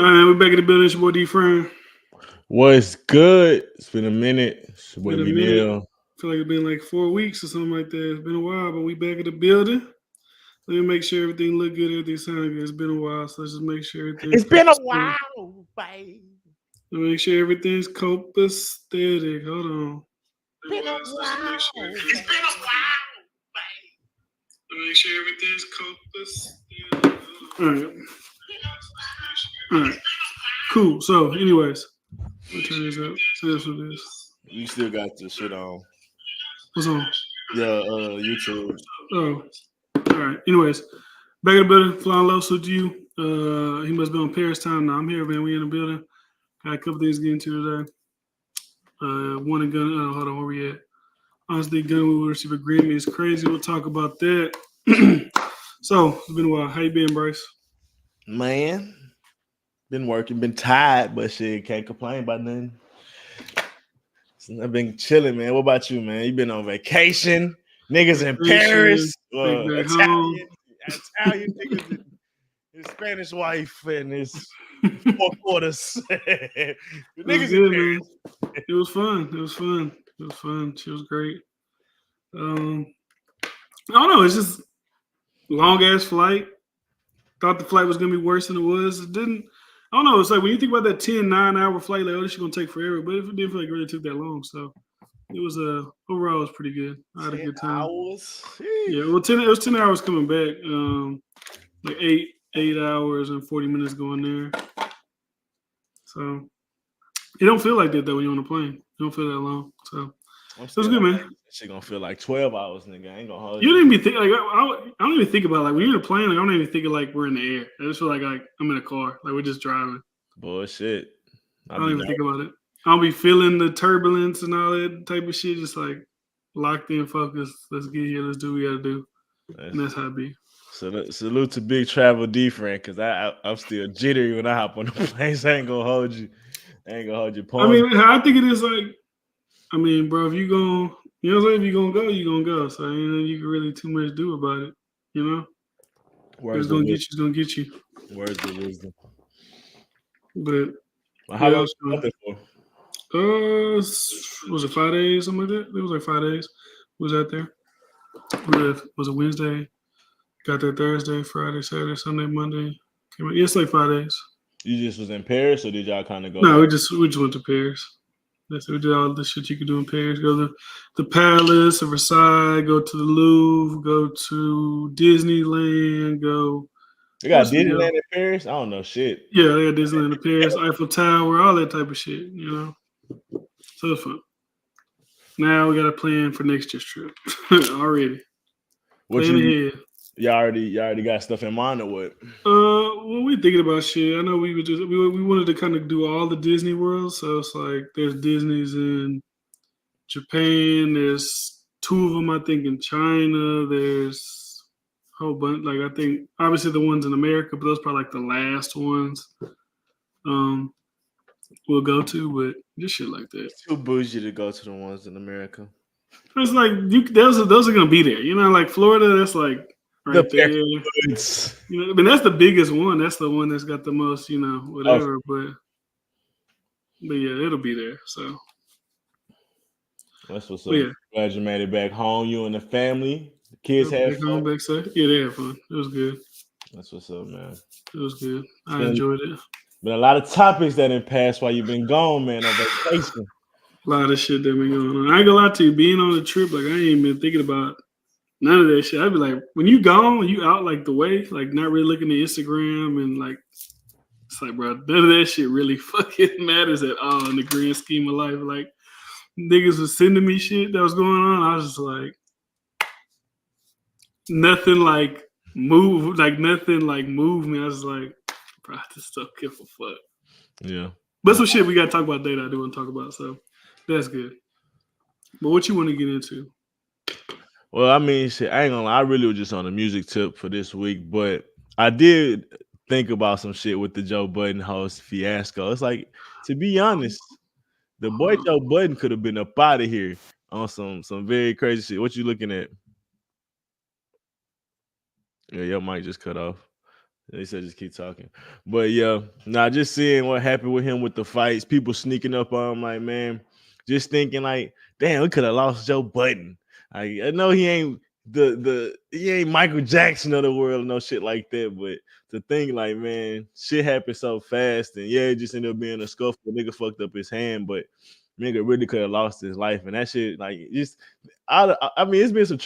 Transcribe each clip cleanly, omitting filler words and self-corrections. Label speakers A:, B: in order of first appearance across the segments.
A: All right, we're back in the building. It's your boy D Friend.
B: What's good? It's been a minute. It's your boy
A: Been a
B: B
A: minute.
B: Neil.
A: Feel like it's been like 4 weeks or something like that. It's been a while, but we back in the building. Let me make sure everything look good, everything sound good. It's been a while, so let's just make sure everything's
B: It's been a
A: copacetic.
B: while, babe.
A: Let me make sure everything's copacetic. Hold on.
B: Been a while.
A: It's been a while, babe. Let me make sure everything's copacetic. All right. All right. Cool. So, anyways, let me turn this up. So that's what it is.
B: You still got the shit on.
A: What's on?
B: Yeah, YouTube.
A: Oh, all right. Anyways, back in the building. Flying low. So to you. He must be on Paris time now. I'm here, man. We in the building. Got a couple things to get into today. One and gun. Hold on. Where we at? Honestly, gun we will receive a Grammy. It's crazy. We'll talk about that. So it's been a while. How you been, Bryce?
B: Man, been working, been tired, but shit, can't complain about nothing. I've been chilling, man. What about you, man? You been on vacation? Niggas in Paris, Italian niggas, and his Spanish wife and his 4 quarters. The niggas
A: good,
B: in Paris.
A: man. It was fun. It was fun. It was fun. She was great. I don't know. It's just long ass flight. Thought the flight was gonna be worse than it was. It didn't. I don't know. It's like when you think about that 9-hour flight, like, oh, this is gonna take forever. But it didn't feel like it really took that long. So it was overall it was pretty good. I had a good time.
B: Hours?
A: Yeah, well, it was 10 hours coming back. Like 8 hours and 40 minutes going there. So it don't feel like that though when you're on a plane. It don't feel that long. So it was good, man.
B: Shit gonna feel like 12 hours, nigga. I ain't gonna hold
A: you. You didn't even think like I don't even think about like when you're in a plane. Like, I don't even think of like we're in the air. I just feel like I'm in a car. Like we're just driving.
B: Bullshit.
A: I don't even think about it. I'll be feeling the turbulence and all that type of shit. Just like locked in, focused. Let's get here. Let's do what we gotta do. And that's how it be.
B: Salute to Big Travel D friend, cause I'm still jittery when I hop on the planes. I ain't gonna hold you.
A: I mean, I think it is like, I mean, bro, if you gon', you know what I'm saying? If you gonna go, you gonna go. So ain't nothing you can really too much do about it. You know? It's gonna get you, it's gonna get you.
B: Where's the wisdom?
A: But
B: how long was you there
A: for? Was it 5 days, something like that? It was like 5 days. Was out there. Was it Wednesday? Got there Thursday, Friday, Saturday, Sunday, Monday. Yeah, it's like 5 days.
B: You just was in Paris, or did y'all kind of go?
A: No, we just went to Paris. That's we did all the shit you could do in Paris. Go to the Palace of Versailles. Go to the Louvre. Go to Disneyland. Go.
B: They got Disneyland in Paris. I don't know shit.
A: Yeah, they got Disneyland in Paris, Eiffel Tower, all that type of shit. You know, so it's fun. Now we got a plan for next year's trip already.
B: What you? Y'all already got stuff in mind or what?
A: Well, we thinking about shit. I know we wanted to kind of do all the Disney worlds. So it's like there's Disney's in Japan. There's 2 of them, I think, in China. There's a whole bunch. Like I think obviously the ones in America, but those probably like the last ones. We'll go to, but just shit like that.
B: It's too bougie to go to the ones in America.
A: It's like those are gonna be there. You know, like Florida. That's like. Right there. You know, I mean, that's the biggest one. That's the one that's got the most, you know, whatever. But yeah, it'll be there. So
B: that's what's up. Yeah. Glad you made it back home. You and the family, the kids had fun.
A: Back safe. Yeah, they had fun. It was good.
B: That's what's up, man.
A: It was good. I enjoyed it.
B: Been a lot of topics that didn't pass while you've been gone, man. On vacation.
A: A lot of shit that been going on. I ain't gonna lie to you. Being on the trip, like I ain't been thinking about. None of that shit. I'd be like, when you gone, you out like the way, like not really looking at Instagram and like, it's like, bro, none of that shit really fucking matters at all in the grand scheme of life. Like, niggas was sending me shit that was going on. I was just like, nothing like moved me. I was like, bro, I just don't give a fuck.
B: Yeah.
A: But some shit we got to talk about that I do want to talk about. So that's good. But what you want to get into?
B: Well, I mean, shit, I ain't gonna lie. I really was just on a music tip for this week, but I did think about some shit with the Joe Budden host fiasco. It's like, to be honest, the boy Joe Budden could have been up out of here on some very crazy shit. What you looking at? Yeah, your mic just cut off. They said just keep talking. But yeah, nah, just seeing what happened with him with the fights, people sneaking up on him, like, man, just thinking like, damn, we could have lost Joe Budden. I know he ain't he ain't Michael Jackson of the world, no shit like that. But to think like, man, shit happened so fast, and yeah, it just ended up being a scuffle. Nigga fucked up his hand, but nigga really could have lost his life, and that shit, like, just I mean, it's been some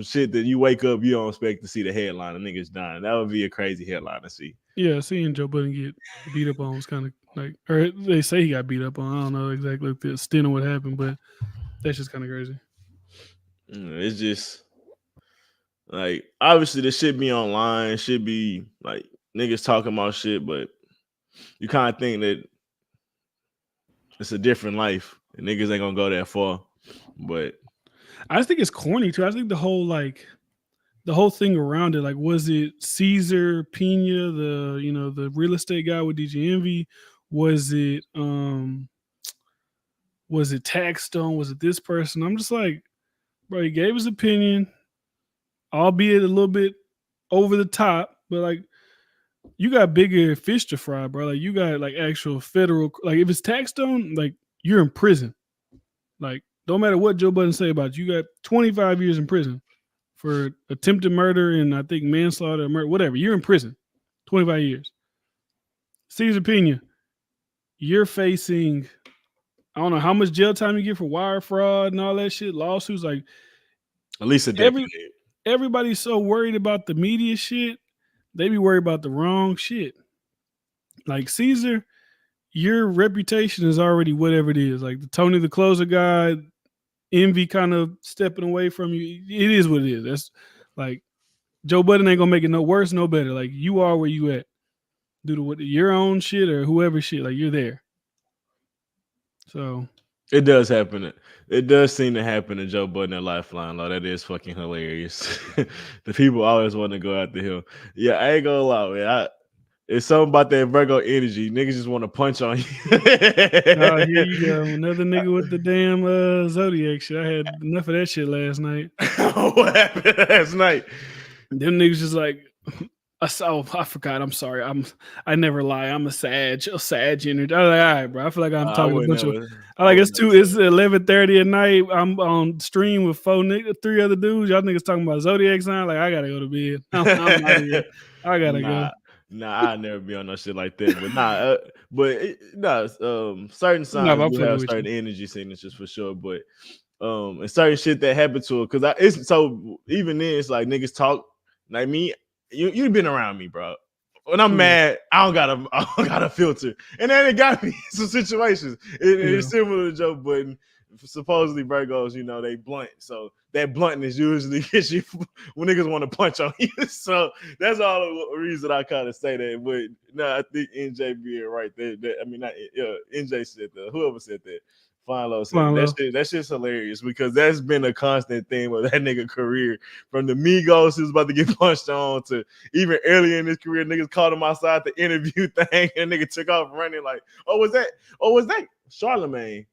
B: shit that you wake up, you don't expect to see the headline of niggas dying. That would be a crazy headline to see.
A: Yeah, seeing Joe Budden get beat up on was kind of like, or they say he got beat up on. I don't know exactly the extent of what happened, but that's just kind of crazy.
B: It's just like, obviously this shit be online, should be like niggas talking about shit, but you kind of think that it's a different life and niggas ain't gonna go that far. But
A: I just think it's corny too. I think the whole thing around it, like, was it Caesar Pena, the real estate guy with DJ Envy? Was it Taxstone? Was it this person? I'm just like, bro, he gave his opinion, albeit a little bit over the top, but like, you got bigger fish to fry, bro. Like, you got like actual federal, like, if it's Taxstone, like, you're in prison. Like, don't matter what Joe Budden say about you, got 25 years in prison for attempted murder and I think manslaughter, murder, whatever. You're in prison, 25 years. Caesar Pena, you're facing, I don't know how much jail time you get for wire fraud and all that shit, lawsuits. Like,
B: at least a decade.
A: Everybody's so worried about the media shit, they be worried about the wrong shit. Like, Caesar, your reputation is already whatever it is. Like, the Tony the Closer guy, Envy kind of stepping away from you. It is what it is. That's like, Joe Budden ain't gonna make it no worse, no better. Like, you are where you at. Due to your own shit or whoever shit, like, you're there. So
B: it does happen. It does seem to happen to Joe Budden at Lifeline. Though that is fucking hilarious. The people always want to go after him. Yeah, I ain't gonna lie, man. It's something about that Virgo energy. Niggas just want to punch on you.
A: Oh, here you go. Another nigga with the damn Zodiac shit. I had enough of that shit last night.
B: What happened last night?
A: Them niggas just like, I forgot. I'm sorry. I never lie. I'm a Sag energy. I was like, all right, bro. I feel like I'm talking a bunch of. I like it's 11:30 at night. I'm on stream with 3 other dudes. Y'all niggas talking about Zodiac sign. Like, I gotta go to bed. I'm out of here. I gotta go.
B: Nah, I'd never be on no shit like that. But certain signs do have certain energy signatures for sure. But and certain shit that happened to her, because it's so even then it's like niggas talk like me. You've been around me, bro. When I'm mad, I don't got a filter, and then it got me in some situations. It's similar to Joe Budden. Supposedly Virgos, they blunt. So that bluntness usually gets you when niggas want to punch on you. So that's all the reason I kind of say that. But no, I think NJ being right there. NJ said that. Whoever said that. Fine said that shit's hilarious because that's been a constant theme of that nigga career. From the Migos who's about to get punched on to even earlier in his career, niggas called him outside the interview thing and nigga took off running like, was that Charlemagne?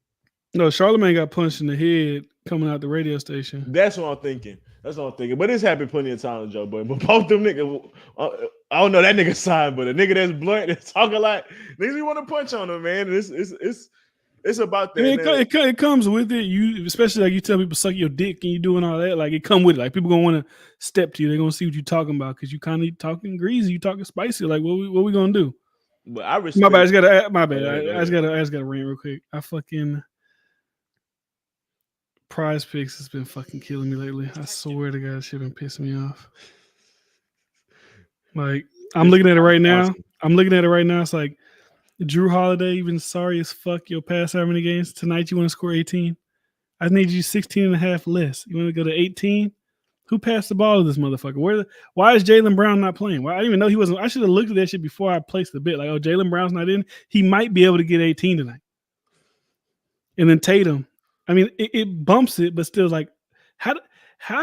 A: No, Charlemagne got punched in the head coming out the radio station.
B: That's what I'm thinking. But it's happened plenty of times, Joe Budden. But both them niggas, I don't know that nigga sign, but a nigga that's blunt, that's talking a lot, niggas you want to punch on him, man. It's about that.
A: It comes with it. You, especially like you tell people suck your dick and you doing all that. Like, it come with it. Like, people gonna want to step to you. They're gonna see what you're talking about because you kind of talking greasy. You talking spicy. Like, what we gonna do?
B: But I respect.
A: My bad. I just gotta rant real quick. I fucking. Prize Picks has been fucking killing me lately. I swear to God, shit been pissing me off. Like, I'm looking at it right now. It's like, Drew Holiday, you've been sorry as fuck. You'll pass how many games? Tonight you want to score 18? I need you 16 and a half less. You want to go to 18? Who passed the ball to this motherfucker? Why is Jaylen Brown not playing? Why I didn't even know he wasn't. I should have looked at that shit before I placed the bet. Like, Jaylen Brown's not in. He might be able to get 18 tonight. And then Tatum. I mean, it bumps it, but still, like, how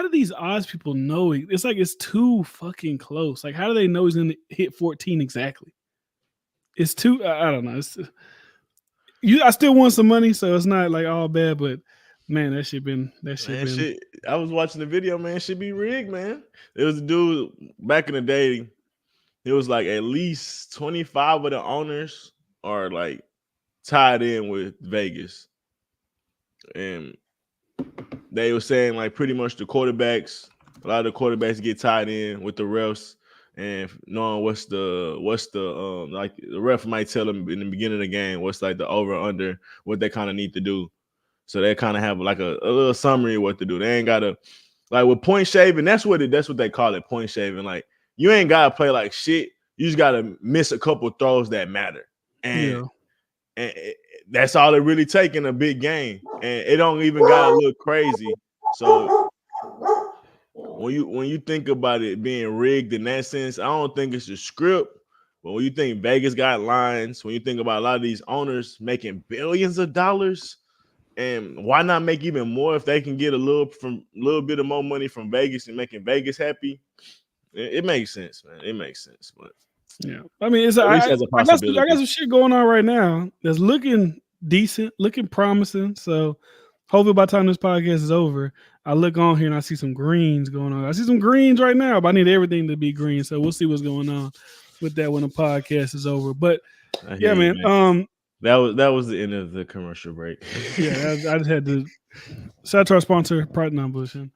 A: do these odds people know it? It's like it's too fucking close. Like, how do they know he's going to hit 14 exactly? It's too. I don't know. I still want some money, so it's not like all bad. But man, that shit been.
B: I was watching the video, man. Shit be rigged, man. It was a dude back in the day. It was like at least 25 of the owners are like tied in with Vegas, and they were saying like pretty much the quarterbacks, a lot of the quarterbacks get tied in with the refs, and knowing what's the like the ref might tell them in the beginning of the game what's like the over under what they kind of need to do. So they kind of have like a little summary of what to do. They ain't gotta like with point shaving. That's what they call it, point shaving. Like you ain't gotta play like shit. You just gotta miss a couple throws that matter, and that's all it really take in a big game. And it don't even gotta look crazy. So when you think about it being rigged in that sense, I don't think it's a script. But when you think Vegas got lines, when you think about a lot of these owners making billions of dollars, and why not make even more if they can get a little bit of more money from Vegas and making Vegas happy? It makes sense, man. It makes sense, but
A: yeah, I mean, it's
B: at least
A: I
B: as a
A: got
B: possibility.
A: some shit going on right now that's looking decent, looking promising. So hopefully by the time this podcast is over, I look on here and I see some greens going on. I see some greens right now, but I need everything to be green. So we'll see what's going on with that when the podcast is over. But yeah, man.
B: That was the end of the commercial break.
A: Yeah, I just had to shout out to our sponsor, Pride Non Bullshit.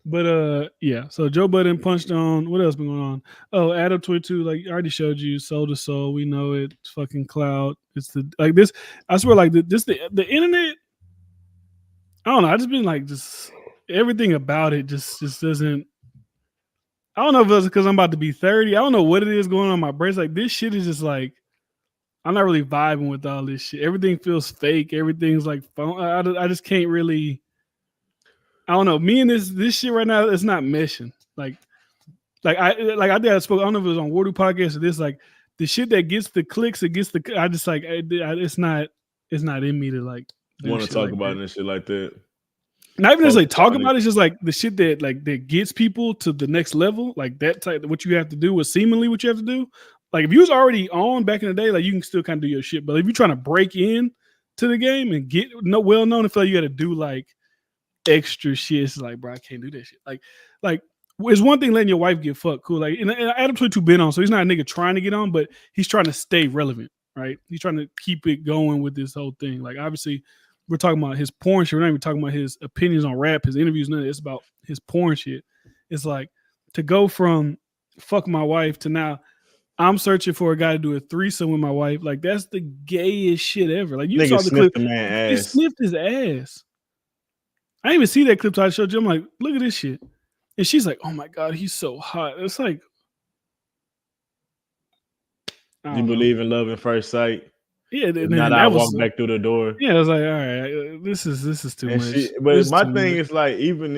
A: But yeah, so Joe Budden punched on. What else been going on? Oh, Adam 22, like I already showed you, Soul to Soul. We know it. It's fucking cloud. It's the like this. I swear, like the internet. I don't know. I just been like just everything about it just doesn't. I don't know if it's because I'm about to be 30. I don't know what it is going on in my brain. It's like this shit is just like I'm not really vibing with all this shit. Everything feels fake. Everything's like phone. I just can't really. I don't know. Me and this shit right now, it's not meshing. Like I think I spoke. I don't know if it was on Wardu podcast or this. Like the shit that gets the clicks, it gets the. I just like it's not in me to like
B: want to talk
A: like
B: about
A: that.
B: and shit like that.
A: Not even necessarily talk about it. It's just like the shit that like that gets people to the next level. Like that type. What you have to do is seemingly what you have to do. Like if you was already on back in the day, like you can still kind of do your shit. But if you're trying to break in to the game and get well known, I feel like you got to do like extra shit. It's like, bro, I can't do that shit. Like it's one thing letting your wife get fucked, cool. Like, and Adam 22 been on, so he's not a nigga trying to get on, but he's trying to stay relevant, right? He's trying to keep it going with this whole thing. Like, obviously, we're talking about his porn shit. We're not even talking about his opinions on rap, his interviews, none of it. It's about his porn shit. It's like to go from fuck my wife to now I'm searching for a guy to do a threesome with my wife. Like, that's the gayest shit ever. Like, you
B: nigga
A: saw the clip.
B: The man
A: He
B: ass.
A: sniffed his ass. I didn't even see that clip till I showed you. I'm like, look at this shit. And she's like, oh my God, he's so hot. It's like,
B: you believe in love at first sight?
A: Yeah,
B: if not, I walk back through the door.
A: Yeah, I was like, all right, this is too much.
B: But my thing is like, even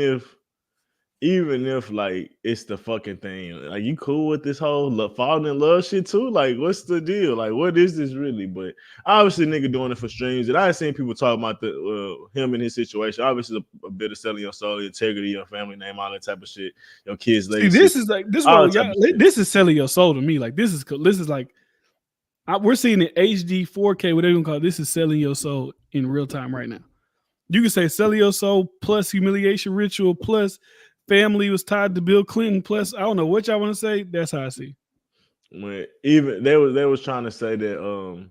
B: if like it's the fucking thing, like you cool with this whole falling in love shit too? Like, what's the deal? Like, what is this really? But obviously, nigga doing it for streams. And I seen people talk about the him and his situation. Obviously, a bit of selling your soul, your integrity, your family name, all that type of shit. Your kids' legacy.
A: See, this is like this is selling your soul to me. Like this is like we're seeing it HD 4K, whatever you call it. This is selling your soul in real time right now. You can say selling your soul plus humiliation ritual plus family was tied to Bill Clinton plus I don't know what y'all want to say. That's how I see.
B: When even they was trying to say that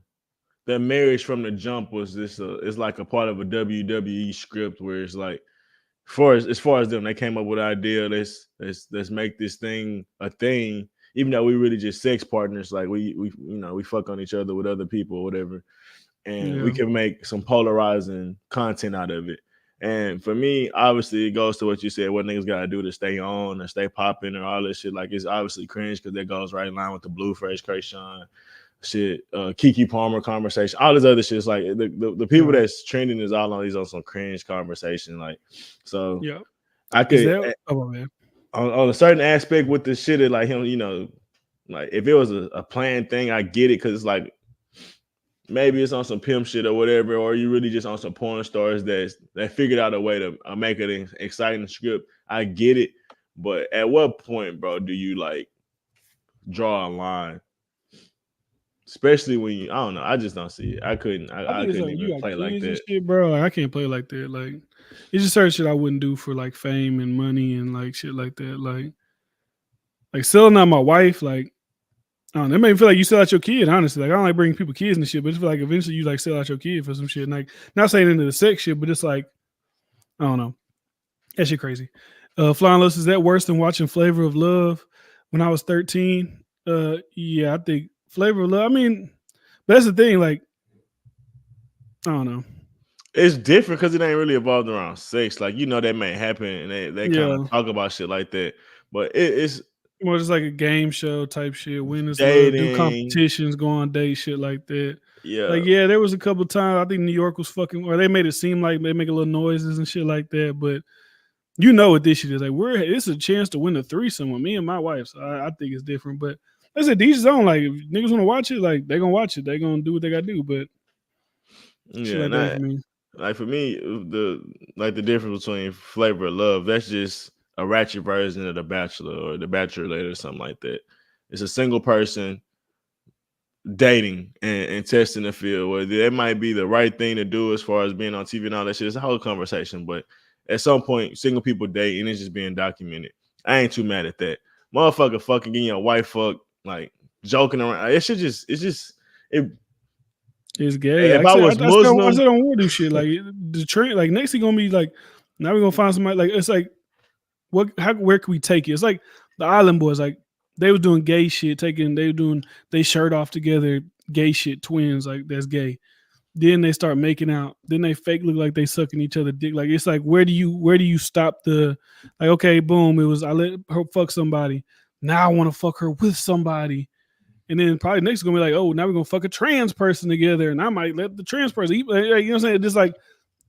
B: that marriage from the jump was this it's like a part of a WWE script where it's like as far as them, they came up with an idea. Let's make this thing a thing, even though we really just sex partners. Like we fuck on each other with other people or whatever, and we can make some polarizing content out of it. And for me, obviously, it goes to what you said. What niggas gotta do to stay on or stay popping or all this shit. Like it's obviously cringe because that goes right in line with the Blueface Krayshawn shit, Kiki Palmer conversation, all this other shit. It's like the people that's trending is all on these on some cringe conversation. Like, so
A: yeah,
B: I could on a certain aspect with the shit, like him, like if it was a planned thing, I get it because it's like maybe it's on some pimp shit or whatever, or you really just on some porn stars that figured out a way to make it an exciting script. I get it, but at what point, bro, do you like draw a line? Especially when I don't know. I just don't see it. I couldn't even play like that,
A: shit, bro. I can't play like that. Like it's just certain shit I wouldn't do for like fame and money and like shit like that. Like selling out my wife. Like I don't know, it made me feel like you sell out your kid. Honestly, like I don't like bringing people kids and shit, but it's feel like eventually you like sell out your kid for some shit. And like not saying into the sex shit, but it's like I don't know. That shit crazy. Flying Lust, is that worse than watching Flavor of Love when I was 13? Yeah, I think Flavor of Love. I mean, but that's the thing. Like, I don't know.
B: It's different because it ain't really evolved around sex. Like that may happen, and they kind of
A: Yeah,
B: talk about shit like that. But it's
A: more just like a game show type shit. Win is love. Do
B: dating.
A: competitions, go on dates, shit like that.
B: Yeah,
A: Like, yeah, there was a couple times I think New York was fucking, or they made it seem like they make a little noises and shit like that. But you know what this shit is like. It's a chance to win a threesome with me and my wife. So I think it's different. But that's a decent zone. Like if niggas want to watch it, like they gonna watch it. They gonna do what they gotta do. But shit
B: yeah.
A: like
B: And
A: that ain't for me.
B: like for me, the difference between Flavor of Love, that's just a ratchet version of The Bachelor or The Bachelorette or something like that. It's a single person dating and testing the field. Where it might be the right thing to do as far as being on TV and all that shit. It's a whole conversation, but at some point, single people date and it's just being documented. I ain't too mad at that. Motherfucker fucking getting your wife fucked, like joking around. It's just it.
A: It's gay.
B: If
A: Like
B: I
A: I
B: was
A: said, I
B: Muslim,
A: said I don't want to do shit. Like the train, like next thing gonna be like, now we're gonna find somebody. Like it's like, where can we take it? It's like the Island Boys. Like they was doing gay shit, they were doing they shirt off together, gay shit, twins. Like that's gay. Then they start making out. Then they fake look like they sucking each other dick. Like it's like where do you stop the like? Okay, boom. It was I let her fuck somebody. Now I want to fuck her with somebody. And then probably next is gonna be like, oh, now we're gonna fuck a trans person together, and I might let the trans person eat. You know what I'm saying? Just like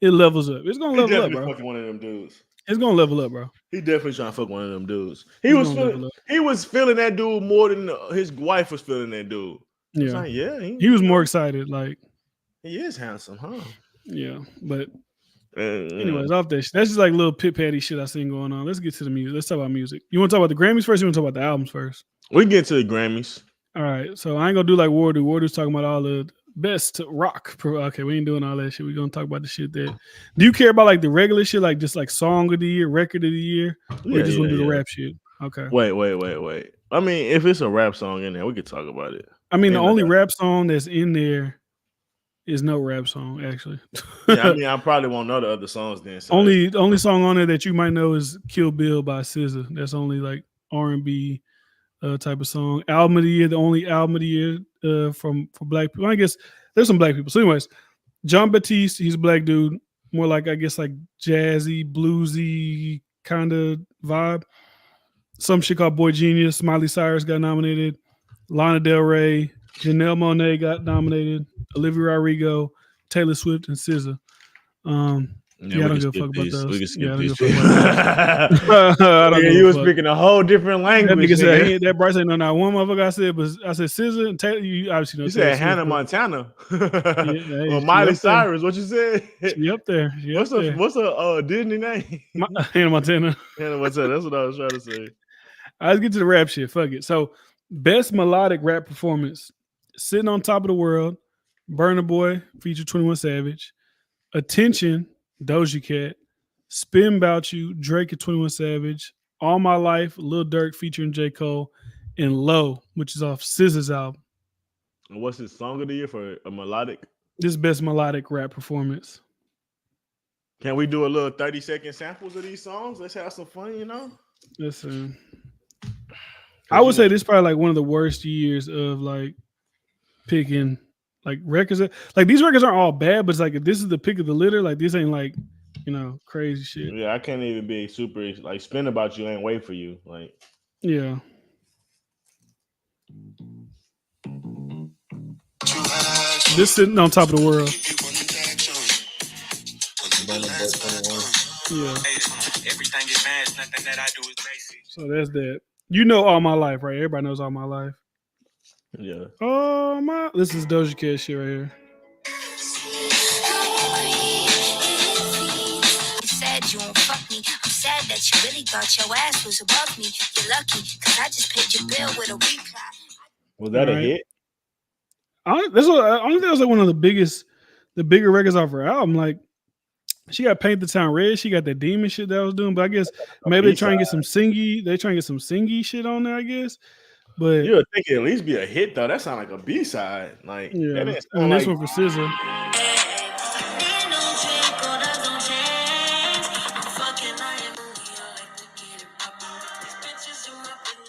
A: it levels up. It's gonna
B: he
A: level up,
B: definitely
A: bro.
B: fucking one of them dudes.
A: It's gonna level up, bro.
B: He definitely trying to fuck one of them dudes.
A: It's gonna level up.
B: He was feeling that dude more than his wife was feeling that dude.
A: Yeah,
B: like, yeah,
A: he was more excited. Like
B: he is handsome, huh?
A: Yeah, but anyways, off that shit. That's just like little pit patty shit I seen going on. Let's get to the music. Let's talk about music. You want to talk about the Grammys first? Or you want to talk about the albums first?
B: We can get to the Grammys.
A: All right, so I ain't gonna do like Wardu. Wardu's talking about all the best rock. Okay, we ain't doing all that shit. We're gonna talk about the shit that. Do you care about like the regular shit, like just like song of the year, record of the year, or you just want to do the rap shit? Okay.
B: Wait. I mean, if it's a rap song in there, we could talk about it.
A: I mean, the only rap song that's in there is no rap song, actually.
B: Yeah, I mean, I probably won't know the other songs then. So
A: only song on there that you might know is "Kill Bill" by SZA. That's only like R&B. Type of song. Album of the year, the only album of the year for black people. I guess there's some black people. So, anyways, John Batiste, he's a black dude, more like I guess like jazzy, bluesy kind of vibe. Some shit called Boy Genius. Miley Cyrus got nominated. Lana Del Rey, Janelle Monáe got nominated. Olivia Rodrigo, Taylor Swift, and SZA. Yeah, I don't give a fuck about those.
B: We can skip
A: I
B: these.
A: don't
B: You were speaking a whole different language.
A: That nigga said, that Bryce ain't know not one motherfucker I said SZA and Taylor. You obviously know.
B: You said Hannah Montana.
A: Or
B: Miley Cyrus. What you said?
A: She up there.
B: What's a Disney name?
A: Hannah Montana.
B: Hannah Montana. That's what I was trying to say.
A: Let's get to the rap shit. Fuck it. So, best melodic rap performance: "Sitting on Top of the World," Burna Boy featured 21 Savage, "Attention," Doja Cat, "Spin 'Bout You," Drake and 21 Savage, "All My Life," Lil Durk featuring J. Cole, and "Low," which is off SZA's album.
B: And what's his song of the year for a melodic?
A: This best melodic rap performance.
B: Can we do a little 30-second samples of these songs? Let's have some fun, you know?
A: Listen, I would say this is probably like one of the worst years of like picking like records. Like these records aren't all bad, but it's like if this is the pick of the litter, like this ain't like, crazy shit.
B: Yeah, I can't even be super like "Spin About You" ain't wait for you. Like,
A: yeah. This sitting on top of the world. Yeah. So that's that. You know All My Life, right? Everybody knows All My Life.
B: Yeah.
A: This is Doja Cat shit right here. You won't fuck me. I'm sad that you really thought your ass was above me. You're lucky, because I just paid your bill with a reply.
B: Was that a hit?
A: I think that was like one of the bigger records off her album. Like, she got Paint the Town Red. She got that demon shit that I was doing. But I guess maybe they try and get some singy. They try and get some singy shit on there, I guess. But
B: you would think it at least be a hit though. That sound like a B-side. Like that
A: yeah,
B: didn't
A: and
B: sound
A: this
B: like
A: one for SZA.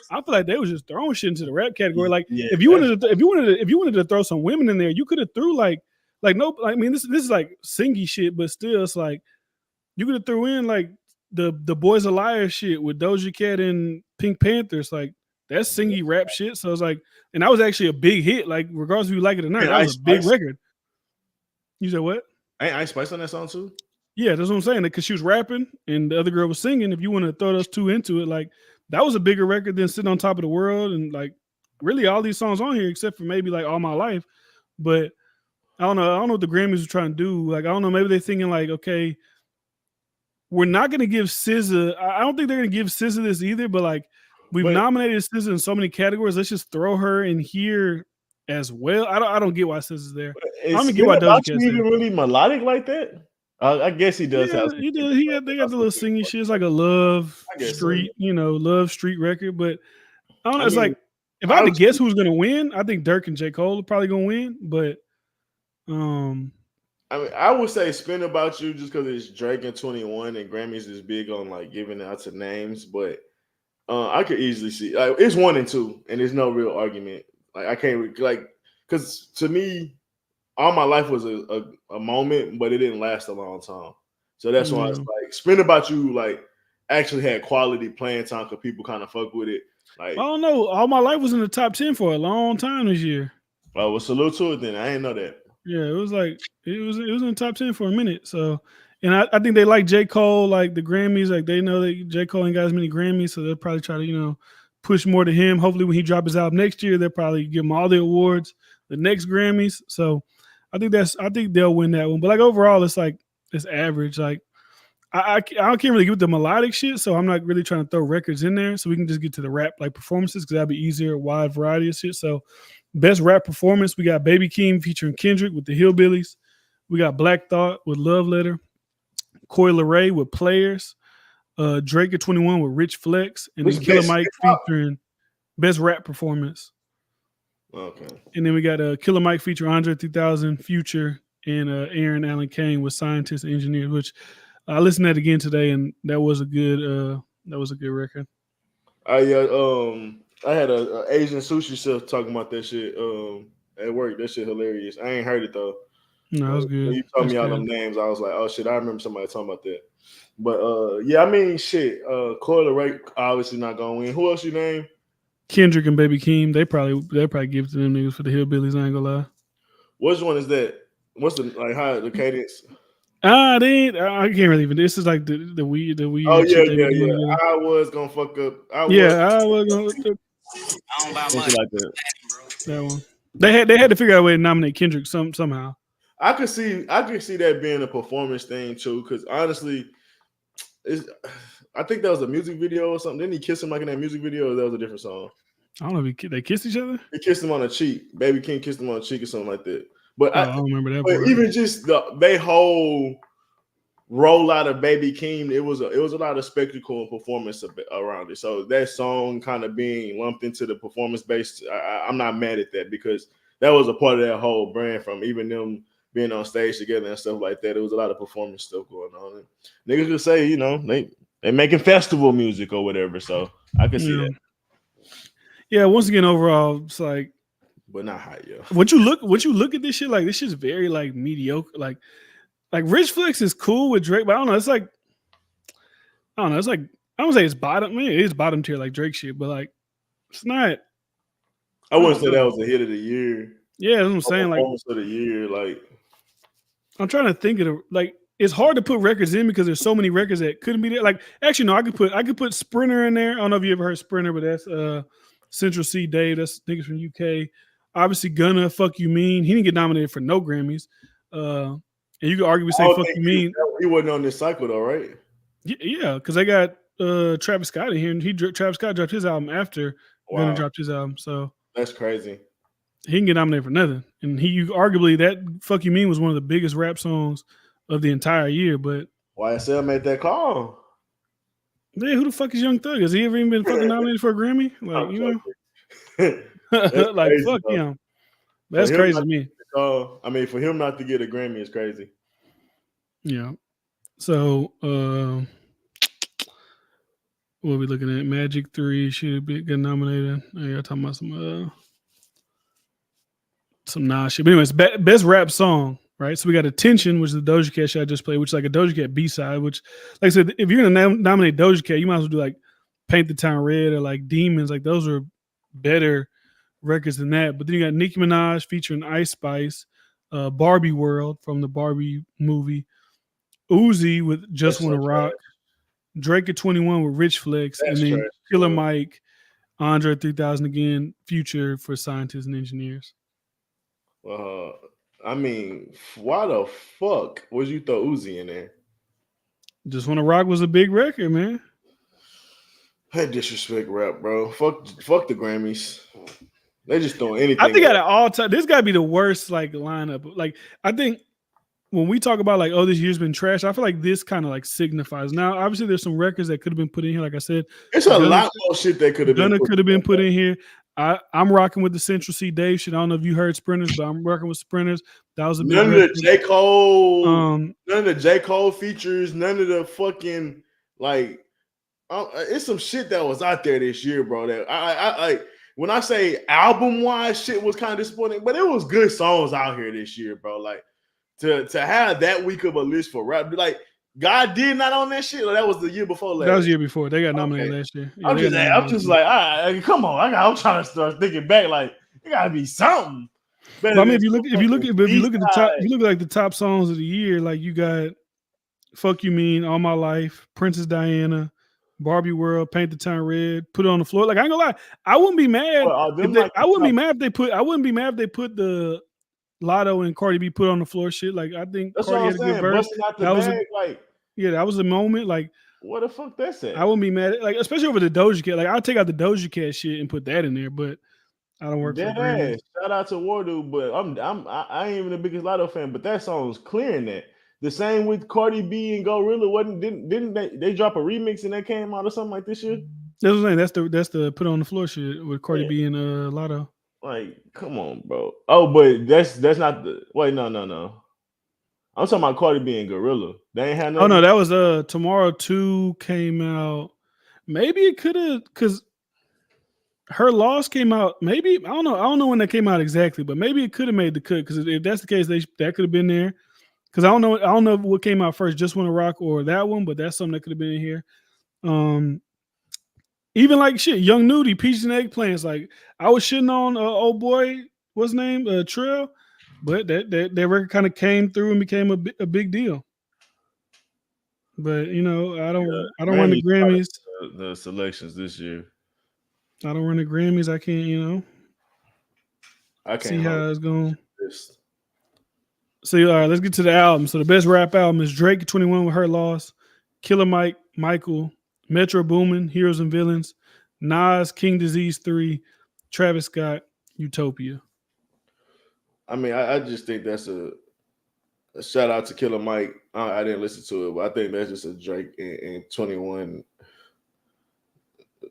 A: I feel like they was just throwing shit into the rap category. Like
B: yeah.
A: if you wanted to, if you wanted to throw some women in there, you could have threw like no. I mean, this is like singy shit, but still, it's like you could have threw in like the Boys a Liar shit with Doja Cat and Pink Panthers. Like that's singy rap shit. So it's like, and that was actually a big hit. Like regardless if you like it or not,
B: And
A: that was
B: Ice
A: a big
B: Spice.
A: record. You said what?
B: Ain't Ice Spice on that song too?
A: Yeah, that's what I'm saying. Because she was rapping and the other girl was singing. If you want to throw those two into it, like that was a bigger record than Sitting on Top of the World and like really all these songs on here, except for maybe like All My Life. But I don't know. I don't know what the Grammys are trying to do. Like I don't know. Maybe they're thinking like, okay, we're not going to give SZA. I don't think they're going to give SZA this either. But like we've nominated SZA in so many categories. Let's just throw her in here as well. I don't get why SZA's there. I don't even get why Doja Cat's
B: even
A: there.
B: really melodic like that? I guess he does have.
A: Yeah, he did. They got the little singing shit. It's like a love street, love street record. But I don't know. It's like if I had to guess who's gonna win, I think Dirk and J. Cole are probably gonna win. But
B: I mean, I would say "Spin About You" just because it's Drake and 21, and Grammys is big on like giving out to names. But I could easily see it's 1 and 2, and there's no real argument. Like I can't like because to me, All My Life was a moment, but it didn't last a long time. So that's why it's like "Spin About You" like actually had quality playing time because people kind of fuck with it. Like
A: I don't know. All My Life was in the top 10 for a long time this year.
B: Oh, well, salute to it then. I didn't know that.
A: Yeah, it was like it was in the top 10 for a minute. So, and I think they like J. Cole, like the Grammys, like they know that J. Cole ain't got as many Grammys, so they'll probably try to push more to him. Hopefully, when he drops his album next year, they'll probably give him all the awards, the next Grammys. So, I think they'll win that one. But like overall, it's average. Like I can't really get with the melodic shit, so I'm not really trying to throw records in there. So we can just get to the rap like performances because that'd be easier, wide variety of shit. So. Best rap performance, we got Baby Keem featuring Kendrick with the Hillbillies. We got Black Thought with Love Letter. Coi Leray with Players. Drake at 21 with Rich Flex. And then Killer Mike featuring Best Rap Performance.
B: Okay.
A: And then we got Killer Mike featuring Andre 3000, Future, and Aaron Allen Kane with Scientists and Engineers, which I listened to that again today, and that was a good record.
B: I had a Asian sushi chef talking about that shit at work. That shit hilarious. I ain't heard it though.
A: No, that was good.
B: When you told me all them names, I was like, oh shit, I remember somebody talking about that. But yeah, I mean shit. Coi Leray obviously not gonna win. Who else you name?
A: Kendrick and Baby Keem. They probably give it to them niggas for the Hillbillies. I ain't gonna lie.
B: Which one is that? What's how the cadence?
A: I can't really even. This is like the weed.
B: Oh yeah. I was gonna fuck up.
A: I was gonna.
C: I don't buy much
B: like that.
A: That one. They had to figure out a way to nominate Kendrick somehow.
B: I could see that being a performance thing too, because honestly, I think that was a music video or something. Didn't he kiss him like in that music video, or that was a different song?
A: I don't know if they kissed each other.
B: He kissed him on the cheek. Baby King kissed him on the cheek or something like that. But
A: I don't remember that.
B: But even just they whole rollout of Baby Keem, it was a lot of spectacle and performance around it. So that song kind of being lumped into the performance based, I'm not mad at that because that was a part of that whole brand from even them being on stage together and stuff like that. It was a lot of performance stuff going on. And niggas could say, they making festival music or whatever. So I can see that.
A: Yeah, once again, overall, it's like,
B: but not high, yeah.
A: Once you look at this shit, like this shit's very like mediocre. Like Rich Flex is cool with Drake, but I don't know. It's like It's like I don't say it's bottom. I mean, it is bottom tier like Drake shit, but like it's not.
B: I wouldn't say that was a hit of the year.
A: Yeah, that's what I'm saying. Like
B: almost of the year. Like
A: I'm trying to think of it's hard to put records in because there's so many records that couldn't be there. Like actually, no, I could put Sprinter in there. I don't know if you ever heard Sprinter, but that's Central C Dave. That's niggas from UK. Obviously, Gunna, Fuck You Mean. He didn't get nominated for no Grammys. And you could arguably say Fuck You Mean.
B: He wasn't on this cycle though, right?
A: Yeah, because they got Travis Scott in here, and Travis Scott dropped his album after Gunna dropped his album. So
B: that's crazy.
A: He didn't get nominated for nothing. And arguably that Fuck You Mean was one of the biggest rap songs of the entire year. But
B: YSL made that call.
A: Yeah, who the fuck is Young Thug? Has he ever even been fucking nominated for a Grammy? Like,
B: That's
A: Like
B: crazy,
A: fuck
B: bro.
A: him.
B: For
A: That's
B: him
A: crazy
B: not
A: to me.
B: for him not to get a Grammy is crazy.
A: Yeah. So what are we looking at? Magic 3 should be get nominated. Oh, yeah, talking about some Nas shit. But anyways, best rap song, right? So we got Attention, which is the Doja Cat shit I just played, which is like a Doja Cat B-side, which, like I said, if you're gonna nominate Doja Cat, you might as well do like Paint the Town Red or like Demons. Like those are better records than that. But then you got Nicki Minaj featuring Ice Spice, Barbie World from the Barbie movie, Uzi with Just
B: That's so
A: Wanna
B: trash.
A: Rock, Drake at 21 with Rich Flex, and
B: That's trash
A: then
B: as
A: Killer
B: well.
A: Mike, Andre 3000 again, Future for Scientists and Engineers.
B: Uh, I mean, why the fuck would you throw Uzi in there?
A: Just Wanna Rock was a big record, man.
B: That disrespect rap, bro. Fuck the Grammys. They just throwing
A: I
B: anything
A: think
B: at
A: out of all time, this got to be the worst like lineup. Like I think when we talk about like, oh, this year's been trash, I feel like this kind of like signifies. Now, obviously, there's some records that could have been put in here. Like I said,
B: It's a
A: Gunna,
B: lot more shit that could have been
A: Gunna
B: put
A: could have been put
B: in
A: in here. I'm rocking with the Central C Dave shit. I don't know if you heard Sprinters, but I'm rocking with Sprinters. That was a big
B: there.
A: record.
B: None of the J. Cole features, none of the fucking like it's some shit that was out there this year, bro. That I like when I say album wise shit was kind of disappointing, but it was good songs out here this year, bro. Like to have that week of a list for rap, like God did not on that shit, or that was the year before last.
A: That was the year before. They got nominated
B: Okay.
A: last year. Yeah, they got
B: I'm
A: nominated
B: just
A: last year.
B: like, all right, come on. I'm trying to start thinking back, like it gotta be something better
A: But I mean,
B: than
A: if you
B: some
A: look,
B: fucking
A: if you look at the top,
B: B-side.
A: if you look at like the top songs of the year, like you got "Fuck You Mean," "All My Life," "Princess Diana," "Barbie World," "Paint the Town Red," "Put It on the Floor." Like I ain't gonna lie, I wouldn't be mad
B: But are
A: if
B: them
A: they.
B: like the top?
A: I wouldn't be mad if they put the Lotto and Cardi B "Put It on the Floor" shit. Like I think
B: That's what
A: Cardi
B: I'm
A: had a good
B: saying.
A: verse.
B: Busting out the
A: That was a
B: bag, like
A: yeah, that was a moment. Like
B: what the fuck that's
A: I
B: at?
A: wouldn't be mad, like especially over the Doja Cat. Like I'll take out the Doja Cat shit and put that in there, but I don't work for the
B: Dead
A: Grammys.
B: ass. Shout out to Wardo, but I ain't even the biggest Lotto fan, but that song's clearing that. The same with Cardi B and Gorilla. Didn't they drop a remix and that came out or something like this year?
A: That's what I'm saying. That's the "Put It on the Floor" shit with Cardi
B: Yeah.
A: B and Lotto.
B: Like, come on, bro. Oh, but that's not the wait, no. I'm talking about Cardi B and Gorilla. They ain't had
A: Oh
B: nothing.
A: no, that was Tomorrow 2 came out. Maybe it could have because Her Loss came out. Maybe I don't know. I don't know when that came out exactly, but maybe it could have made the cut. Because if that's the case, that could have been there. Because I don't know. I don't know what came out first, Just Wanna Rock or that one, but that's something that could have been in here. Even like shit, Young Nudie, Peaches and Eggplants. Like I was shitting on old boy, what's his name, Trill, but that record kind of came through and became a big deal. But you know, I don't run the
B: Grammys
A: Grammys.
B: the selections this year.
A: I don't run the Grammys. I can't,
B: I
A: see
B: can't hold
A: how it's going.
B: this.
A: So all right, let's get to the album. So the best rap album is Drake 21 with Her Loss, Killer Mike, Michael, Metro Boomin, Heroes and Villains, Nas, King Disease 3, Travis Scott, Utopia.
B: I mean, I just think that's a shout out to Killer Mike. I didn't listen to it, but I think that's just a Drake and 21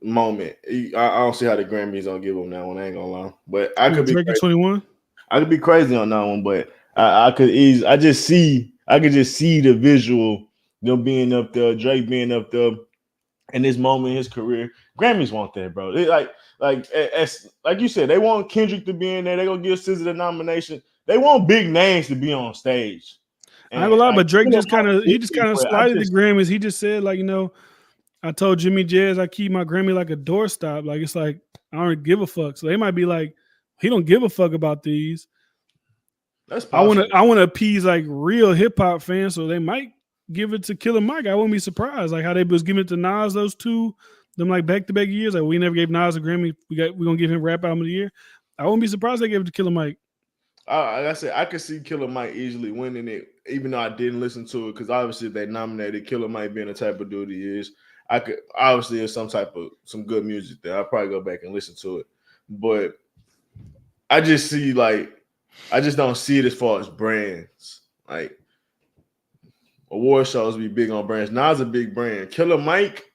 B: moment. I don't see how the Grammys don't give him that one. I ain't gonna lie, but I could be
A: Drake at
B: crazy.
A: 21.
B: I could be crazy on that one, but I could easily. I could just see the visual them being up there, Drake being up there in this moment in his career. Grammys want that, bro. They like you said, they want Kendrick to be in there. They gonna give SZA the nomination. They want big names to be on stage.
A: I ain't gonna lie,
B: Like,
A: but Drake
B: you know,
A: just kind of
B: but
A: slided the Grammys. He just said like, I told Jimmy Jazz I keep my Grammy like a doorstop. Like it's like I don't give a fuck. So they might be like, he don't give a fuck about these.
B: that's possible.
A: I want to appease like real hip hop fans, so they might give it to Killer Mike. I wouldn't be surprised. Like how they was giving it to Nas those two, them like back to back years. Like we never gave Nas a Grammy. We're gonna give him rap album of the year. I wouldn't be surprised they gave it to Killer Mike.
B: Like I said, I could see Killer Mike easily winning it, even though I didn't listen to it because obviously they nominated Killer Mike being the type of dude he is. I could obviously there's some good music there. I'll probably go back and listen to it, but I just don't see it as far as brands. Like award shows be big on brands. Nas a big brand. Killer Mike,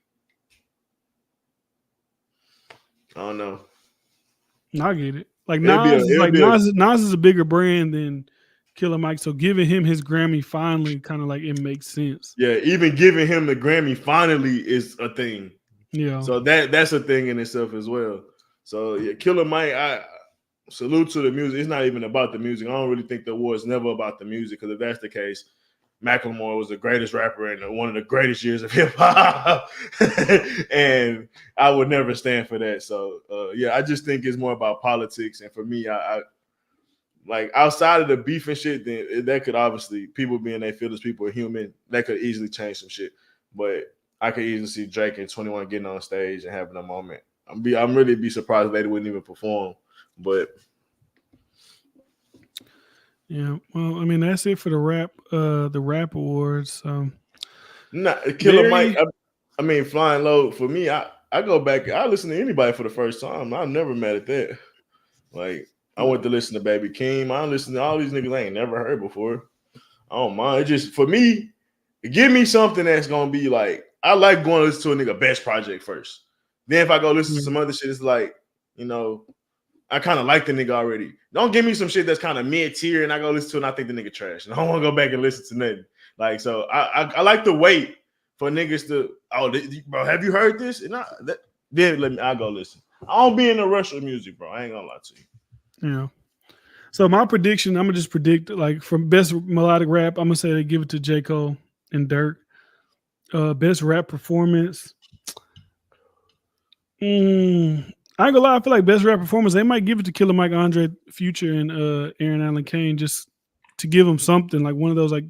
B: I don't know.
A: I get it. Like
B: It'll be a,
A: Nas is
B: it'll
A: like
B: be a,
A: Nas is a bigger brand than Killer Mike, so giving him his Grammy finally kind of like it makes sense.
B: yeah. Even giving him the Grammy finally is a thing.
A: Yeah.
B: So that's a thing in itself as well. So yeah, Killer Mike, I salute to the music. It's not even about the music. I don't really think the award's never about the music, because if that's the case, Macklemore was the greatest rapper in one of the greatest years of hip hop, and I would never stand for that. So yeah, I just think it's more about politics. And for me, I like outside of the beef and shit, then that could obviously, people being they feelings, people are human, that could easily change some shit. But I could easily see Drake and 21 getting on stage and having a moment. I'm really be surprised if they wouldn't even perform. But
A: yeah, well, I mean that's it for the rap awards.
B: Killer Mike. I mean, Flying Low. For me, I go back. I listen to anybody for the first time. I'm never mad at that. Like I went to listen to Baby Keem. I listen to all these niggas I ain't never heard before. I don't mind. It just for me, give me something that's gonna be like, I like going to listen to a nigga best project first. Then if I go listen to some other shit, it's like, you know, I kind of like the nigga already. Don't give me some shit that's kind of mid-tier and I go listen to it and I think the nigga trash. And I don't want to go back and listen to nothing. Like, so I like to wait for niggas to, bro, have you heard this? And then I'll go listen. I don't be in a rush of music, bro. I ain't gonna lie to you.
A: Yeah. So my prediction, I'm gonna just predict like from best melodic rap, I'm gonna say they give it to J. Cole and Dirk. Best rap performance. I ain't gonna lie, I feel like best rap performance, they might give it to Killer Mike, Andre, Future, and Aaron Allen Kane, just to give them something, like one of those, like,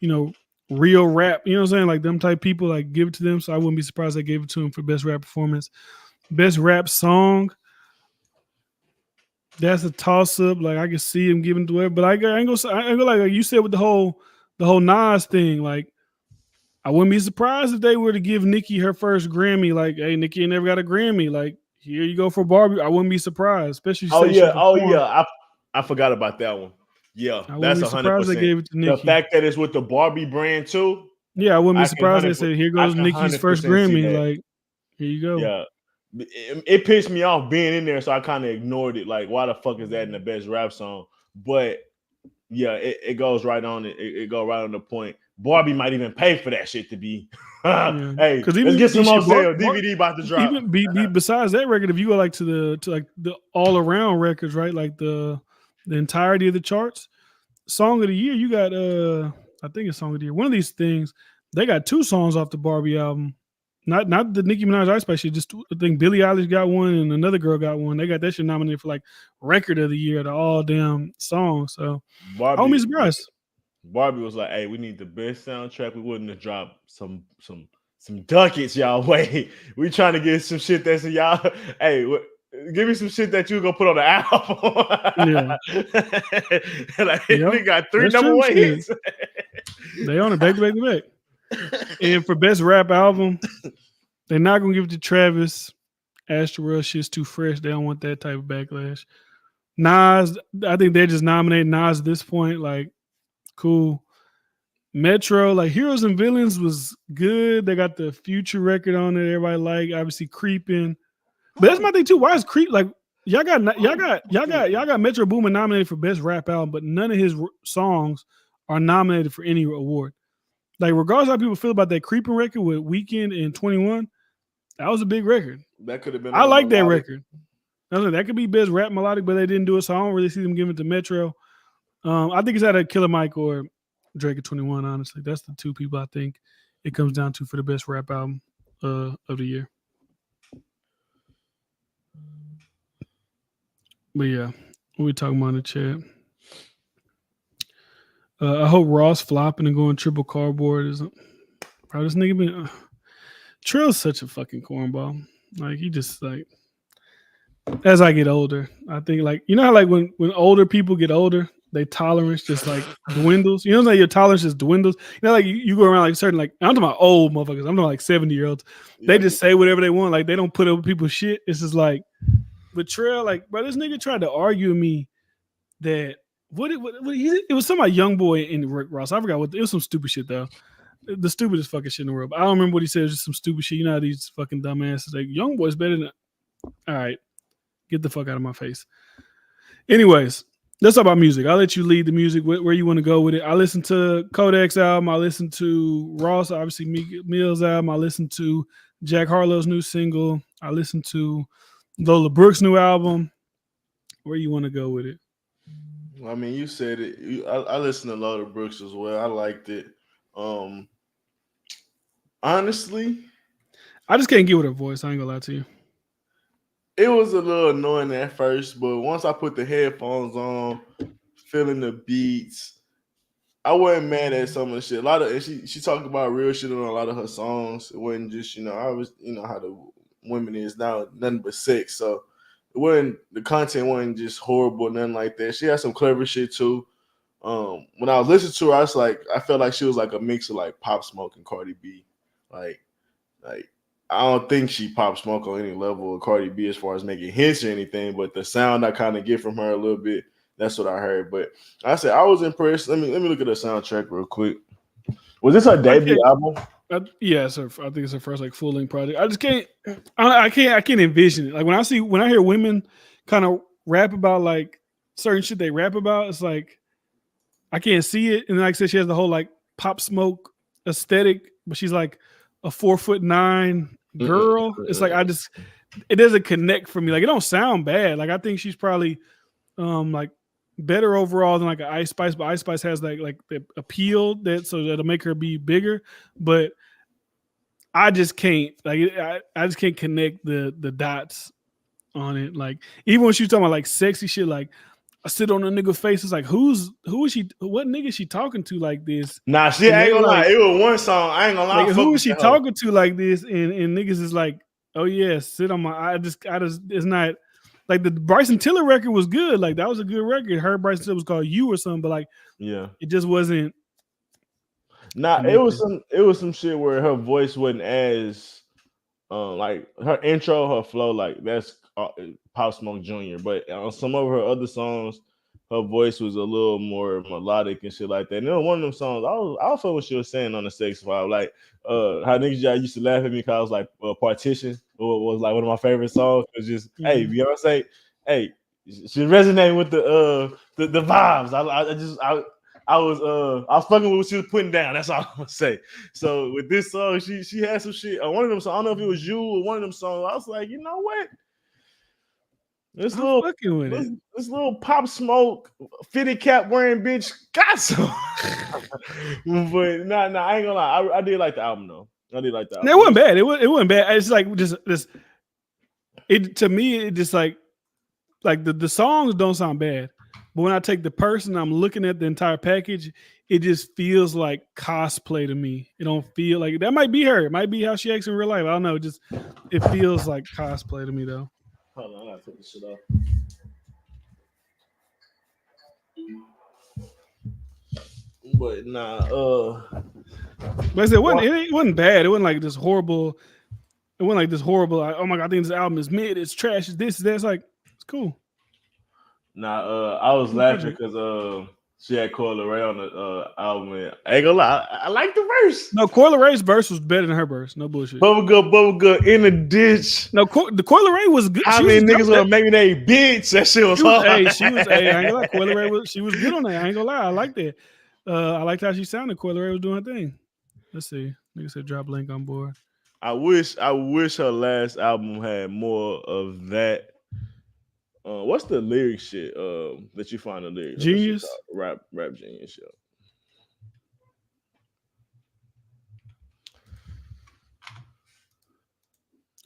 A: you know, real rap, you know what I'm saying? Like them type people, like give it to them. So I wouldn't be surprised they gave it to him for best rap performance. Best rap song. That's a toss up. Like I can see him giving to it, but I ain't gonna like you said with the whole Nas thing. Like I wouldn't be surprised if they were to give Nicki her first Grammy. Like, hey, Nicki ain't never got a Grammy. Like, here you go for Barbie. I wouldn't be surprised, especially.
B: I forgot about that one. Yeah, that's 100%.
A: They gave it to Nicki.
B: The fact that it's with the Barbie brand too.
A: Yeah, I wouldn't be surprised. They said, "Here goes Nicki's first Grammy." Like, here you go.
B: Yeah, it pissed me off being in there, so I kind of ignored it. Like, why the fuck is that in the best rap song? But yeah, it goes right on. It go right on the point. Barbie might even pay for that shit to be. Hey, let's get some on sale. DVD about to drop.
A: Even besides that record, if you go like to the all around records, right? Like the entirety of the charts, song of the year, you got I think it's song of the year. One of these things, they got 2 songs off the Barbie album. Not the Nicki Minaj Ice Spice shit. Just I think Billie Eilish got one and another girl got one. They got that shit nominated for like record of the year, the all damn song. So I won't be surprised.
B: Barbie was like, "Hey, we need the best soundtrack. We wouldn't have dropped some ducats, y'all. Wait, we trying to get some shit that's y'all. Hey, give me some shit that you gonna put on the album." Yeah, like, we got 3 number 1 hits.
A: They on it back to back. And for best rap album, they're not gonna give it to Travis. Astroworld shit's too fresh. They don't want that type of backlash. Nas, I think they're just nominating Nas at this point. Like, cool. Metro, like Heroes and Villains was good. They got the Future record on it. Everybody like, obviously Creeping. But that's my thing too. Why is Creep like y'all got Metro Boomin nominated for best rap album, but none of his songs are nominated for any award. Like, regardless of how people feel about that Creeping record with Weeknd and 21, that was a big record.
B: That could have been.
A: I like that record. That could be best rap melodic, but they didn't do it, so I don't really see them giving it to Metro. I think it's either Killer Mike or Drake at 21. Honestly, that's the 2 people I think it comes down to for the best rap album of the year. But yeah, what we talking about in the chat? I hope Ross flopping and going triple cardboard isn't. Bro, this nigga been. Trill's such a fucking cornball. Like, he just like. As I get older, I think like, you know how like when older people get older, their tolerance just like dwindles. You know, like your tolerance just dwindles. You know, like you go around like certain like, I'm talking about old motherfuckers. I'm talking like 70-year-olds. Yeah. They just say whatever they want. Like, they don't put up with people's shit. It's just like, but Trill, like, bro, this nigga tried to argue with me that. It was somebody young boy in Rick Ross. I forgot it was some stupid shit though. The stupidest fucking shit in the world. But I don't remember what he said. It was just some stupid shit. You know how these fucking dumbasses like young boy's better than. All right, Get the fuck out of my face. Anyways, let's talk about music. I'll let you lead the music where you want to go with it. I listened to Kodak's album. I listened to Ross, obviously Mill's album. I listened to Jack Harlow's new single. I listened to Lola Brooks' new album. Where you want to go with it?
B: I mean, you said it. I listened to Lola Brooks as well. I liked it. Honestly,
A: I just can't get with her voice. I ain't gonna lie to you.
B: it was a little annoying at first, but once I put the headphones on, feeling the beats, I wasn't mad at some of the shit. A lot of and she talked about real shit on a lot of her songs. It wasn't just I was how the women is now, nothing but sex. So it wasn't the content wasn't just horrible, nothing like that. She had some clever shit too. When I was listening to her, I felt like she was like a mix of like Pop Smoke and Cardi B. Like I don't think she Pop Smoke on any level of Cardi B as far as making hits or anything, but the sound I kind of get from her a little bit, that's what I heard. But I said I was impressed. Let me look at the soundtrack real quick. Was this her debut album?
A: Yeah, I think it's her first like full length project. I just can't. I can't envision it. Like when I hear women kind of rap about like certain shit they rap about, it's like I can't see it. And like I said, she has the whole like Pop Smoke aesthetic, but she's like a 4'9" girl. It's like it doesn't connect for me. Like it don't sound bad. Like I think she's probably like better overall than like an Ice Spice, but Ice Spice has like the appeal that'll make her be bigger. But I just can't I just can't connect the dots on it. Like even when she was talking about like sexy shit, like I sit on a nigga face. It's like who is she? What nigga is she talking to like this?
B: Nah, she ain't gonna lie. It was one song. I ain't gonna lie.
A: Like who is she talking to like this? And niggas is like, oh yeah, sit on my. I just it's not like the Bryson Tiller record was good. Like that was a good record. Her Bryson Tiller was called You or something, but like it just wasn't.
B: Nah, it was some shit where her voice wasn't as like her intro, her flow, like that's Pop Smoke Jr. But on some of her other songs, her voice was a little more melodic and shit like that. And then one of them songs, I was feeling what she was saying on the sex file, like how niggas used to laugh at me because I was like Partition was like one of my favorite songs. It was just hey, Beyonce, hey, she resonating with the vibes. I was fucking with what she was putting down. That's all I'm gonna say. So with this song, she had some shit. One of them songs, I don't know if it was you or one of them songs. I was like, you know what? This little Pop Smoke fitted cap wearing bitch got some. But nah, I ain't gonna lie. I did like the album though. I did like the album.
A: It wasn't bad. It wasn't bad. It's like just this. It to me, it just like the songs don't sound bad. But when I take the person, I'm looking at the entire package, it just feels like cosplay to me. It don't feel like that might be her. It might be how she acts in real life. I don't know. It feels like cosplay to me though.
B: Hold on, I gotta put this shit off. But nah,
A: but I said it wasn't bad. It wasn't like this horrible. It wasn't like this horrible. Like, oh my god, I think this album is mid. It's trash. It's this. That's like it's cool.
B: Nah, I was laughing because she had Coi Leray on the album. And I ain't gonna lie, I like the verse.
A: No, Coi Leray's verse was better than her verse. No bullshit.
B: Bubblegum in the ditch.
A: No, the Coi Leray was good.
B: How many niggas gonna make me they bitch? That shit was hard.
A: I ain't gonna lie. Coi Leray she was good on that. I ain't gonna lie. I like that. I liked how she sounded. Coi Leray was doing her thing. Let's see. Nigga said drop link on board.
B: I wish her last album had more of that. What's the lyric shit that you find the lyrics?
A: Genius?
B: Rap Genius shit.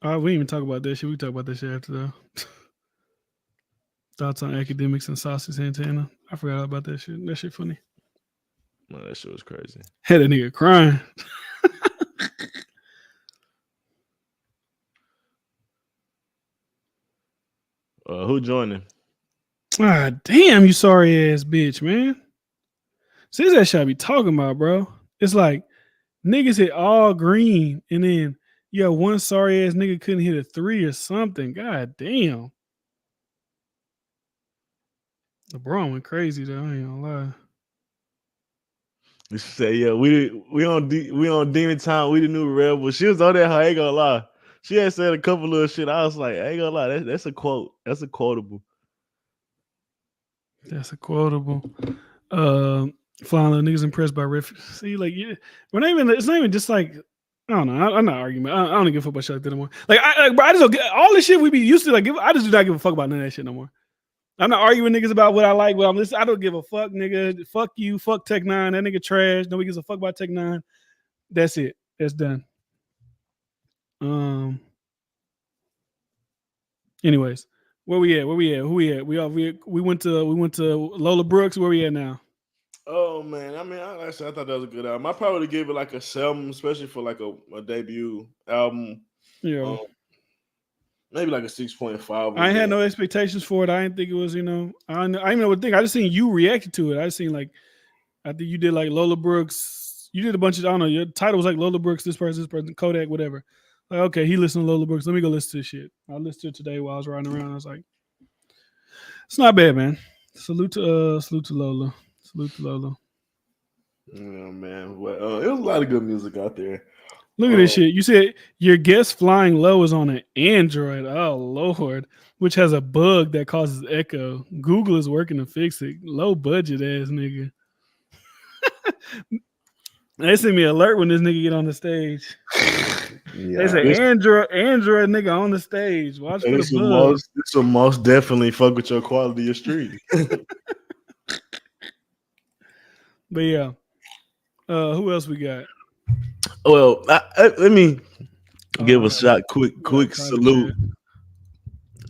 A: We didn't even talk about that shit. We talk about that shit after though. Thoughts on academics and Saucy Santana. I forgot about that shit. That shit funny.
B: No, that shit was crazy.
A: Had a nigga crying.
B: Who joined him?
A: Ah, damn, you sorry ass bitch, man. See, this that shit I be talking about, bro. It's like niggas hit all green, and then you got one sorry ass nigga couldn't hit a 3 or something. God damn. LeBron went crazy though. I ain't gonna lie.
B: You say, yeah, we on Demon Time. We the new rebel. She was on that. I ain't gonna lie. She had said a couple of shit. I was like, I ain't gonna lie, that's a quote. That's a quotable.
A: That's a quotable. Flying little niggas impressed by refuge. See, like, yeah, we're not even. It's not even just like. I don't know. I'm not arguing. I don't give a fuck about shit like that anymore. Bro, I just don't get all this shit we be used to. Like, I just do not give a fuck about none of that shit no more. I'm not arguing with niggas about what I like, what I'm listening. I don't give a fuck, nigga. Fuck you. Fuck Tech Nine. That nigga trash. Nobody gives a fuck about Tech Nine. That's it. That's done. Anyways, where we at? Who we at? We went to Lola Brooks. Where we at now?
B: Oh man, I mean, I thought that was a good album. I probably would give it like a 7, especially for like a debut album.
A: Yeah.
B: Maybe like a 6.5.
A: I had no expectations for it. I didn't think it was, I didn't know what to think. I just seen you reacted to it. I just seen like, I think you did like Lola Brooks. You did a bunch of, I don't know, your title was like Lola Brooks, this person, Kodak, whatever. Like, okay, he listened to Lola Brooks. Let me go listen to this shit. I listened to it today while I was riding around. I was like, it's not bad, man. Salute to Lola. Salute to Lola.
B: Yeah, man. Well, it was a lot of good music out there.
A: Look at this shit. You said your guest flying low is on an Android. Oh, Lord. Which has a bug that causes echo. Google is working to fix it. Low budget ass nigga. They send me an alert when this nigga get on the stage. They say Android nigga on the stage. Watch for the bug.
B: This will most definitely fuck with your quality of stream.
A: But yeah. Who else we got?
B: Well, let me give a shot, quick salute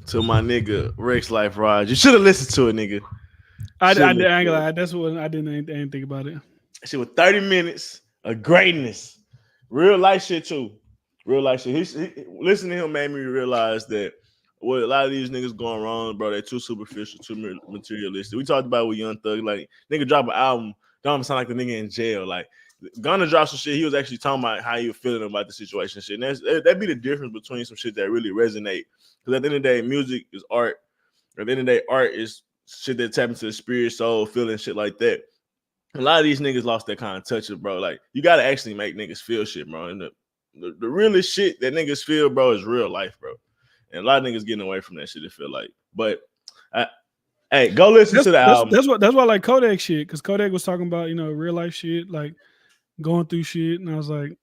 B: to my nigga Rex Life Raj. You should have listened to it, nigga.
A: I ain't gonna lie. That's what I didn't think about it.
B: That shit was 30 minutes of greatness. Real life shit too. Real life shit. Listening to him made me realize that what a lot of these niggas going wrong, bro, they're too superficial, too materialistic. We talked about with Young Thug, like nigga drop an album, don't sound like the nigga in jail. Like Gunna dropped some shit. He was actually talking about how he was feeling about the situation. Shit. And that'd be the difference between some shit that really resonate. Because at the end of the day, music is art. At the end of the day, art is shit that taps into the spirit, soul, feeling, shit like that. A lot of these niggas lost that kind of touch, bro. Like you gotta actually make niggas feel shit, bro. And the realest shit that niggas feel, bro, is real life, bro. And a lot of niggas getting away from that shit. It feel like, but hey, go listen to the album.
A: That's why I like Kodak shit, because Kodak was talking about real life shit, like going through shit, and I was like,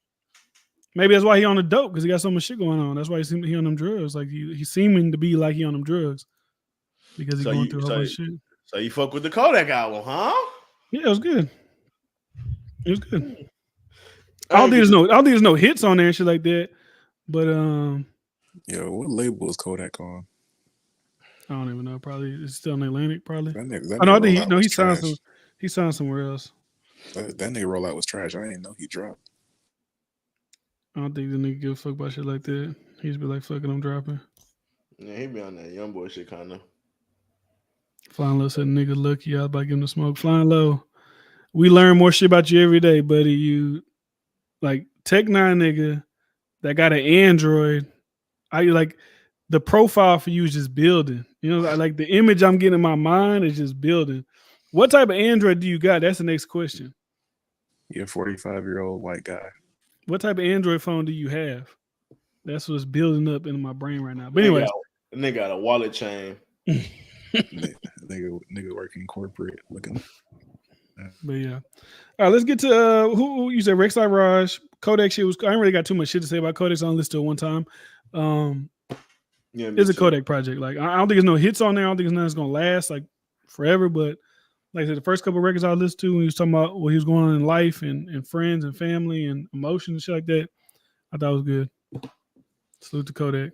A: maybe that's why he on the dope, because he got so much shit going on. That's why he on them drugs. Like he's seeming to be like he on them drugs because he's going through a whole bunch of shit.
B: So you fuck with the Kodak album, huh?
A: Yeah, it was good. It was good. I don't think there's no hits on there and shit like that. But
C: yo, what label is Kodak on?
A: I don't even know. Probably it's still in Atlantic. Probably. He signed somewhere else.
C: That nigga rollout was trash. I didn't know he dropped.
A: I don't think the nigga give a fuck about shit like that. He just be like, "Fucking, I'm dropping."
B: Yeah, he be on that young boy shit kind of.
A: Flying Low said, "Nigga, lucky I was about to give him the smoke." Flying Low, we learn more shit about you every day, buddy. You like Tech Nine nigga that got an Android. I like the profile for you is just building. Like the image I'm getting in my mind is just building. What type of Android do you got? That's the next question.
C: You're a 45-year-old white guy.
A: What type of Android phone do you have? That's what's building up in my brain right now. But anyway,
B: nigga got a wallet chain.
C: nigga working corporate looking.
A: But yeah. All right, let's get to who you said Rex Life Raj. Kodak shit was. I ain't really got too much shit to say about Kodak. So I only listened to it one time. It's a Kodak project. Like I don't think there's no hits on there. I don't think it's nothing that's gonna last like forever. But like I said, the first couple of records I listened to when he was talking about what he was going on in life and friends and family and emotion and shit like that, I thought it was good. Salute to Kodak.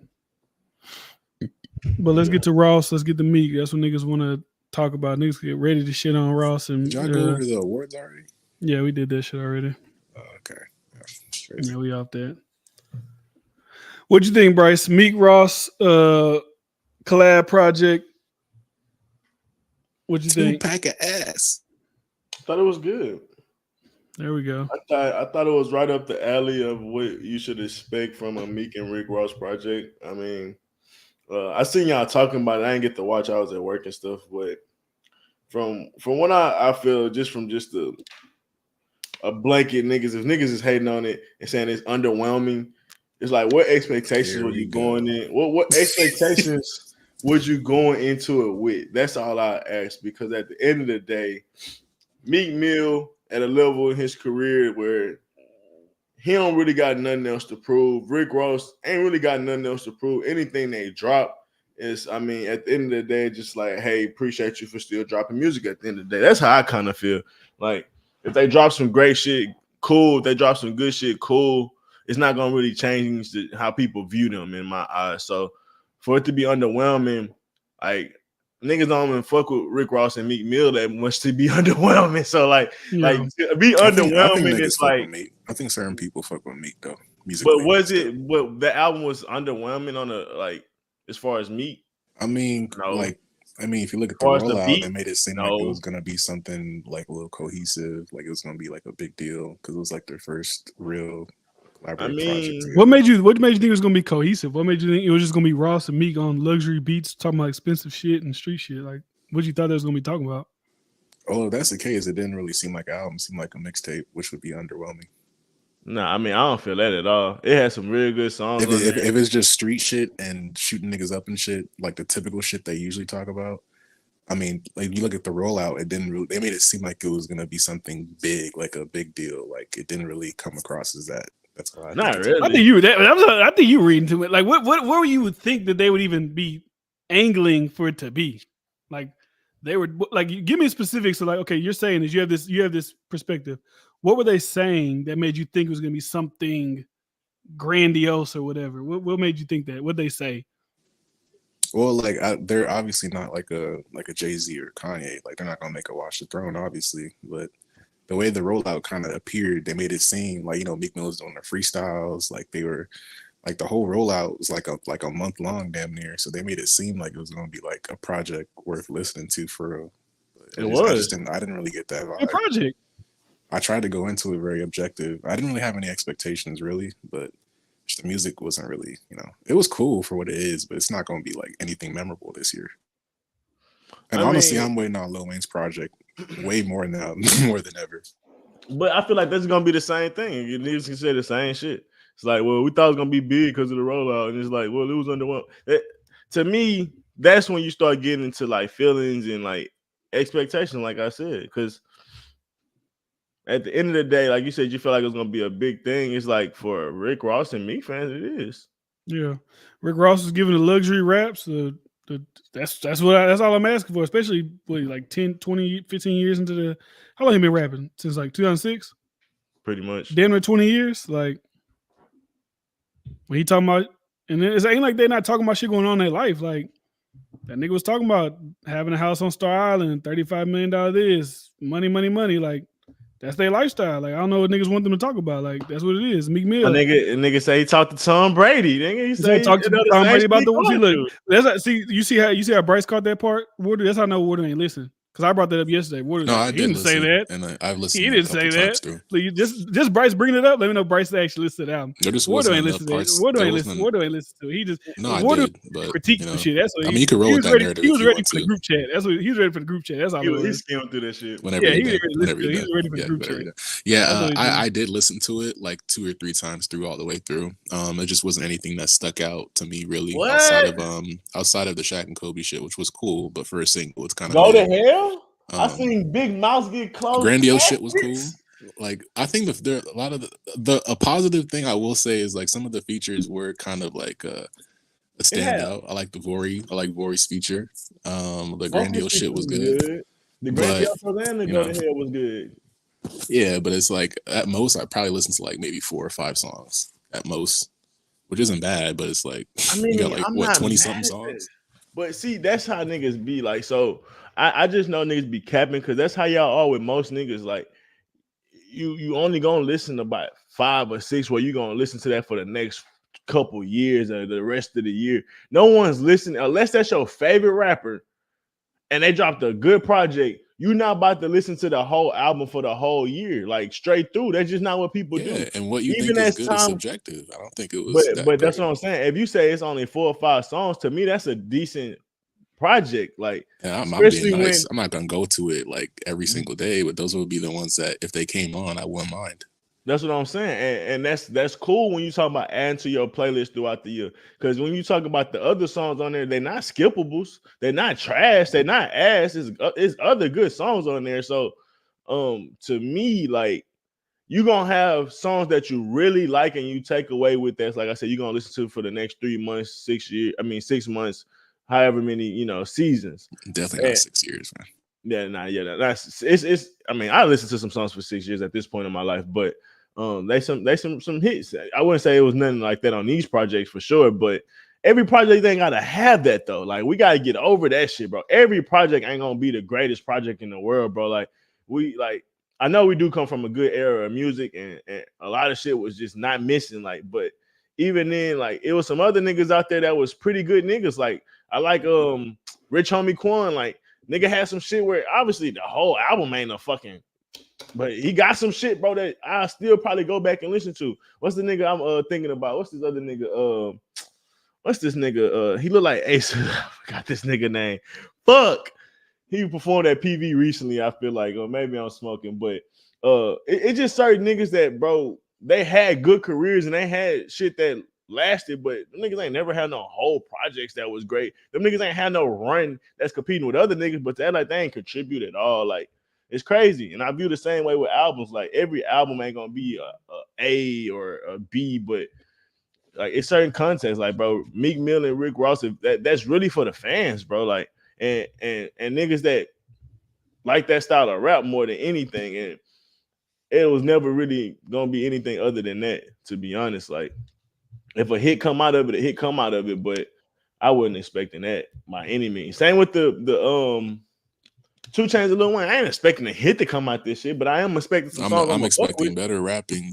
A: But let's get to Ross. Let's get to Meek. That's what niggas want to talk about. Niggas get ready to shit on Ross. And
C: did y'all go over the awards already?
A: Yeah, we did that shit already.
C: Okay.
A: Yeah, we off that. What'd you think, Bryce? Meek Ross collab project. What'd you think?
C: 2-pack of ass.
B: I thought it was good.
A: There we go.
B: I thought it was right up the alley of what you should expect from a Meek and Rick Ross project. I mean, I seen y'all talking about it. I didn't get to watch. I was at work and stuff, but from what I feel, just a blanket niggas, if niggas is hating on it and saying it's underwhelming, it's like what expectations
C: Here
B: were
C: we
B: you
C: go.
B: going in? What expectations was you going into it with? That's all I ask, because at the end of the day, Meek Mill at a level in his career where he don't really got nothing else to prove. Rick Ross ain't really got nothing else to prove. Anything they drop is, I mean, at the end of the day, just like, hey, appreciate you for still dropping music at the end of the day. That's how I kind of feel. Like, if they drop some great shit, cool. If they drop some good shit, cool. It's not going to really change how people view them in my eyes. So for it to be underwhelming, like, niggas don't even fuck with Rick Ross and Meek Mill that much to be underwhelming. So like to be
C: I think
B: underwhelming
C: niggas
B: is
C: fuck
B: like.
C: with Meek. I think certain people fuck with Meek though.
B: But
C: Musically.
B: was it? But the album was underwhelming on the like as far as Meek.
C: I mean,
B: No.
C: if you look at
B: As
C: the
B: far as the
C: rollout,
B: beat,
C: they made it seem like
B: no.
C: it was gonna be something like a little cohesive, like it was gonna be like a big deal because it was like their first real collaborative project together.
A: What made you think it was gonna be cohesive? What made you think it was just gonna be Ross and Meek on luxury beats talking about expensive shit and street shit? Like, what you thought they was gonna be talking about?
C: Oh, if that's the case, it didn't really seem like an album. It seemed like a mixtape, which would be underwhelming.
B: Nah, I mean, I don't feel that at all. It had some really good songs.
C: If it's just street shit and shooting niggas up and shit, like the typical shit they usually talk about, I mean, like you look at the rollout, it didn't really. They made it seem like it was gonna be something big, like a big deal. Like it didn't really come across as that. That's all I
B: Not
C: think.
B: really.
A: I think you were I think you were reading to it. Like, what you would think that they would even be angling for it to be? Like, they were like, give me specifics. So, like, okay, you're saying is you have this perspective. What were they saying that made you think it was going to be something grandiose or whatever? What made you think that? What they say?
C: Well, like they're obviously not like a Jay-Z or Kanye. Like they're not gonna make a Watch the Throne, obviously. But the way the rollout kind of appeared, they made it seem like Meek Mill was doing their freestyles. Like they were, like the whole rollout was like a month long, damn near. So they made it seem like it was gonna be like a project worth listening to for real. I didn't really get that vibe.
A: A project.
C: I tried to go into it very objective. I didn't really have any expectations really, but the music wasn't really, it was cool for what it is, but it's not going to be like anything memorable this year. And honestly, I'm waiting on Lil Wayne's project way more now, more than ever.
B: But I feel like that's going to be the same thing. You need to say the same shit. It's like, well, we thought it was going to be big because of the rollout. And it's like, well, it was underwhelming. To me, that's when you start getting into like feelings and like expectations, like I said, because at the end of the day, like you said, you feel like it was gonna be a big thing. It's like for Rick Ross and Meek fans, it is.
A: Yeah, Rick Ross is giving the luxury raps. That's all I'm asking for, especially like 10, 20, 15 years into the. How long he been rapping? Since like 2006?
B: Pretty much.
A: Damn near 20 years. Like when he talking about, and it ain't like they're not talking about shit going on in their life. Like that nigga was talking about having a house on Star Island, $35 million this, money. Like that's their lifestyle. Like I don't know what niggas want them to talk about. Like that's what it is. Meek Mill.
B: A nigga say he talked to Tom Brady. Nigga, he say
A: talk to Tom Brady about the. You see how Bryce caught that part. Water. That's how I know Water ain't listen. Because I brought that up yesterday. Water.
C: No, I
A: didn't say that.
C: And I've listened.
A: He didn't say that. So you just Bryce bringing it up. Let me know Bryce actually listened to the album. Water ain't listen to it. Water ain't listen to it. He just
C: Water
A: critique the shit. That's what
C: you can roll with that narrative.
A: He was ready for the group chat. That's what he was ready for the group chat. That's all.
B: He skimmed through that shit.
A: He was ready for the group chat.
C: Yeah, I did listen to it like 2 or 3 times through all the way through. It just wasn't anything that stuck out to me really outside of the Shaq and Kobe shit, which was cool, but for a single, it's kind of
B: go to hell. I seen Big Mouth get close.
C: Grandiose shit was cool. Like I think there a lot of a positive thing I will say is like some of the features were kind of like a standout. I like the Vori. I like Vori's feature. The Grandiose shit was good.
B: The Grandiose and the Go to Hell was good.
C: Yeah, but it's like at most I probably listened to like maybe 4 or 5 songs at most, which isn't bad. But it's like you got like 20 something songs.
B: But see, that's how niggas be like. So I just know niggas be capping because that's how y'all are with most niggas. Like you only gonna listen to about 5 or 6 where you gonna listen to that for the next couple years or the rest of the year. No one's listening unless that's your favorite rapper and they dropped a good project. You're not about to listen to the whole album for the whole year, like straight through. That's just not what people do.
C: And what you think is good is subjective. I don't think it was.
B: But that's what I'm saying. If you say it's only 4 or 5 songs, to me, that's a decent project. Like,
C: I'm being nice. I'm not gonna go to it like every single day, but those would be the ones that if they came on, I wouldn't mind.
B: That's what I'm saying, and that's cool when you talk about adding to your playlist throughout the year. Because when you talk about the other songs on there, they're not skippables, they're not trash, they're not ass. It's other good songs on there. So, to me, like you're gonna have songs that you really like and you take away with that. Like I said, you're gonna listen to for the next 3 months, 6 years. I mean, 6 months, however many seasons.
C: Definitely not 6 years, man.
B: Yeah, that's it's. I mean, I listened to some songs for 6 years at this point in my life, but they some hits. I wouldn't say it was nothing like that on these projects for sure, but every project ain't gotta have that though. Like we gotta get over that shit, bro. Every project ain't gonna be the greatest project in the world, bro. Like I know we do come from a good era of music, and a lot of shit was just not missing. Like, but even then, like it was some other niggas out there that was pretty good niggas. Like I like Rich Homie Quan, like. Nigga had some shit where obviously the whole album ain't a fucking, but he got some shit, bro, that I still probably go back and listen to. What's the nigga I'm thinking about? What's this other nigga? What's this nigga? He look like Ace. I forgot this nigga name. Fuck. He performed at PV recently, I feel like, or maybe I'm smoking, but it's just certain niggas that, bro, they had good careers and they had shit that lasted, but them niggas ain't never had no whole projects that was great. Them niggas ain't had no run that's competing with other niggas, but that like they ain't contribute at all. Like it's crazy. And I view the same way with albums. Like every album ain't gonna be a or a B, but like it's certain context. Like bro, Meek Mill and Rick Ross, that's really for the fans, bro. Like and niggas that like that style of rap more than anything, and it was never really gonna be anything other than that. To be honest, like. If a hit come out of it, a hit come out of it, but I wasn't expecting that by any means. Same with the 2 Chainz and Lil Wayne. I ain't expecting a hit to come out this shit, but I am expecting some songs.
C: I'm expecting better rapping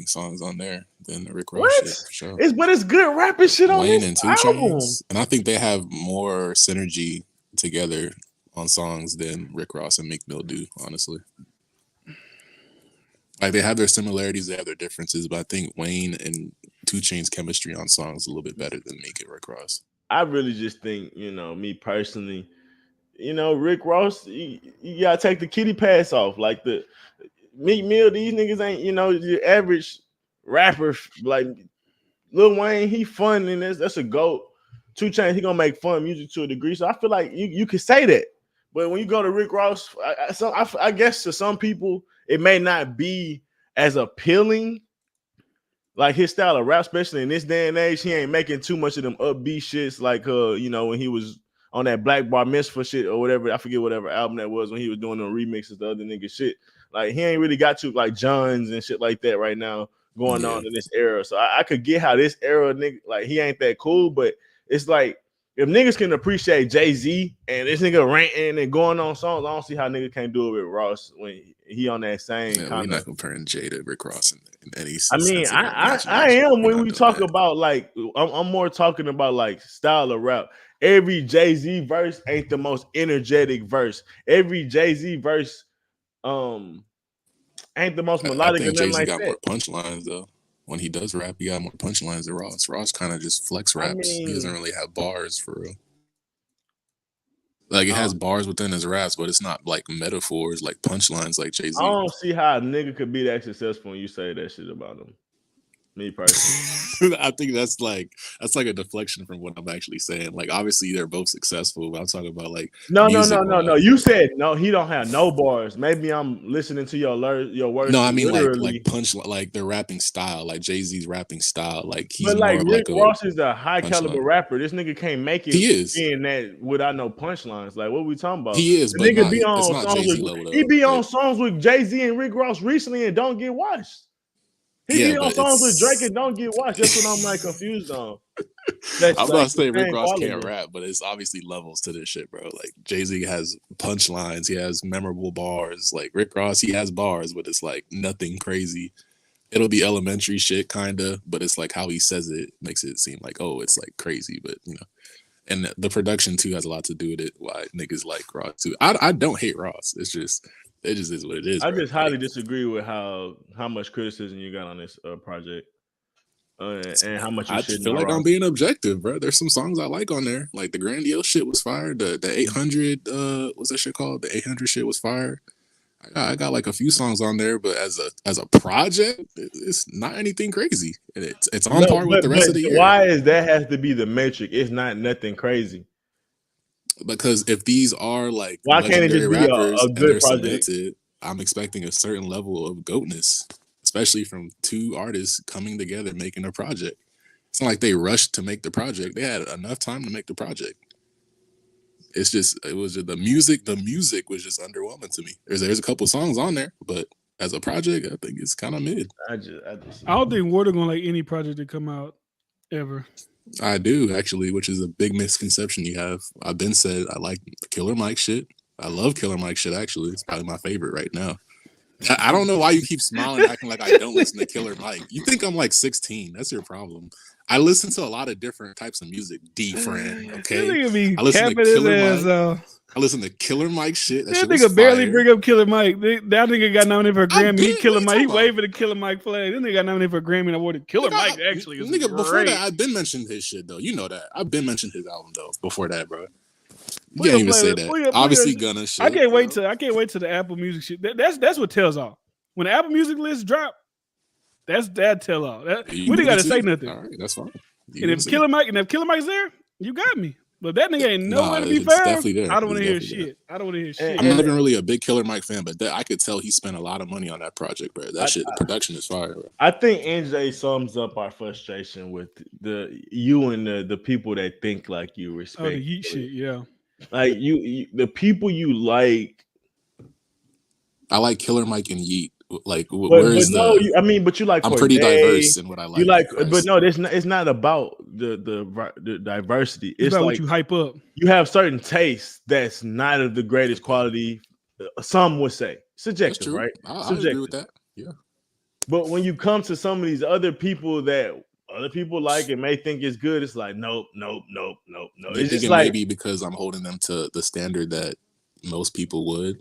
C: songs on there than the Rick Ross shit for sure.
B: It's good rapping shit on
C: Wayne
B: this
C: and 2
B: album.
C: Chainz, and I think they have more synergy together on songs than Rick Ross and Meek Mill do, honestly. Like they have their similarities, they have their differences, but I think Wayne and 2 Chainz chemistry on songs is a little bit better than Meek and Rick Ross.
B: I really just think, me personally, Rick Ross, you gotta take the kitty pass off. Like the Meek Mill, these niggas ain't, your average rapper. Like Lil Wayne, he fun and that's a GOAT. 2 Chainz, he gonna make fun music to a degree. So I feel like you can say that. But when you go to Rick Ross, I guess to some people, it may not be as appealing, like his style of rap, especially in this day and age. He ain't making too much of them upbeat shits like when he was on that Black Bar Mitzvah shit or whatever. I forget whatever album that was when he was doing the remixes, the other nigga shit. Like he ain't really got to like Johns and shit like that right now going on in this era. So I could get how this era nigga, like he ain't that cool, but it's like if niggas can appreciate Jay-Z and this nigga ranting and going on songs, I don't see how nigga can't do it with Ross when he on that same kind of.
C: We're not comparing Jay to Rick Ross in any sense.
B: I mean, I am when we talk about like I'm more talking about like style of rap. Every Jay-Z verse ain't the most energetic verse. Every Jay-Z verse ain't the most melodic.
C: I think Jay-Z got
B: that.
C: more punchlines though. When he does rap, he got more punchlines than Ross. Ross kind of just flex raps. He doesn't really have bars for real. Like it has bars within his raps, but it's not like metaphors, like punchlines, like Jay-Z.
B: I don't see how a nigga could be that successful when you say that shit about him. Me personally,
C: I think that's like a deflection from what I'm actually saying. Like obviously they're both successful, but I'm talking about like
B: no. You said no. He don't have no bars. Maybe I'm listening to your words.
C: No, I mean like punch, like their rapping style, like Jay-Z's rapping style. Like he's
B: but like
C: more
B: Rick Ross is a high caliber rapper. This nigga can't make it.
C: He is
B: being that without no punchlines. Like what we talking about?
C: He is,
B: the
C: but
B: nigga be on songs with, he be on songs with Jay-Z and Rick Ross recently and don't get watched. He be on songs with Drake and don't get watched. That's what I'm like confused on.
C: I'm not saying Rick Ross can't rap, but it's obviously levels to this shit, bro. Like Jay-Z has punchlines, he has memorable bars. Like Rick Ross, he has bars, but it's like nothing crazy. It'll be elementary shit, kinda, but it's like how he says it makes it seem like, oh, it's like crazy, but and the production too has a lot to do with it. Why niggas like Ross too. I don't hate Ross. It just is what it is.
B: I just highly disagree with how much criticism you got on this project, and how much you
C: I feel like I'm being objective, bro. There's some songs I like on there, like the Grandiose shit was fire. The 800 what's that shit called? The 800 shit was fire. I got like a few songs on there, but as a project, it's not anything crazy. It's on
B: No,
C: par with the rest of the year.
B: why is that has to be the metric? It's not nothing crazy.
C: Because if these are like
B: Why can't it
C: legendary
B: just be
C: rappers
B: a
C: and
B: good
C: they're
B: project?
C: cemented, I'm expecting a certain level of goatness, especially from two artists coming together making a project. It's not like they rushed to make the project. They had enough time to make the project. It was just the music. The music was just underwhelming to me. There's a couple songs on there, but as a project, I think it's kind of mid.
B: I just
A: I don't think Water gonna like any project that come out ever.
C: I do actually, which is a big misconception you have. I've been said I like Killer Mike shit. I love Killer Mike shit. Actually, it's probably my favorite right now. I don't know why you keep smiling, acting like I don't listen to Killer Mike. You think I'm like 16? That's your problem. I listen to a lot of different types of music. D friend, okay. I listen to Killer Mike. I listen to Killer Mike shit. That shit
A: nigga barely
C: fire.
A: bring up Killer Mike. That nigga got nominated for a Grammy. He Killer Mike. He
C: about?
A: waving the Killer Mike flag. This nigga got nominated for a Grammy and awarded Killer Mike. Actually, is
C: nigga,
A: great.
C: before that, I've been mentioning his shit though. You know that. I've been mentioning his album though. Before that, bro. You can't even say that. Obviously, Gunna shit.
A: I can't wait till the Apple Music shit. That's what tells off. When the Apple Music list drop, that tell all. We didn't gotta say nothing.
C: All right, that's fine.
A: And if Killer Mike's there, you got me. But that nigga ain't nowhere to be found.
C: Definitely there.
A: I don't want to hear shit. I don't want to hear shit.
C: I'm not even really a big Killer Mike fan, but I could tell he spent a lot of money on that project, bro. The production is fire, bro.
B: I think NJ sums up our frustration with you and the people that think like you respect.
A: Oh, the yeet shit, yeah.
B: Like you, the people you like.
C: I like Killer Mike and Yeet. Like, where's the?
B: I mean, but you like.
C: I'm pretty diverse in what I like.
B: You like, but no, it's not about the diversity.
A: It's about what you hype up.
B: You have certain tastes that's not of the greatest quality. Some would say subjective, right?
C: I agree with that. Yeah.
B: But when you come to some of these other people that other people like and may think it's good, it's like nope.
C: It's just like maybe because I'm holding them to the standard that most people would.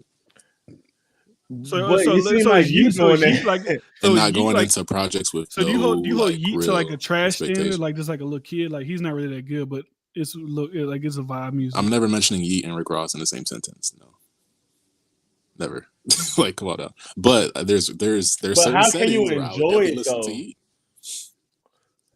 B: So you seem like you doing that,
C: like, and not going into projects with.
A: So do you hold Yeet to like a trash standard, like just like a little kid, like he's not really that good, but it's a vibe music.
C: I'm never mentioning Yeet and Rick Ross in the same sentence. No, never. Like, come on now. But there's certain settings where I would definitely listen to Yeet.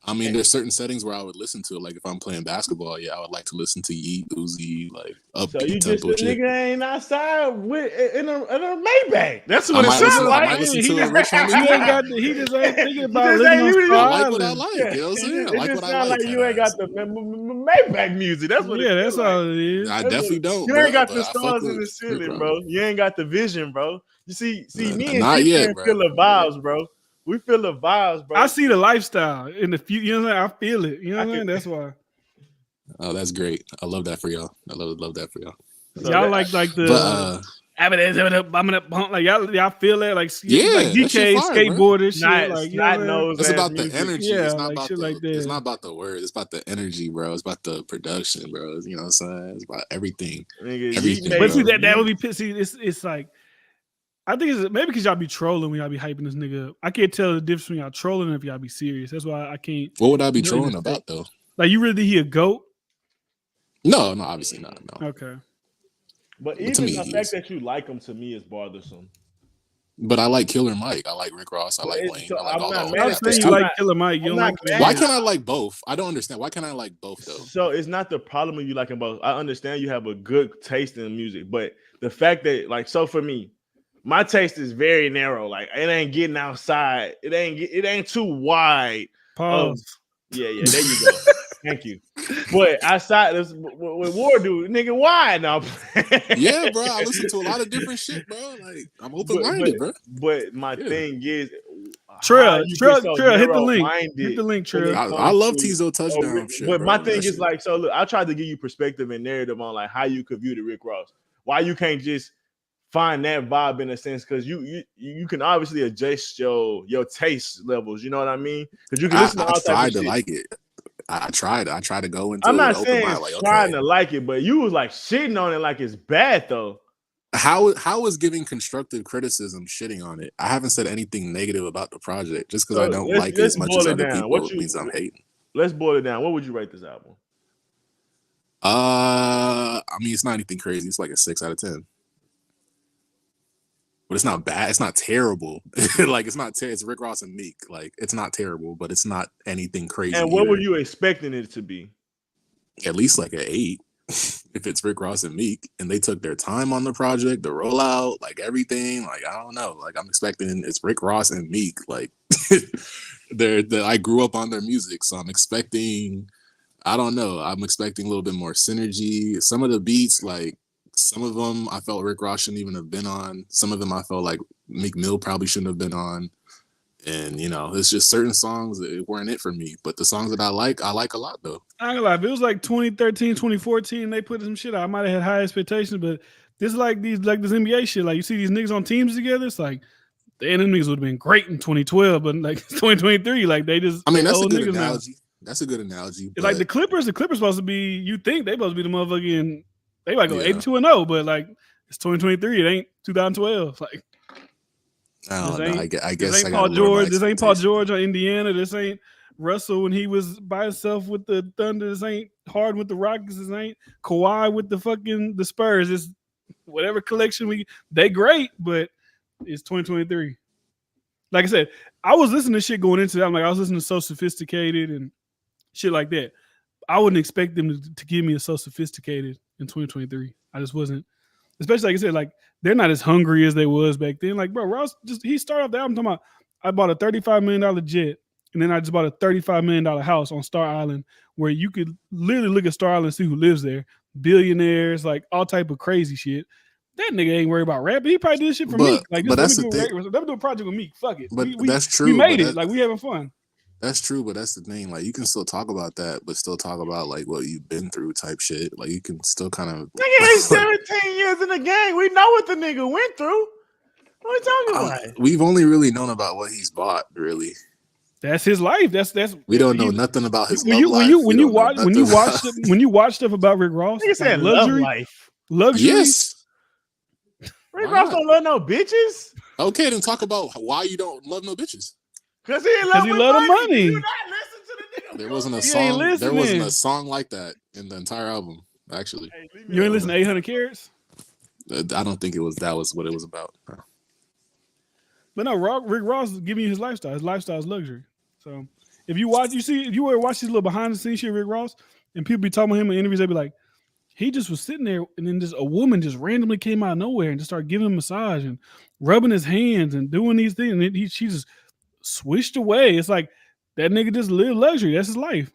C: I mean, there's certain settings where I would listen to it. Like if I'm playing basketball, yeah, I would like to listen to Yeet, Uzi, like upbeat
B: tempo. So you just a
C: nigga
B: ain't outside in a Maybach. That's what it sounds like.
C: I might listen to a Rich Homie.
A: He just ain't thinking about living on
C: I like what I like. You know what I'm saying? I like what I like.
B: You ain't got the Maybach music. That's what.
A: Yeah, that's all it is.
C: I definitely don't.
B: You ain't got the stars in the ceiling, bro. You ain't got the vision, bro. You see, me and you feel the vibes, bro. We feel the vibes, bro.
A: I see the lifestyle in the future. You know what I'm saying? I feel it. You know what I'm saying? That's why.
C: Oh, that's great. I love that for y'all. I love that for y'all.
A: So y'all like the like y'all feel that like DK skateboarders shit, like
C: it's about the energy.
A: Yeah,
C: it's not
A: like
C: about
A: shit like that.
C: It's not about the words. It's about the energy, bro. It's about the production, bro. You know what I'm saying? It's about everything. Everything.
A: But see that would be pissy. It's like I think it's maybe because y'all be trolling when y'all be hyping this nigga up. I can't tell the difference between y'all trolling and if y'all be serious. That's why I can't.
C: What would I be trolling about though?
A: Like you really think he a goat?
C: No, obviously not. No.
A: Okay.
B: But even the fact that you like him to me is bothersome.
C: But I like Killer Mike. I like Rick Ross. I like Wayne.
B: So
C: I like all the
A: artists. You like Killer Mike. You like
C: why can't I like both? I don't understand. Why can't I like both though?
B: So it's not the problem with you liking both. I understand you have a good taste in music, but the fact that like so for me. My taste is very narrow. Like it ain't getting outside. It ain't too wide.
A: Pause.
B: Yeah. There you go. Thank you. But outside this with War Dude, nigga, why now?
C: Yeah, bro. I listen to a lot of different shit, bro. Like I'm open-minded, bro.
B: But my thing is,
A: Trail, hit the link. Hit the link, Trail.
C: I love Tizo touchdown shit.
B: But my thing is like, so look, I tried to give you perspective and narrative on like how you could view the Rick Ross. Why you can't just find that vibe in a sense because you can obviously adjust your taste levels. You know what I mean? Because you can listen to all types of shit.
C: Like it. I tried to go into.
B: I'm not saying trying to like it, but you was like shitting on it like it's bad though.
C: How is giving constructive criticism shitting on it? I haven't said anything negative about the project just because I don't like it as much as other people. It means I'm hating.
B: Let's boil it down. What would you rate this album?
C: I mean, it's not anything crazy. It's like a 6 out of 10. but it's not bad. It's not terrible. Like it's not. It's Rick Ross and Meek. Like it's not terrible, but it's not anything crazy.
B: And what
C: either.
B: were you expecting it to be?
C: At least like an 8. If it's Rick Ross and Meek, and they took their time on the project, the rollout, like everything. Like I don't know. Like I'm expecting it's Rick Ross and Meek. Like I grew up on their music, so I'm expecting. I don't know. I'm expecting a little bit more synergy. Some of the beats, like some of them, I felt Rick Ross shouldn't even have been on. Some of them, I felt like Meek Mill probably shouldn't have been on. And it's just certain songs that weren't it for me. But the songs that I like a lot though.
A: I ain't gonna lie, if it was like 2013, 2014, they put some shit out, I might have had high expectations, but this is like this NBA shit. Like you see these niggas on teams together, it's like the them niggas would have been great in 2012, but like 2023, like they just
C: I mean, that's a
A: old
C: good
A: niggas now.
C: analogy. That's a good analogy.
A: It's like the Clippers supposed to be, you think they supposed to be the motherfucking, they might go 82-0, but like it's 2023, it ain't 2012. Like
C: I don't know. I guess
A: this ain't Paul George. This ain't Paul George on Indiana. This ain't Russell when he was by himself with the Thunder. This ain't Harden with the Rockets. This ain't Kawhi with the Spurs. It's whatever collection they great, but it's 2023. Like I said, I was listening to shit going into that. I'm like, I was listening to So Sophisticated and shit like that. I wouldn't expect them to give me a So Sophisticated in 2023. I just wasn't. Especially like I said, like they're not as hungry as they was back then. Like, bro, Ross he started off the album talking about, I bought a $35 million jet, and then I just bought a $35 million house on Star Island, where you could literally look at Star Island and see who lives there. Billionaires, like all type of crazy shit. That nigga ain't worried about rap. He probably did shit for Meek. Like,
C: but that's the
A: thing. Let me do a project with Meek. Fuck it.
C: But
A: we
C: that's true.
A: We made it. Like we having fun.
C: That's true, but that's the thing. Like you can still talk about that, but still talk about like what you've been through, type shit. Like you can still kind of.
B: Nigga, he's 17 years in the game. We know what the nigga went through. What are you talking about?
C: We've only really known about what he's bought, really.
A: That's his life. That's.
C: We don't know nothing about his
A: when you watch stuff about Rick Ross.
B: Nigga said luxury life.
A: Luxury.
C: Yes.
B: Rick Ross don't love no bitches.
C: Okay, then talk about why you don't love no bitches.
B: Because he loved
A: the money.
B: Do not listen to the nigga.
C: There wasn't a song. There wasn't a song like that in the entire album. Actually,
A: you ain't listen to 800 Carats?
C: I don't think that was what it was about.
A: But no, Rick Ross is giving you his lifestyle. His lifestyle is luxury. So if you ever watch these little behind the scenes shit, Rick Ross, and people be talking about him in interviews, they be like, he just was sitting there, and then just a woman just randomly came out of nowhere and just started giving him a massage and rubbing his hands and doing these things. And she just swished away. It's like that nigga just lived luxury. That's his life.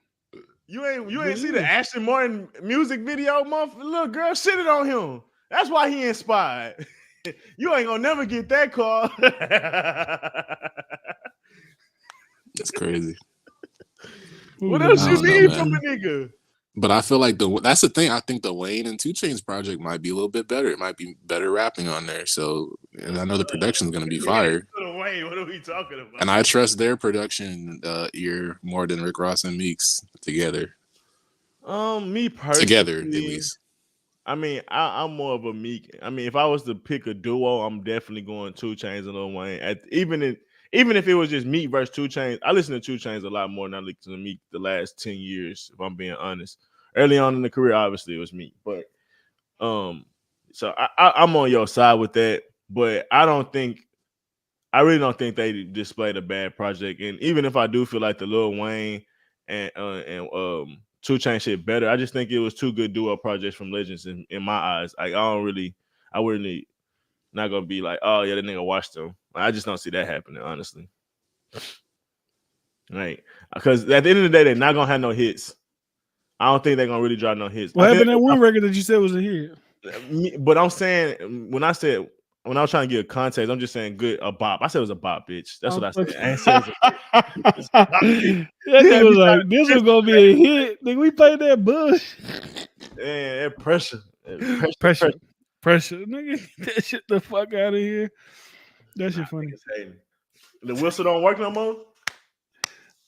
B: You ain't see the Ashton Martin music video, little girl shitted on him. That's why he inspired. You ain't gonna never get that car.
C: That's crazy.
B: What else you need from a nigga?
C: But I feel like that's the thing. I think the Wayne and 2 Chainz project might be a little bit better. It might be better rapping on there. So, and I know the production's going to be fire.
B: Wayne, what are we talking about?
C: And I trust their production ear more than Rick Ross and Meek's together.
B: Me personally,
C: together at least.
B: I mean, I'm more of a Meek. I mean, if I was to pick a duo, I'm definitely going 2 Chainz and Lil Wayne. Even if it was just Meek versus 2 Chainz, I listen to 2 Chainz a lot more than I listen to Meek the last 10 years, if I'm being honest. Early on in the career, obviously, it was Meek. But so I'm on your side with that. But I really don't think they displayed a bad project. And even if I do feel like the Lil Wayne and 2 Chainz shit better, I just think it was 2 good duo projects from Legends in my eyes. Like I wouldn't not gonna be like, oh yeah, that nigga watched them. I just don't see that happening, honestly. Right? Because at the end of the day, they're not gonna have no hits. I don't think they're gonna really drop no hits.
A: What happened to that one record that you said was a hit?
B: But I'm saying when I was trying to give context, I'm just saying a bop. I said it was a bop, bitch. That's what I said. I said
A: that nigga was like, this was gonna be a hit. Nigga, we played that bush.
B: Yeah, that pressure.
A: Nigga, get that shit the fuck out of here. That shit funny.
B: The whistle don't work no more?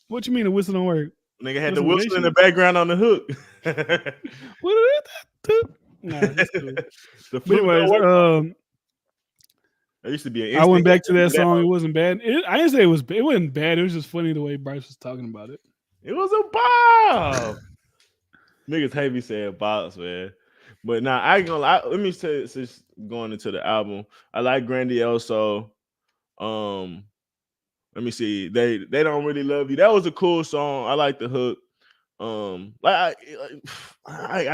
A: What you mean the whistle don't work?
B: Nigga had the whistle in the background on the hook.
A: What is that? Nah, that's cool.
B: The anyways, there used to be
A: I went back to that song. It wasn't bad. I didn't say it wasn't bad. It was just funny the way Bryce was talking about it.
B: It was a bop. Niggas hate me saying bops, man. But now I ain't gonna lie. Let me say, since going into the album, I like Grandioso. Um, let me see. They don't really love you. That was a cool song. I like the hook. I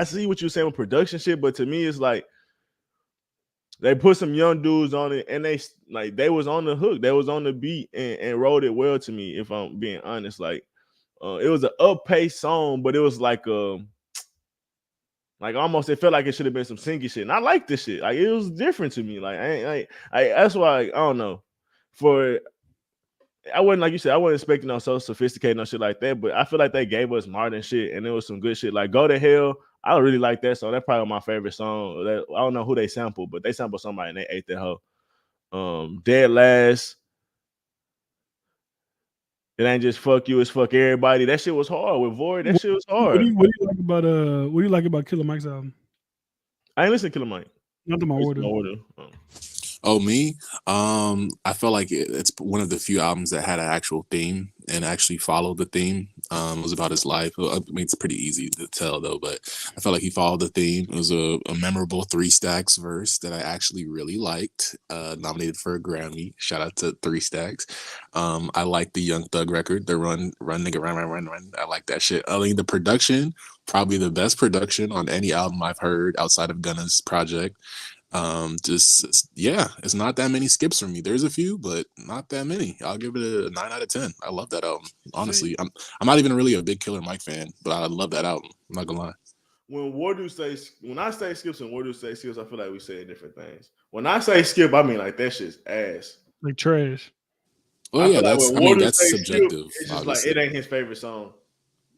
B: see what you're saying with production shit, but to me, it's like they put some young dudes on it, and they was on the hook, they was on the beat, and wrote it well to me. If I'm being honest, like it was an up-paced song, but it was like almost it felt like it should have been some singy shit, and I like this shit. Like it was different to me. Like I that's why I don't know. For I wasn't like you said, I wasn't expecting no so sophisticated no shit like that, but I feel like they gave us modern shit, and there was some good shit. Like Go to Hell, I really like that song. That's probably my favorite song. I don't know who they sampled, but they sampled somebody and they ate that hoe. Dead Last. It ain't just fuck you, it's fuck everybody. That shit was hard with Void. That shit was hard.
A: What do you like about what do you like about Killer Mike's album?
B: I ain't listen to Killer Mike.
A: Not to my order.
C: Oh, me? I felt like it's one of the few albums that had an actual theme and actually followed the theme. It was about his life. I mean, it's pretty easy to tell though, but I felt like he followed the theme. It was a memorable 3 Stacks verse that I actually really liked. Nominated for a Grammy. Shout out to 3 Stacks. I like the Young Thug record, the run nigga run. I like that shit. I mean, the production, probably the best production on any album I've heard outside of Gunna's project. It's not that many skips for me. There's a few, but not that many. I'll give it a 9 out of 10. I love that album. Honestly, I'm not even really a big Killer Mike fan, but I love that album. I'm not gonna lie.
B: When I say skips and Wardu say skips, I feel like we say different things. When I say skip, I mean like that shit's ass.
A: Like trash.
C: Well, yeah, that's subjective.
B: Skip, it's just like it ain't his favorite song.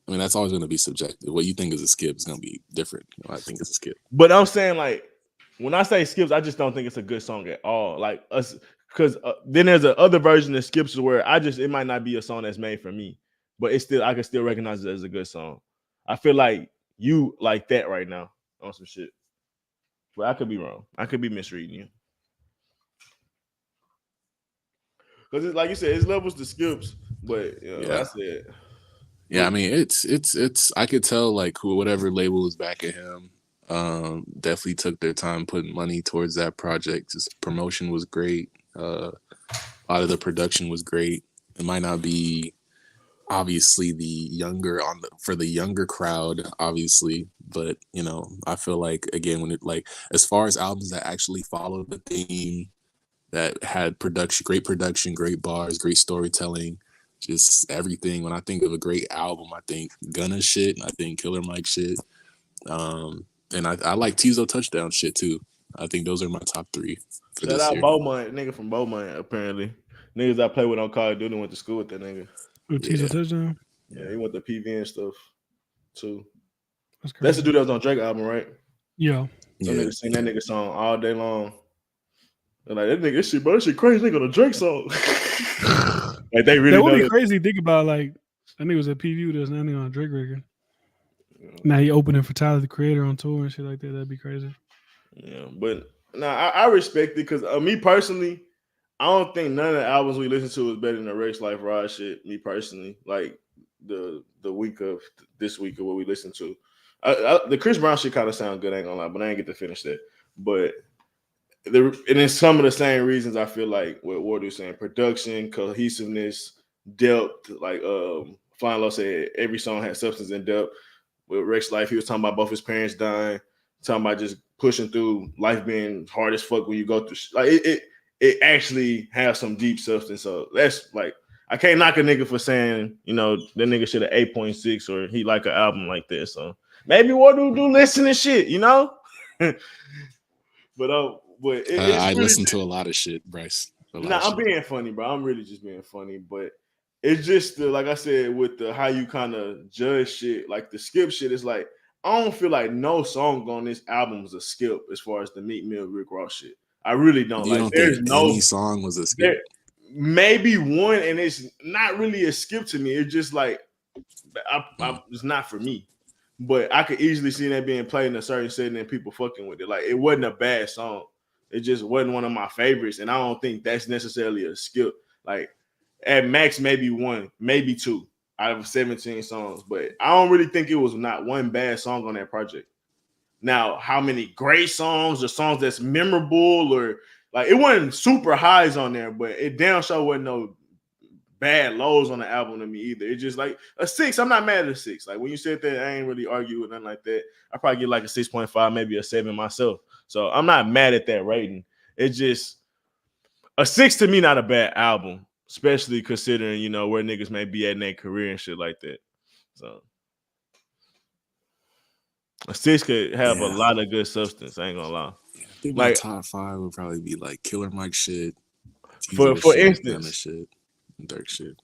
C: I mean, that's always going to be subjective. What you think is a skip is going to be different. I think it's a skip.
B: But I'm saying like, when I say skips, I just don't think it's a good song at all. Like us, because then there's a other version of skips where it might not be a song that's made for me, but I can still recognize it as a good song. I feel like you like that right now on some shit, but I could be wrong. I could be misreading you. Because it's like you said, it's levels to skips, but that's it.
C: Yeah, I mean, it's. I could tell like whatever label was backing him. Definitely took their time putting money towards that project. Just promotion was great. A lot of the production was great. It might not be obviously for the younger crowd, obviously, but I feel like again when it like as far as albums that actually follow the theme, that had great production, great bars, great storytelling, just everything. When I think of a great album, I think Gunna shit, I think Killer Mike shit. And I like Tizo Touchdown shit too. I think those are my top 3 for this year.
B: Beaumont, nigga from Beaumont, apparently. Niggas I play with on Call of Duty went to school with that nigga.
A: Tizo Touchdown?
B: Yeah, he went to PV and stuff too. That's the dude that was on Drake album, right?
A: Yeah.
B: Some niggas sing that nigga song all day long. They're like, that shit, bro, that shit crazy. Nigga on a Drake song. Like they really. That
A: would be crazy. Think about like that nigga was at PV with us, now nigga on a Drake record. Now he opening for Tyler the Creator on tour and shit like that. That'd be crazy.
B: Yeah, but I respect it because me personally, I don't think none of the albums we listen to is better than the Rex Life Rod shit. Me personally, like the week of this week of what we listened to, the Chris Brown shit kind of sound good. I ain't gonna lie, but I ain't get to finish that. But and then some of the same reasons I feel like what Wardu's saying: production, cohesiveness, depth. Like Flying Low said, every song has substance and depth. With Rex Life, he was talking about both his parents dying, talking about just pushing through life being hard as fuck when you go through like it actually has some deep substance. So that's like I can't knock a nigga for saying, that nigga should have 8.6 or he like an album like this. So maybe what do listen to shit, But
C: I listen to a lot of shit, Bryce.
B: I'm being funny, bro. I'm really just being funny, but it's just like I said with the how you kind of judge shit, like the skip shit. It's like I don't feel like no song on this album was a skip as far as the Meek Mill Rick Ross shit. I really don't.
C: You don't think any song was a skip?
B: Maybe one, and it's not really a skip to me. It's just like it's not for me. But I could easily see that being played in a certain setting and people fucking with it. Like it wasn't a bad song. It just wasn't one of my favorites, and I don't think that's necessarily a skip. Like at max, maybe 1, maybe 2 out of 17 songs. But I don't really think it was not one bad song on that project. Now, how many great songs or songs that's memorable or like it wasn't super highs on there, but it damn sure wasn't no bad lows on the album to me either. It's just like a 6. I'm not mad at a 6. Like when you said that, I ain't really argue with nothing like that. I probably get like a 6.5, maybe a 7 myself. So I'm not mad at that rating. It's just a 6 to me, not a bad album, especially considering, you know, where niggas may be at in their career and shit like that. So a 6 could have a lot of good substance. I ain't gonna lie.
C: I think
B: like
C: my top 5 would probably be like Killer Mike shit,
B: for instance,
C: shit, Dirk shit.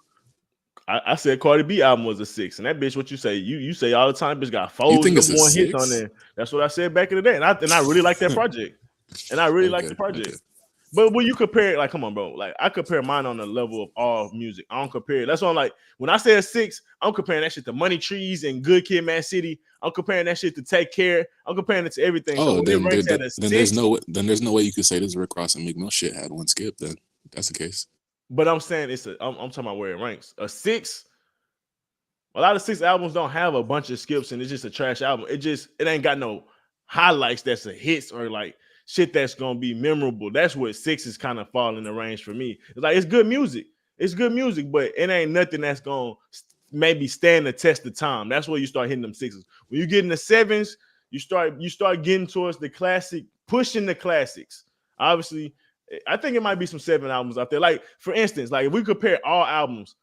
B: I said Cardi B album was a 6, and that bitch, what you say? You say all the time, bitch got 4
C: number
B: one hits on there. That's what I said back in the day, and I really like that project, and I really like the project. Okay. But when you compare it, like, come on, bro, like I compare mine on the level of all music. I don't compare it. That's why I'm like, when I say a 6, I'm comparing that shit to Money Trees and Good Kid, Mad City. I'm comparing that shit to Take Care. I'm comparing it to everything.
C: Oh, so then there's no way you could say this Rick Ross and Meek Mill shit had one skip. Then that's the case.
B: But I'm saying I'm talking about where it ranks. A 6. A lot of 6 albums don't have a bunch of skips, and it's just a trash album. It ain't got no highlights that's a hits or like shit that's gonna be memorable. That's what 6s kind of fall in the range for me. It's like it's good music. It's good music, but it ain't nothing that's gonna maybe stand the test of time. That's where you start hitting them 6s. When you get in the 7s, you start getting towards the classic, pushing the classics. Obviously, I think it might be some 7 albums out there. Like for instance, like if we compare all albums,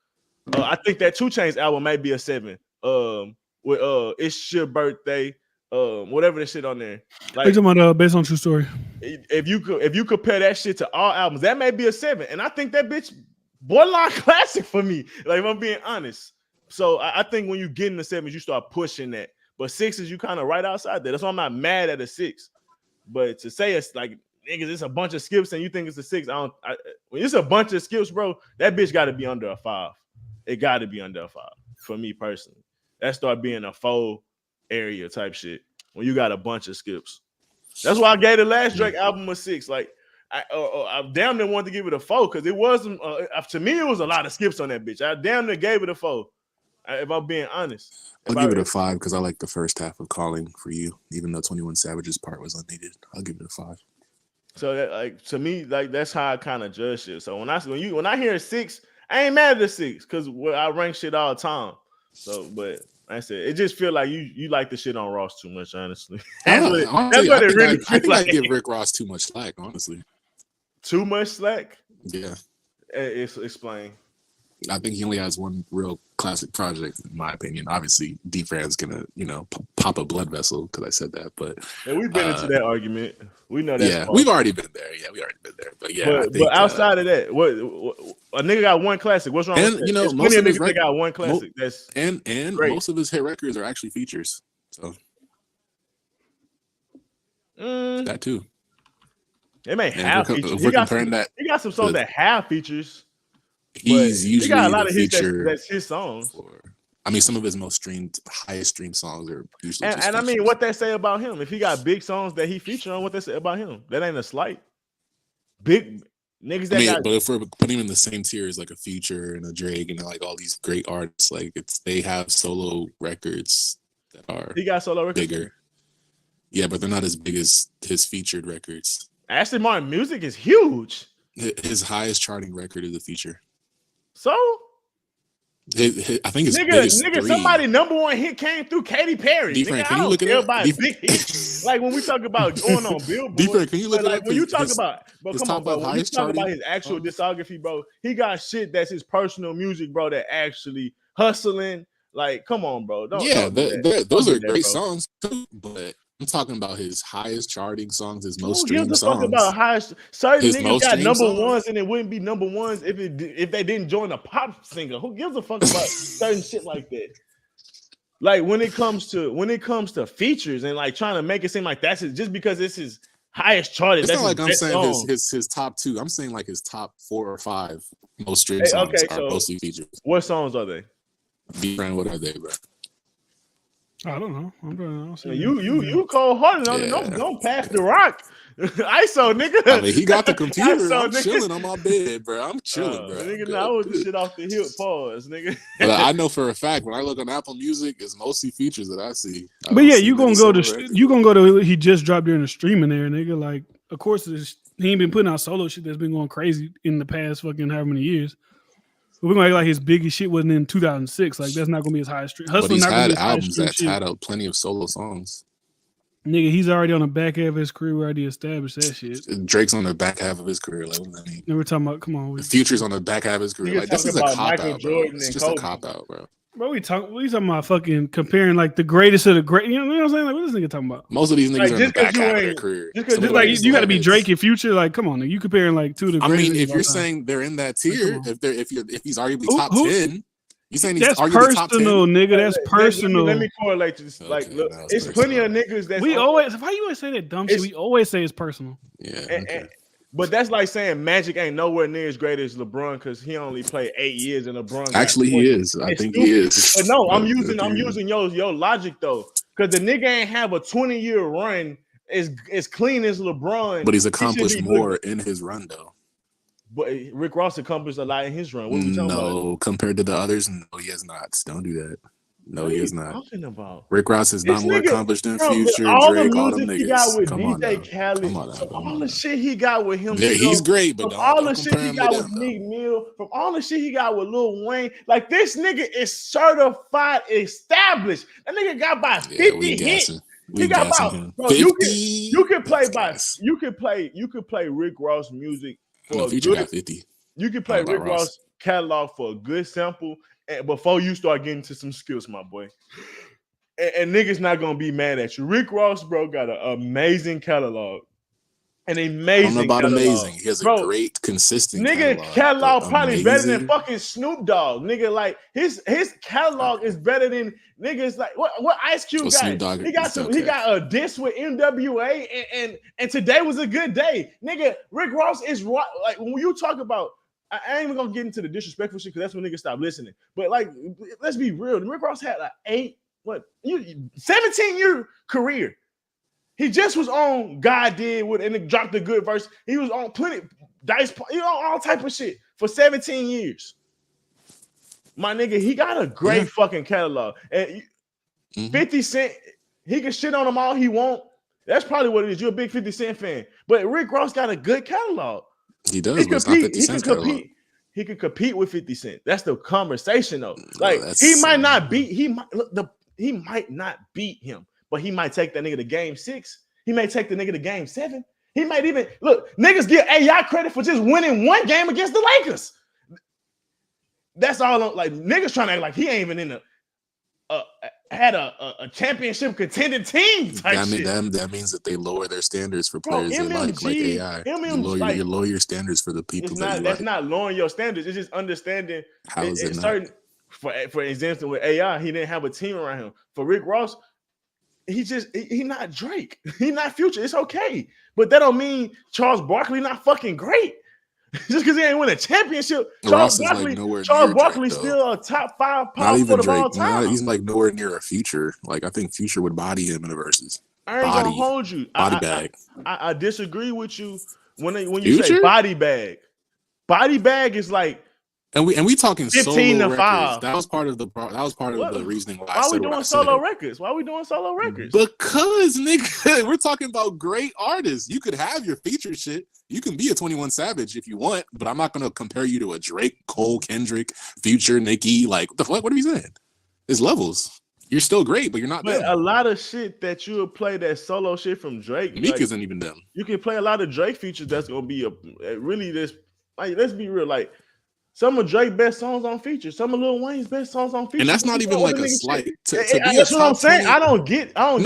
B: I think that 2 Chainz album might be a 7. With It's Your Birthday, whatever the shit on there. Like
A: you're talking about based on true story.
B: If you compare that shit to all albums, that may be a 7. And I think that bitch borderline classic for me. Like if I'm being honest. So I think when you get in the 7s, you start pushing that. But 6s, you kind of right outside there. That's why I'm not mad at a 6. But to say it's like niggas, it's a bunch of skips and you think it's a 6. When it's a bunch of skips, bro, that bitch got to be under a 5. It got to be under a 5 for me personally. That start being a 4 area type shit when you got a bunch of skips. That's why I gave the last Drake album a 6. Like I damn near wanted to give it a 4 because it wasn't. To me, it was a lot of skips on that bitch. I damn near gave it a 4. If I'm being honest,
C: I'll give it a 5 because I like the first half of Calling for You, even though 21 Savage's part was unneeded. I'll give it a 5.
B: So that, like to me, like that's how I kind of judge shit. So when I hear a 6, I ain't mad at the 6 because I rank shit all the time. So, but I said it just feel like you like the shit on Ross too much, honestly. That's what it really feels like.
C: I give Rick Ross too much slack, honestly.
B: Too much slack?
C: Yeah.
B: Explain.
C: I think he only has one real classic project, in my opinion. Obviously, D-Fran's gonna, pop a blood vessel because I said that. But
B: we've been into that argument. We know that.
C: Yeah, we've already been there. Yeah, we already been there. But yeah,
B: but outside of that, what a nigga got one classic. What's wrong?
C: And
B: with that?
C: most of his
B: niggas got one classic. That's
C: and
B: great.
C: Most of his hit records are actually features. So that too.
B: They may have features. He got some songs that have features.
C: He's usually
B: got a lot of hits
C: feature.
B: That's his songs.
C: Some of his highest streamed songs are usually.
B: And I mean, what they say about him? If he got big songs that he featured on, what they say about him? That ain't a slight. Big niggas that.
C: But if we're putting him in the same tier as like a Future and a Drake and like all these great artists, like they have solo records that are.
B: He got solo records
C: bigger. Yeah, but they're not as big as his featured records.
B: Aston Martin music is huge.
C: His highest charting record is a Feature.
B: So,
C: I think his biggest
B: nigga, somebody number one hit came through Katy Perry.
C: D-Frank, can you look it up?
B: Big hit. Like when we talk about going on Billboard,
C: D-Frank, can you look it up?
B: When you talk about, bro, come on, bro. When you talk about his actual discography, bro, he got shit that's his personal music, bro. That actually hustling. Like, come on, bro.
C: Those are great songs too, but. I'm talking about his highest charting songs, his most streamed songs.
B: About highest, certain niggas got number ones, and it wouldn't be number ones if they didn't join a pop singer. Who gives a fuck about certain shit like that? Like when it comes to features and like trying to make it seem like that's just because it's his highest charted.
C: It's not like I'm saying his top 2. I'm saying like his top 4 or 5 most streamed songs are mostly features.
B: What songs are they?
C: B-Brand, what are they, bro?
A: I don't know. I don't see
B: You cold hearted on it. Don't pass the rock. ISO, nigga.
C: I mean, he got the computer.
B: ISO,
C: I'm
B: nigga.
C: chilling on my bed, bro. I'm chilling, bro.
B: Nigga, I was the shit off the hip. Pause, nigga.
C: But I know for a fact when I look on Apple Music, it's mostly features that I see.
A: But yeah, you gonna go to he just dropped during the streaming there, nigga. Like, of course, he ain't been putting out solo shit that's been going crazy in the past fucking however many years. But we're gonna act like his biggest shit wasn't in 2006. Like, that's not gonna be his highest stream.
C: But he's had albums that's had plenty of solo songs.
A: Nigga, he's already on the back half of his career. We already established that shit.
C: Drake's on the back half of his career. Like, what does that mean?
A: We're talking about, come on.
C: Future's on the back half of his career. Like, this is a cop out, bro. It's just a cop out, bro.
A: Bro, we talking about fucking comparing like the greatest of the great. You know what I'm saying? Like, what is this nigga talking about?
C: Most of these niggas are in the back half of their career.
A: Just like you got to be Drake and Future. Like, come on, you comparing like two of the greatest.
C: I mean, if you're saying they're in that tier, if he's arguably top 10, you saying he's arguably top 10?
A: That's personal, nigga. That's personal.
B: Let me correlate this. Like, look, it's plenty of niggas that
A: we always. Why you always say that dumb shit? We always say it's personal.
C: Yeah.
B: But that's like saying Magic ain't nowhere near as great as LeBron because he only played 8 years and LeBron.
C: Actually, he is. I think he is.
B: But no, I'm using your logic though, because the nigga ain't have a 20-year run as clean as LeBron.
C: But he's accomplished more in his run though.
B: But Rick Ross accomplished a lot in his run. What are we talking about?
C: Compared to the others, no, he has not. Don't do that. No, he is not.
B: Talking about
C: Rick Ross is not more accomplished than Future,
B: all
C: Drake,
B: the
C: all them
B: music he got
C: niggas.
B: with
C: Come
B: DJ Khaled, all the shit he got with him.
C: Yeah, he's great, but
B: all the shit he got with Meek Mill, from all the shit he got with Lil Wayne, like this nigga is certified, established. That nigga got by 50 hits. He got about bro, you can play Rick Ross music for
C: Future got 50.
B: You can play Rick Ross catalog for a good sample. And before you start getting to some skills, my boy, and niggas not gonna be mad at you. Rick Ross, bro, got an amazing catalog. He has a great, consistent catalog probably better than fucking Snoop Dogg. Nigga, like his catalog is better than niggas like what Ice Cube got. He got a diss with NWA, and today was a good day. Nigga, Rick Ross is like when you talk about. I ain't even gonna get into the disrespectful shit because that's when niggas stop listening. But like, let's be real. Rick Ross had like 17-year career. He just was on God Did with and it dropped a good verse. He was on plenty dice, all type of shit for 17 years. My nigga, he got a great fucking catalog. And 50 Cent, he can shit on them all he want. That's probably what it is. You're a big 50 Cent fan, but Rick Ross got a good catalog.
C: He does.
B: He can compete with 50 Cent. That's the conversation, though. Like he might not beat him, but he might take that nigga to game 6. He may take the nigga to game 7. He might even look. Niggas give AI credit for just winning one game against the Lakers. That's all. Like niggas trying to act like he ain't even in a championship contending team type shit.
C: That means that they lower their standards for players they like AI. You lower your standards for the people
B: that's not lowering your standards. It's just understanding.
C: How is it
B: certain, for example, with AI, he didn't have a team around him. For Rick Ross, he's not Drake. He's not Future. It's okay. But that don't mean Charles Barkley not fucking great. Just because he ain't win a championship, Charles Barkley's still a top 5 power forward of all time.
C: He's like nowhere near a Future. Like I think Future would body him in the verses.
B: I ain't gonna hold you.
C: Bag.
B: I disagree with you when you say body bag. Body bag is like.
C: And we talking
B: 15 to 5.
C: That was part of the reasoning.
B: Why are we doing solo records?
C: Because nigga, we're talking about great artists. You could have your feature shit. You can be a 21 Savage if you want, but I'm not gonna compare you to a Drake, Cole, Kendrick, Future, Nicki. Like what the fuck? What are you saying? There's levels. You're still great, but you're not.
B: But a lot of shit that you would play that solo shit from Drake.
C: Meek isn't even them.
B: You can play a lot of Drake features. That's gonna be really this. Like let's be real. Like. Some of Drake's best songs on features. Some of Lil Wayne's best songs on features.
C: And that's not even like a slight.
B: That's what I'm saying. I don't get. Oh,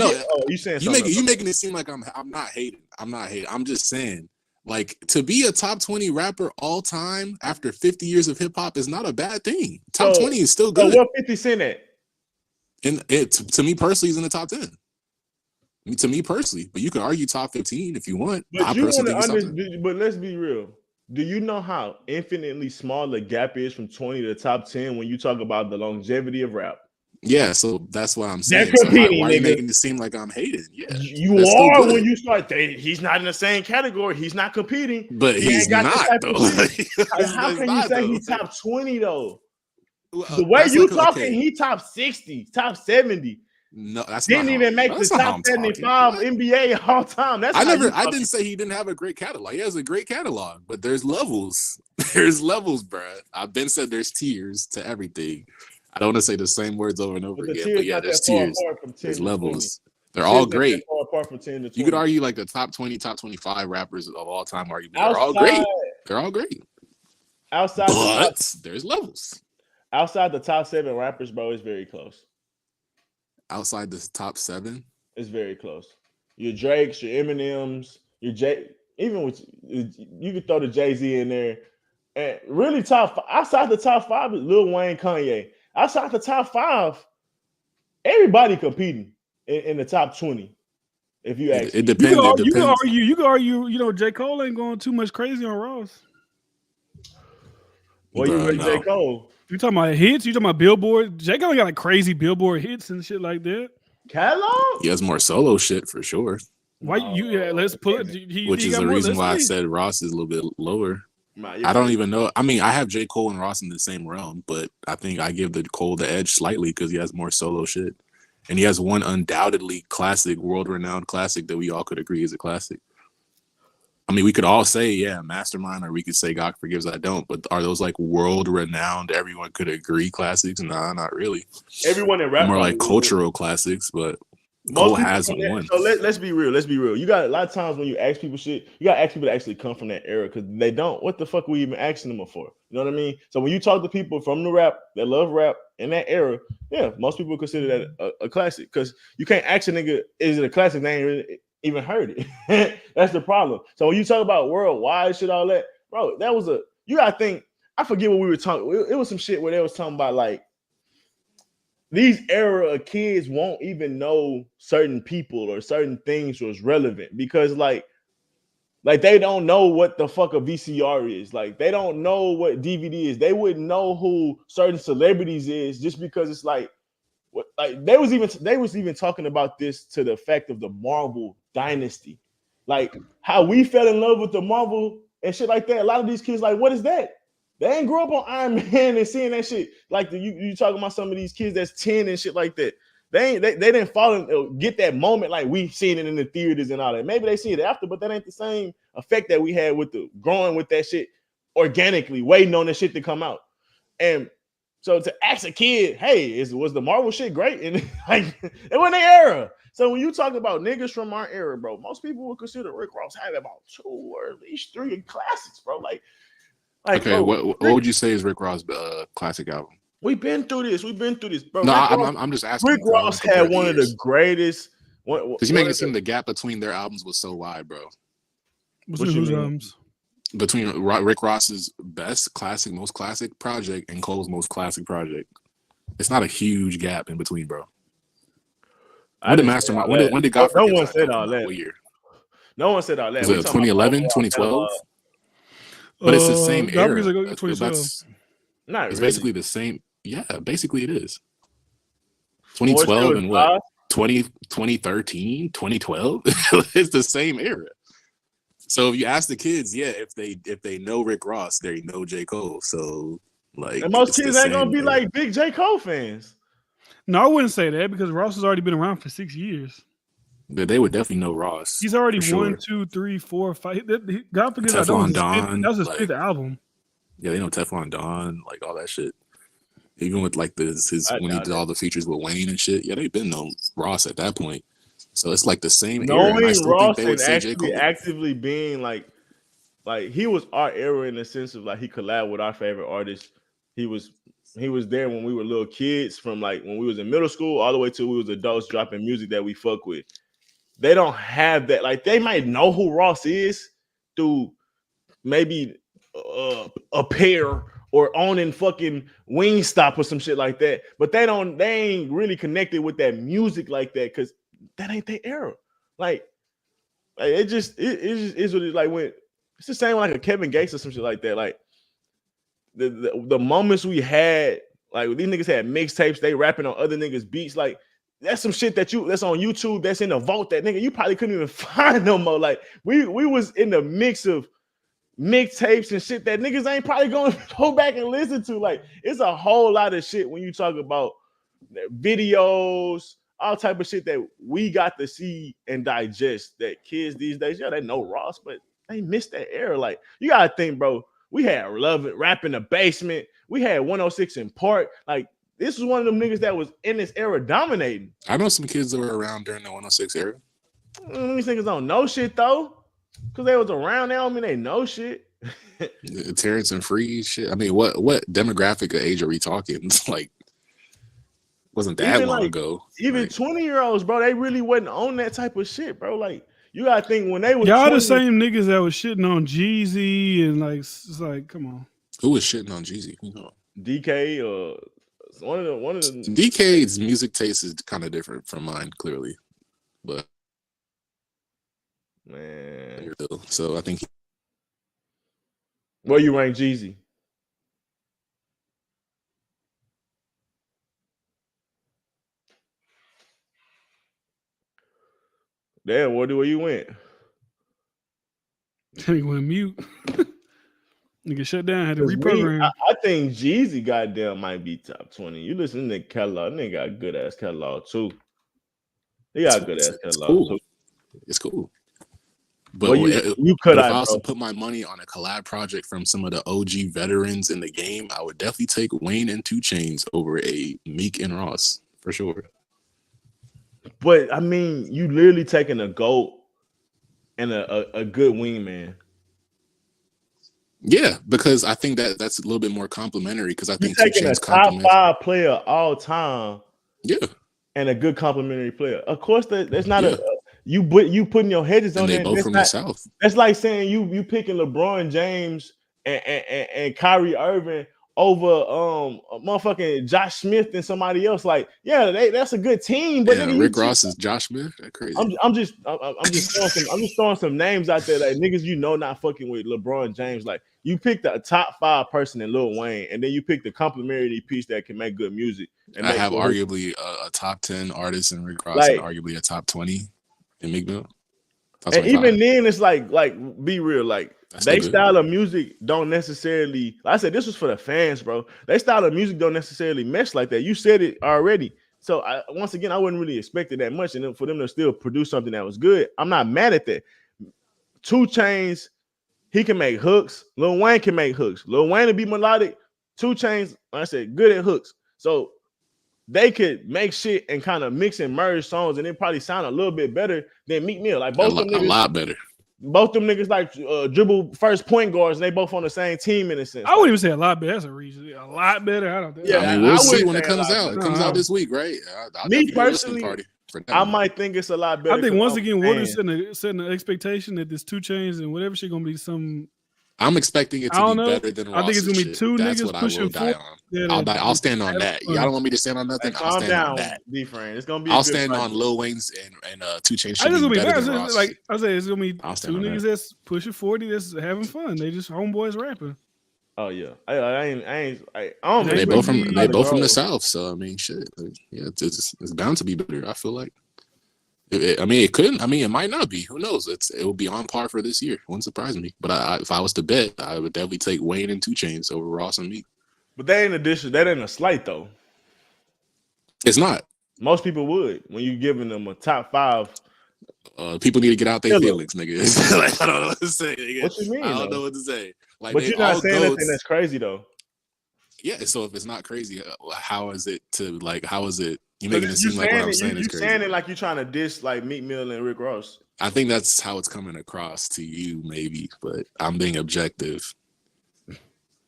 B: you saying
C: you making it seem like I'm not hating. I'm just saying, like, to be a top 20 rapper all time after 50 years of hip hop is not a bad thing. Top 20 is still good.
B: So what 50 Cent at?
C: And to me personally, he's in the top 10. To me personally, but you could argue top 15 if you want.
B: But but let's be real. Do you know how infinitely small the gap is from 20 to the top 10 when you talk about the longevity of rap?
C: Yeah, so that's what I'm
B: They're
C: saying. So
B: competing,
C: why are you
B: nigga.
C: making it seem like I'm hating? Yeah,
B: You
C: that's still
B: are
C: good.
B: when you start dating. He's not in the same category. He's not competing.
C: But
B: He
C: he's
B: ain't got this
C: not
B: type
C: though.
B: of shit. Like, how
C: That's
B: can you
C: not,
B: say
C: though.
B: he's top 20 though?
C: Well,
B: The way
C: that's
B: you
C: like,
B: talking,
C: okay.
B: he top 60, top 70.
C: No, that's
B: Didn't
C: not how.
B: even make the
C: That's not how
B: top
C: I'm talking.
B: 75
C: What?
B: NBA all time. That's how you
C: I
B: talking.
C: didn't say he didn't have a great catalog. He has a great catalog, but there's levels. There's levels, bruh. I've been said there's tiers to everything. I don't want to say the same words over and over
B: But the
C: again,
B: tier
C: but
B: is
C: yeah,
B: not
C: there's
B: that far
C: tiers.
B: apart from 10
C: There's
B: to 20.
C: levels. They're
B: The
C: all
B: tier's not that
C: great.
B: far apart from 10 to 20.
C: You could argue like the top 20, top 25 rappers of all time arguably. They're all
B: outside,
C: great. They're all great.
B: outside the top,
C: But there's levels.
B: outside the top 7 rappers, bro, it's very close.
C: Outside the top 7,
B: It's very close. Your Drakes, your Eminems, your J, even with you could throw the Jay-Z in there. And really outside the top 5 is Lil Wayne, Kanye. Outside the top 5, everybody competing in the top 20. If you ask me.
C: it depends. It
A: You can
C: depends.
A: argue. You can argue. You know, J. Cole ain't going too much crazy on Ross.
B: Well, you
C: Bruh,
B: rate J.
C: no.
B: Cole.
A: You talking about hits? You talking about Billboard? J. Cole got like crazy Billboard hits and shit like that.
B: Catalog?
C: He has more solo shit for sure.
A: Why you? Yeah, let's pull it.
C: Which
A: he
C: is
A: got
C: the
A: more.
C: reason
A: Let's
C: why I
A: see.
C: said Ross is a little bit lower.
B: Nah,
C: I don't even know. I mean, I have J. Cole and Ross in the same realm, but I think I give the Cole the edge slightly because he has more solo shit. And he has one undoubtedly classic, world-renowned classic that we all could agree is a classic. I mean, we could all say, yeah, Mastermind, or we could say God Forgives I Don't, but are those like world-renowned, everyone could agree classics? Nah, not really.
B: everyone in rap
C: More like
B: probably
C: cultural classics, but
B: most
C: Cole
B: people
C: has
B: from that-
C: one.
B: So let's be real. Let's be real. You got a lot of times when you ask people shit, you got to ask people to actually come from that era because they don't. What the fuck we even asking them for? You know what I mean? So when you talk to people from the rap that love rap in that era, yeah, most people consider that a classic because you can't ask a nigga, is it a classic? They ain't really even heard it. That's the problem. So when you talk about worldwide shit, all that, bro, that was you got to think. I forget what we were talking. It was some shit where they was talking about like, these era of kids won't even know certain people or certain things was relevant because like they don't know what the fuck a VCR is. Like they don't know what DVD is. They wouldn't know who certain celebrities is just because it's like what like they was even talking about this to the effect of the Marvel dynasty. Like how we fell in love with the Marvel and shit like that. A lot of these kids like, what is that? They ain't grew up on Iron Man and seeing that shit. Like you talking about some of these kids that's 10 and shit like that. They didn't fall and get that moment like we seen it in the theaters and all that. Maybe they see it after, but that ain't the same effect that we had with the growing with that shit organically, waiting on the shit to come out. And so to ask a kid, hey, was the Marvel shit great? And like it wasn't their era. So when you talk about niggas from our era, bro, most people would consider Rick Ross having about 2 or at least 3 classics, bro. Like,
C: Okay,
B: bro,
C: what would you say is Rick Ross' classic album?
B: We've been through this, bro.
C: No, I'm just asking.
B: Rick Ross had one of the greatest.
C: Because you make it seem the gap between their albums was so wide, bro.
A: What you mean?
C: Between Rick Ross's best classic, most classic project and Cole's most classic project, it's not a huge gap in between, bro. When did Mastermind? When did God Forgives?
B: No one said all that.
C: What year?
B: No one said all that.
C: Was it 2011, 2012? But it's the same era. That's
B: not
C: it's
B: really.
C: basically the same. Yeah, basically it is. 2012 and what? 2013, 2012? It's the same era. So if you ask the kids, yeah, if they know Rick Ross, they know J. Cole. So like,
B: and most kids ain't gonna be like big J. Cole fans.
A: No, I wouldn't say that because Ross has already been around for 6 years.
C: But they would definitely know Ross.
A: He's already 1, 2, 3, 4, 5. God forgives I don't. That was his 5th album.
C: Yeah, they know Teflon Don, like all that shit. Even with like his when he did all the features with Wayne and shit. Yeah, they've been known Ross at that point. So it's like the same era. And I still think they would say J. Cole.
B: Actively being like he was our era in the sense of like he collabed with our favorite artists. He was there when we were little kids, from like when we was in middle school all the way till we was adults dropping music that we fuck with. They don't have that. Like they might know who Ross is through maybe a pair or owning fucking Wingstop or some shit like that, but they ain't really connected with that music like that because that ain't their era. Like it just is what it's like when it's the same like a Kevin Gates or some shit like that. Like the moments we had Like these niggas had mixtapes, they rapping on other niggas' beats. Like that's some shit that's on YouTube that's in the vault that nigga you probably couldn't even find no more. Like we was in the mix of mixtapes and shit that niggas ain't probably gonna go back and listen to. Like it's a whole lot of shit when you talk about videos, all type of shit that we got to see and digest that kids these days, yeah, they know Ross, but they missed that era. Like you gotta think, bro. We had Love It, Rap in the Basement. We had 106 in Park. Like this was one of them niggas that was in this era dominating.
C: I know some kids that were around during the 106 era.
B: These niggas don't know shit though, because they was around. They don't mean they know shit.
C: Terrence and Freeze shit. I mean, what demographic of age are we talking? It's like wasn't that
B: even
C: long ago.
B: Even
C: like,
B: 20-year-olds, bro, they really wasn't on that type of shit, bro. Like you gotta think when they was
A: y'all
B: 20,
A: the same niggas that was shitting on Jeezy and like it's like, come on.
C: who was shitting on Jeezy?
B: DK or one of the
C: DK's music taste is kind of different from mine, clearly, but
B: man.
C: So I think.
B: Where you rank Jeezy? Damn, where you went?
A: He went mute. Nigga shut down, had to reprogram.
B: I think Jeezy goddamn might be top 20. You listen to the catalog, nigga got a good ass catalog too. He got a good ass catalog too.
C: It's cool. But
B: well, you could
C: if I also put my money on a collab project from some of the OG veterans in the game, I would definitely take Wayne and 2 Chainz over a Meek and Ross for sure.
B: But I mean, you literally taking a GOAT and a good wingman.
C: Yeah, because I think that's a little bit more complimentary. Because I think
B: you're taking a top 5 player all time.
C: Yeah,
B: and a good complimentary player. Of course, that's not you putting your hedges on.
C: And they
B: that.
C: both
B: That's
C: from
B: not,
C: the South.
B: That's like saying you picking LeBron James and Kyrie Irving over motherfucking Josh Smith and somebody else. Like, yeah, that's a good team. But nigga,
C: Rick Ross is Josh Smith. That's crazy.
B: I'm just throwing some names out there that niggas not fucking with LeBron James. Like you picked a top 5 person in Lil Wayne, and then you picked a complimentary piece that can make good music. And
C: I have arguably a top 10 artist in Rick Ross, and arguably a top 20 in Meek Mill.
B: And even then, it's like be real, like they style of music don't necessarily. Like I said, this was for the fans, bro. They style of music don't necessarily mesh like that. You said it already. So once again, I wouldn't really expect it that much, and for them to still produce something that was good, I'm not mad at that. 2 Chainz, he can make hooks. Lil Wayne can make hooks. Lil Wayne to be melodic. 2 Chainz, like I said, good at hooks. So they could make shit and kind of mix and merge songs, and it probably sound a little bit better than Meek Mill. Like both them niggas,
C: a lot better.
B: Both them niggas like dribble first point guards, and they both on the same team in a sense.
A: I wouldn't even say a lot better. That's a reason. A lot better. I don't think.
C: Yeah, I mean, we'll see when it comes out. It comes out this week, right?
B: Me personally, I might think it's a lot better.
A: I think once again, Warner's setting the expectation that this 2 Chainz and whatever shit gonna be some.
C: I'm expecting it to be better than Ross.
A: I think it's gonna be 2
C: That's
A: niggas pushing forward.
C: I'll stand on that. Y'all don't want me to stand on nothing. I'll stand on that.
B: It's gonna be.
C: I'll stand on Lil Wayne's and 2 Chainz.
A: I just gonna be better than Ross. Like I said, it's gonna be 2 niggas that's pushing 40 that's having fun. They just homeboys rapping.
B: Oh yeah, I don't.
C: They both from the South, so I mean, shit. Yeah, it's bound to be better. I feel like. It couldn't. I mean, it might not be. Who knows? It will be on par for this year. Wouldn't surprise me. But if I was to bet, I would definitely take Wayne and 2 Chainz over Ross and Meek.
B: But that ain't a slight though.
C: It's not.
B: Most people would when you giving them a top 5.
C: People need to get out their feelings, nigga. Like, I don't know what to say. Nigga.
B: What you mean?
C: I don't know what to say. Like,
B: but you're not saying anything that's crazy though.
C: Yeah. So if it's not crazy, how is it? You making it seem like what I'm saying is crazy.
B: You're saying it like you're trying to diss like Meek Mill and Rick Ross.
C: I think that's how it's coming across to you, maybe, but I'm being objective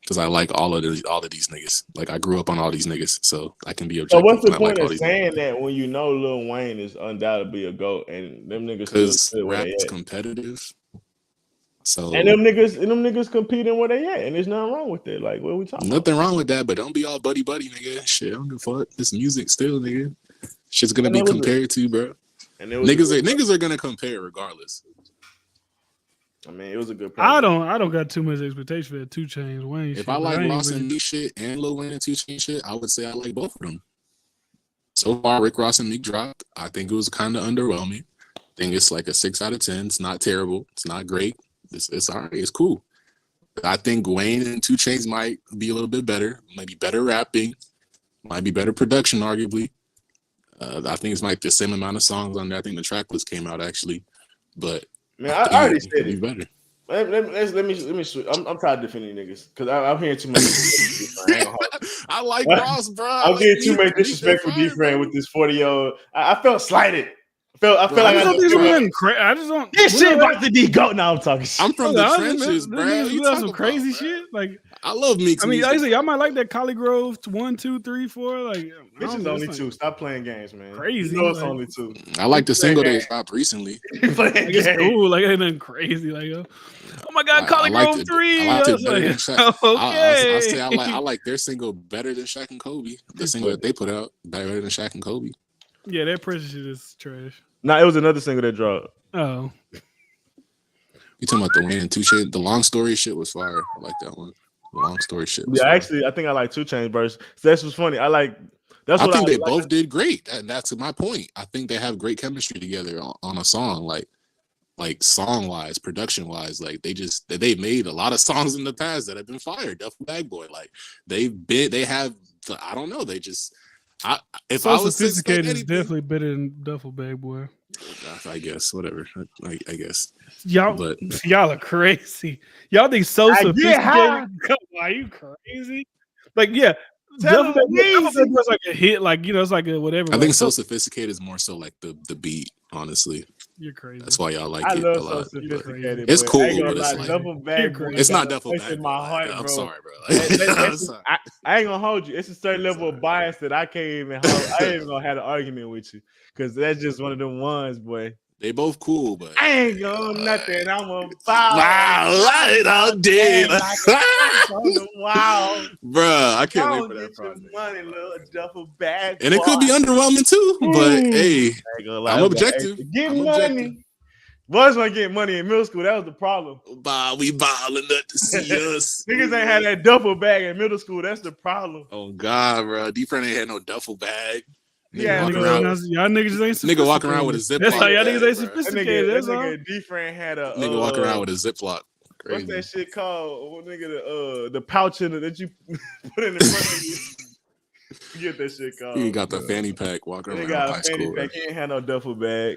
C: because I like all of these niggas. Like I grew up on all these niggas, so I can be objective.
B: So what's the point of saying that when you know Lil Wayne is undoubtedly a GOAT and them niggas?
C: Because rap is competitive. So
B: and them niggas competing where they at, and there's nothing wrong with it. Like what are we talking?
C: Nothing wrong with that, but don't be all buddy, nigga. Shit, I don't give a fuck. This music still, nigga. Shit's gonna be compared to, bro. And niggas are gonna compare regardless.
B: I mean, it was a good
A: I
B: project.
A: don't got too much expectation for that 2 Chainz Wayne shit.
C: If I like
A: ain't
C: Ross
A: really-
C: and Meek shit and Lil Wayne and 2 Chainz shit, I would say I like both of them. So far, Rick Ross and Meek dropped. I think it was kind of underwhelming. I think it's like a 6 out of 10. It's not terrible. It's not great. It's all right. It's cool. I think Wayne and 2 Chainz might be a little bit better. Might be better rapping. Might be better production, arguably. I think it's like the same amount of songs on there. I think the track list came out actually, but
B: Man, I already said
C: it'd be
B: it.
C: better.
B: Let me switch. I'm tired of defending niggas because I'm hearing too much.
C: I like Ross, bro.
B: I'm getting too much disrespect for D-Friend with this 40-year. I felt slighted. I feel
C: Bro,
B: like
A: I
B: I
A: don't think
B: just
A: it's nothing crazy. I just don't.
B: this shit about to be go. Now I'm talking shit.
C: I'm from the
A: I
C: trenches, bro. What you talking
A: some
C: about,
A: crazy
C: bro?
A: shit. Like,
C: I love Meek's
A: I mean,
C: music.
A: like I said, y'all might like that Collie Grove 1, 2, 3, 4. Like,
B: This is only 2. Stop playing games, man.
A: Crazy,
B: You know it's
A: like-
B: only 2.
C: I like the single they dropped recently.
B: Playing
A: Like, it's
B: games.
A: cool. Like, ain't nothing crazy. Like, oh my God, Collie
C: liked
A: Grove
C: it.
A: 3.
C: I liked
A: I
C: it
A: was
C: better
A: like,
C: than Shaq.
A: okay.
C: I'll say I like their single better than Shaq and Kobe. The single that they put out better than Shaq and Kobe.
A: Yeah, that pressure shit is trash.
B: Nah, it was another single that dropped.
A: Oh,
C: You talking about the Wayne and 2 Chainz? The long story shit was fire. I like that one. The long story shit. Was
B: Yeah,
C: fire.
B: actually, I think I like 2 Chainz verse. So that's what's funny. I like. That's
C: I
B: what
C: think they
B: like.
C: both did great. That's my point. I think they have great chemistry together on a song, like song wise, production wise. Like they made a lot of songs in the past that have been fired. Duffel Bag Boy, like they have. I don't know. They just. If
A: so
C: I was to expect
A: sophisticated is
C: anything,
A: definitely better than Duffel Bag Boy.
C: I guess whatever. I guess.
A: Y'all are crazy. Y'all think so
B: I get
A: sophisticated?
B: high.
A: Come on, are you crazy? Like, yeah,
B: Tell
A: Duffel
B: him
A: Bag
B: easy.
A: Boy's like a hit. Like, you know, it's like a whatever.
C: I
A: like,
C: think so sophisticated is more so like the beat. Honestly,
A: you're crazy.
C: that's why y'all like
B: I
C: it
B: love
C: a
B: so
C: lot.
B: sophisticated.
C: It's
B: but
C: cool,
B: I ain't gonna
C: but it's
B: lie,
C: like-
B: Duffel Bag Boy
A: crazy.
C: It's
B: got
C: not
B: a
C: Duffel
B: place
C: Bag
B: in my
C: Boy.
B: heart,
C: I'm
B: bro.
C: sorry, bro. I'm sorry.
B: I ain't gonna hold you. It's a certain level of bias that I can't even hold. I ain't even gonna have an argument with you because that's just one of them ones, boy.
C: They both cool, but
B: I ain't gonna nothing. I'm a
C: light all day.
B: Wow,
C: Bruh, I can't wait
B: Go
C: for
B: get
C: that
B: your
C: project.
B: money, little duffel bag.
C: And it could be underwhelming too, but hey, I'm objective.
B: Get
C: I'm
B: money.
C: objective.
B: Boys want to get money in middle school. That was the problem.
C: We balling up to see us.
B: Niggas ain't had that duffel bag in middle school. That's the problem.
C: Oh God, bro. D-Friend ain't had no duffel bag.
B: Yeah,
C: Walking
A: Y'all
C: around,
A: niggas ain't sophisticated.
C: nigga walking around with a Ziploc.
A: That's how y'all
C: bag,
A: niggas ain't
C: bro.
B: That
A: sophisticated.
B: nigga,
A: That's
B: that
A: all.
B: nigga D-Friend had a
C: Nigga walking around with a Ziploc.
B: what's
C: Crazy.
B: that shit called? What nigga the pouch in it that you put in the front of you? Forget that shit called.
C: He got the fanny pack walking
B: Nigga
C: around
B: got
C: high
B: a fanny
C: school.
B: pack. He ain't had no duffel bag.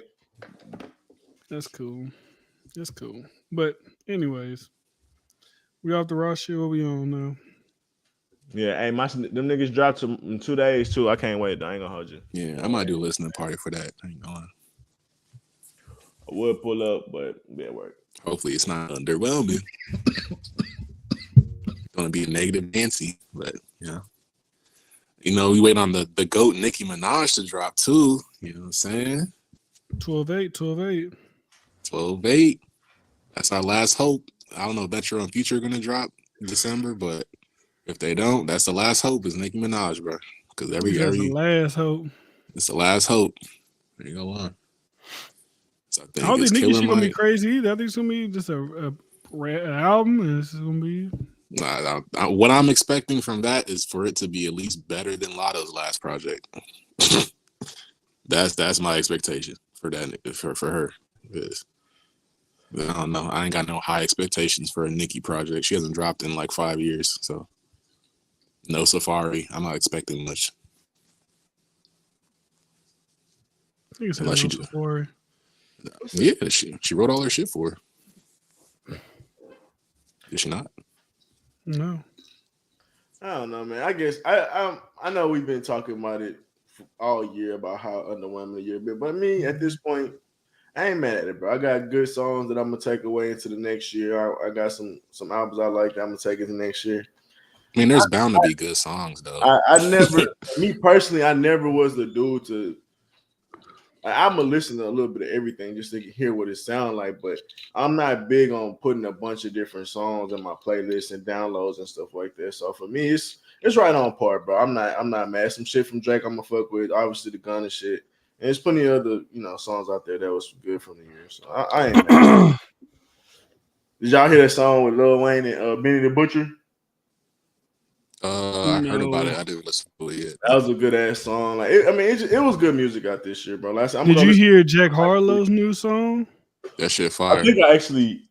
A: That's cool. That's cool. But anyways, we off the raw shit. What we on now?
B: Yeah, hey, them niggas dropped in 2 days too. I can't wait. I ain't gonna hold you.
C: Yeah, I might do a listening party for that. I ain't gonna.
B: I would pull up, but be at work.
C: Hopefully it's not underwhelming. Gonna be a negative Nancy, but yeah. You know, we wait on the GOAT Nicki Minaj to drop too. You know what I'm saying?
A: 12-8, 12-8.
C: 12-8. That's our last hope. I don't know if Metro and Future are gonna drop in December, but if they don't, that's the last hope is Nicki Minaj, bro. Because
A: That's the last hope.
C: it's the last hope. There you go on. So
A: I don't
C: it's
A: think Nicki
C: Killer
A: shit gonna be
C: Mike.
A: crazy either. I think it's gonna be just an album, and it's gonna be.
C: What I'm expecting from that is for it to be at least better than Lotto's last project. That's my expectation for that for her. Because I don't know. I ain't got no high expectations for a Nicki project. She hasn't dropped in like 5 years, so no Safari. I'm not expecting much.
A: I think it's
C: Unless she
A: no
C: just-
A: Safari.
C: Yeah, she wrote all her shit for her. Did she not?
A: No.
B: I don't know, man. I guess I know we've been talking about it all year about how underwhelming the year been, but me at this point, I ain't mad at it, bro. I got good songs that I'm gonna take away into the next year. I got some albums I like that I'm gonna take into next year.
C: I mean, there's bound to be good songs though.
B: I never, me personally, I never was the dude to. I'm gonna listen to a little bit of everything just to hear what it sounds like, but I'm not big on putting a bunch of different songs in my playlist and downloads and stuff like that. So for me, it's right on par, bro. I'm not mad. Some shit from Drake I'm gonna fuck with, obviously the gun and shit. And there's plenty of other songs out there that was good from the year. So I ain't mad. Did y'all hear that song with Lil Wayne and Benny the Butcher?
C: I heard about
A: No.
C: it. I didn't listen to it yet.
B: That was a good ass song. Like, it was good music out this year, bro. I'm
A: Did
B: gonna
A: you
B: listen.
A: hear Jack Harlow's new song?
C: That shit
B: I
C: fire.
B: think I actually.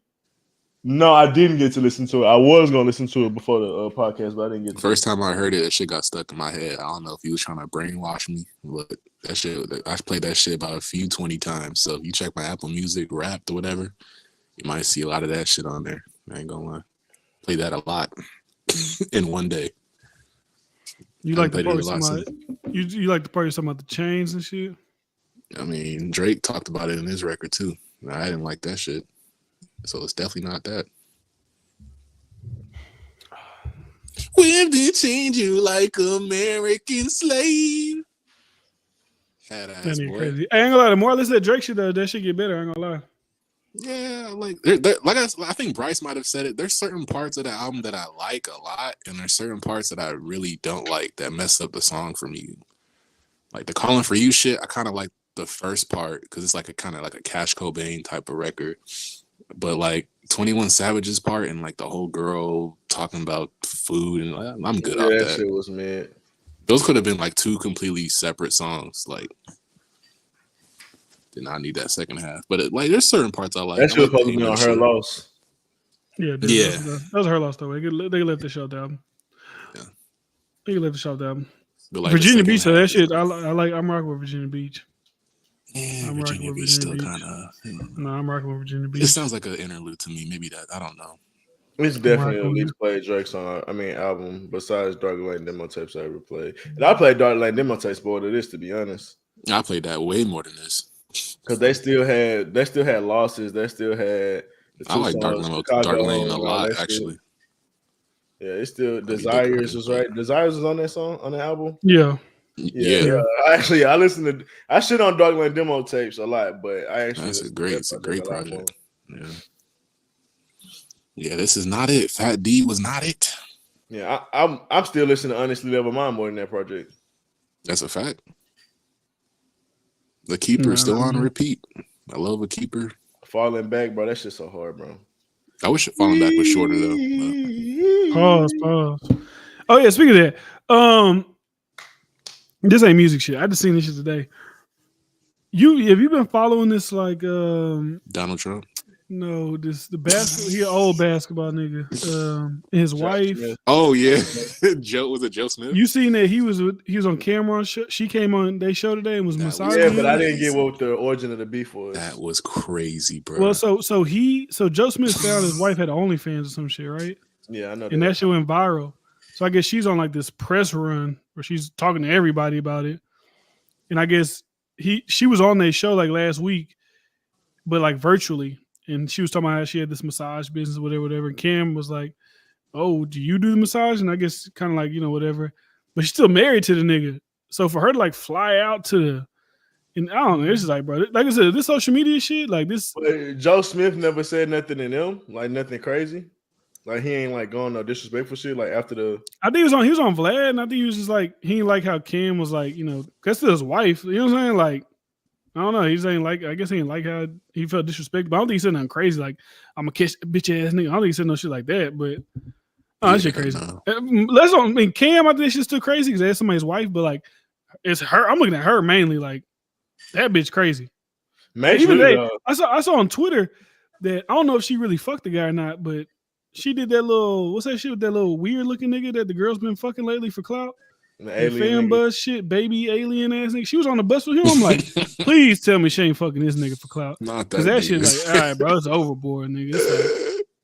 B: No, I didn't get to listen to it. I was gonna listen to it before the podcast, but I didn't get to.
C: First time I heard it, that shit got stuck in my head. I don't know if he was trying to brainwash me, but that shit, I played that shit about 20 times. So if you check my Apple Music, Wrapped or whatever, you might see a lot of that shit on there. I ain't gonna lie. Play that a lot in one day.
A: You
C: I
A: like the
C: played it
A: part
C: a lot
A: somebody, you like the part you're talking about the chains and shit?
C: I mean, Drake talked about it in his record too. I didn't like that shit. So it's definitely not that. When they change you like American slave. Had ass
A: That nigga
C: boy.
A: crazy. I ain't gonna lie. The more I listen to Drake shit, though, that shit get better. I ain't gonna lie.
C: Yeah, like I think Bryce might have said it. There's certain parts of the album that I like a lot, and there's certain parts that I really don't like that mess up the song for me. Like the Calling for You shit, I kind of like the first part because it's like a kind of like a Cash Cobain type of record. But like 21 Savage's part and like the whole girl talking about food and I'm good off
B: that
C: that.
B: shit was mad.
C: Those could have been like two completely separate songs. Like, did not need that second half. But like, there's certain parts I like.
B: That shit was
C: I like
B: supposed to be on Her
C: shit.
B: Loss.
A: Yeah, dude,
C: Yeah.
A: that was her lost though. They left the show down.
C: Yeah.
A: They left the show down.
C: But like
A: Virginia
C: the
A: Beach, so
C: second
A: that
C: half
A: shit.
C: is
A: I like. I'm rocking with Virginia Beach.
C: Yeah,
A: I'm rocking
C: Virginia
A: with
C: Beach
A: Virginia
C: still
A: Beach.
C: kind of.
A: No, I'm rocking with Virginia
C: It
A: Beach.
C: sounds like an interlude to me. Maybe that I don't know.
B: It's definitely
A: rocking
B: the
A: with
B: least played Drake song. I mean, album besides Dark Lane Demo Tapes I ever played. And I played Dark Lane Demo Tapes more than this, to be honest.
C: I played that way more than this
B: because they still had losses. They still had the two
C: I like Dark
B: songs,
C: Lane,
B: Chicago
C: Dark Lane
B: and
C: a
B: all
C: lot
B: that shit.
C: actually.
B: Yeah, it's still
C: I be digging
B: Desires
C: it,
B: was
C: but-
B: right. Desires was on that song on the album.
C: Yeah.
B: Actually, I listened to I shit on Dark Lane Demo Tapes a lot, but I actually
C: That's a
B: listened to
C: great,
B: that
C: it's a great
B: a lot
C: project. Yeah. Yeah, this is not it. Fat D was not it.
B: more. Yeah, I'm still listening to Honestly Never Mind more than that project.
C: That's a fact. The Keeper is still on repeat. I love a Keeper.
B: Falling Back, bro. That shit's so hard, bro.
C: I wish Falling Back was shorter though.
A: Pause. Oh yeah, speaking of that, this ain't music shit. I just seen this shit today. Have you been following this like
C: Donald Trump.
A: No, he an old basketball nigga. His wife.
B: Smith.
C: Oh yeah, was it Joe Smith?
A: You seen that he was on camera on she came on they show today and was massaging
B: Yeah,
A: him?
B: but I didn't get what the origin of the beef was.
C: That was crazy, bro.
A: Well, so Joe Smith found his wife had OnlyFans or some shit, right?
B: Yeah, I know.
A: And that shit went viral. So I guess she's on like this press run where she's talking to everybody about it. And I guess she was on their show like last week, but like virtually. And she was talking about how she had this massage business, whatever. And Cam was like, "Oh, do you do the massage?" And I guess kind of like, whatever. But she's still married to the nigga. So for her to like fly out and I don't know, it's just like, bro, like I said, this social media shit, like this.
B: But Joe Smith never said nothing in them, like nothing crazy. Like he ain't like going no disrespectful shit. Like after the,
A: I think he was on Vlad, and I think he was just like he didn't like how Cam was like, that's still his wife. You know what I'm saying? Like, I don't know. He's saying like, I guess he didn't like how he felt disrespected. But I don't think he said nothing crazy. Like, I'm gonna kiss a bitch ass nigga. I don't think he said no shit like that. But that shit crazy. No. Cam, I think this shit's still crazy because that's somebody's wife. But like, it's her. I'm looking at her mainly. Like, that bitch crazy. I saw on Twitter that I don't know if she really fucked the guy or not, but she did that little what's that shit with that little weird looking nigga that the girl's been fucking lately for clout. The fan buzz shit, baby alien ass nigga. She was on the bus with him. I'm like, please tell me she ain't fucking this nigga for clout. Because that shit like, all right, bro, it's overboard, nigga.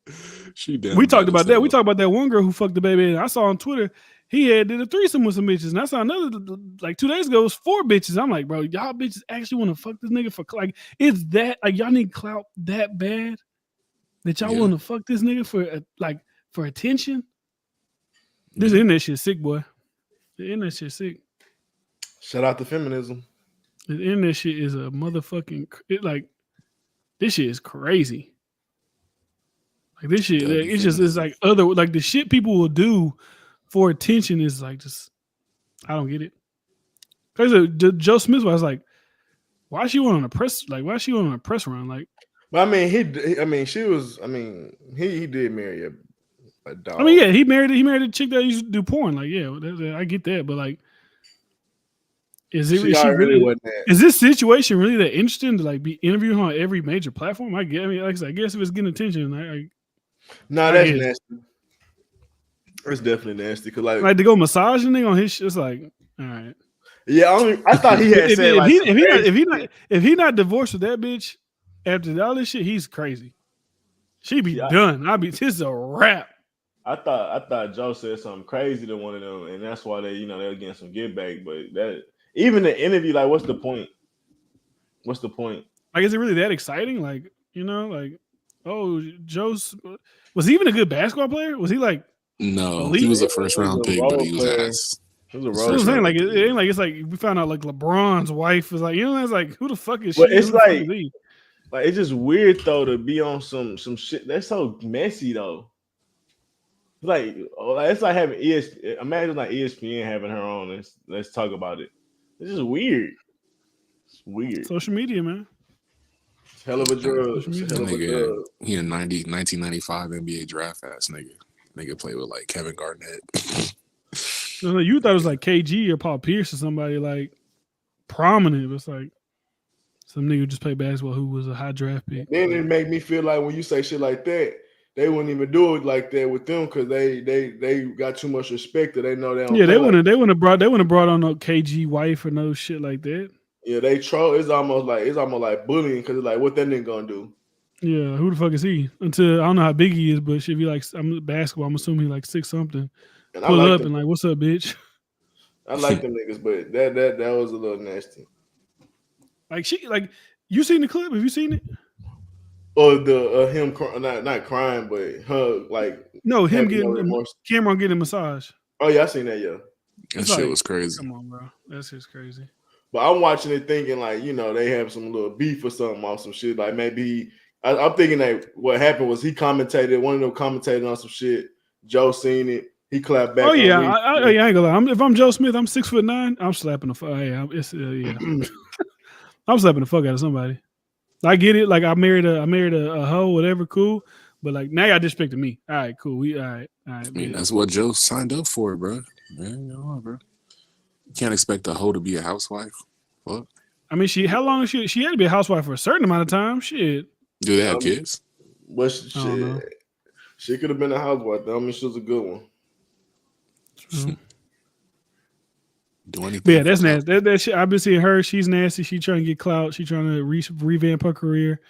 A: Like, we talked about that. We talked about that one girl who fucked the baby. And I saw on Twitter he did a threesome with some bitches, and I saw another like 2 days ago. It was 4 bitches. I'm like, bro, y'all bitches actually want to fuck this nigga for like? It's that like y'all need clout that bad that y'all want to fuck this nigga for attention? This internet shit sick, boy. The internet shit sick.
B: Shout out to feminism.
A: The internet shit is a motherfucking this shit is crazy. Like this shit, like, it's like other like the shit people will do for attention is like just I don't get it. Because Joe Smith was like, why is she on a press? Like, why is she on a press run? Like,
B: But I mean, he did marry a dog.
A: I mean, yeah, he married a chick that used to do porn. Like, yeah, I get that, but like, is this situation really that interesting to like be interviewing her on every major platform? I guess if it's getting attention,
B: that's nasty. It's definitely nasty because
A: like to go massage a nigga on his shit. It's like, all right.
B: Yeah, I thought he had said
A: if he not divorced with that bitch after all this shit, he's crazy. She be done. This is a wrap.
B: I thought Joe said something crazy to one of them, and that's why they were getting some get back. But that even the interview, like, what's the point? What's the point?
A: Like, is it really that exciting? Like, oh, Joe's was he even a good basketball player? Was he like?
C: No, he was a first round pick, but he was ass.
A: It was a role. Saying, like, it ain't like it's like we found out like LeBron's wife was like, it's like, who the fuck is she?
B: But it's like it's just weird though to be on some shit that's so messy though. Like it's like having ESPN. Imagine like ESPN having her on. Let's talk about it. It's just weird. It's weird.
A: Social media, man.
B: It's hell of a drug.
C: He a 1995 NBA draft ass nigga. Nigga play with like Kevin Garnett.
A: You thought it was like KG or Paul Pierce or somebody like prominent. It's like some nigga who just played basketball who was a high draft pick.
B: Then it make me feel like when you say shit like that, they wouldn't even do it like that with them because they got too much respect that they know they don't.
A: Yeah, they wouldn't have brought on no KG wife or no shit like that.
B: Yeah, they troll. It's almost like bullying because it's like what that nigga gonna do.
A: Yeah, who the fuck is he? Until I don't know how big he is, but if he like basketball, I'm assuming he like 6 something. And pull up and like, what's up, bitch?
B: I like them niggas, but that was a little nasty.
A: Like you seen the clip? Have you seen it?
B: Or the him not crying, but her like
A: him getting Cameron getting a massage.
B: Oh yeah, I seen that. Yeah,
C: that shit was crazy.
A: Come on, bro, that's just crazy.
B: But I'm watching it thinking like they have some little beef or something or some shit. Like maybe I'm thinking that what happened was he commentated. One of them commentated on some shit. Joe seen it. He clapped back.
A: Oh yeah, I ain't gonna lie. If I'm Joe Smith, I'm 6'9". I'm slapping the fuck. I'm slapping the fuck out of somebody. I get it. Like I married a hoe, whatever, cool. But like now y'all disrespecting me. All right, cool. All right.
C: I mean, that's what Joe signed up for, bro. Man, bro. You can't expect a hoe to be a housewife. What?
A: I mean, she had to be a housewife for a certain amount of time. Shit.
C: Do they have kids?
B: But she could have been a housewife. I mean, she was a good one.
A: Mm-hmm.
C: Do anything?
A: Yeah, that's nasty. That shit, I've been seeing her. She's nasty. She trying to get clout. She trying to revamp her career.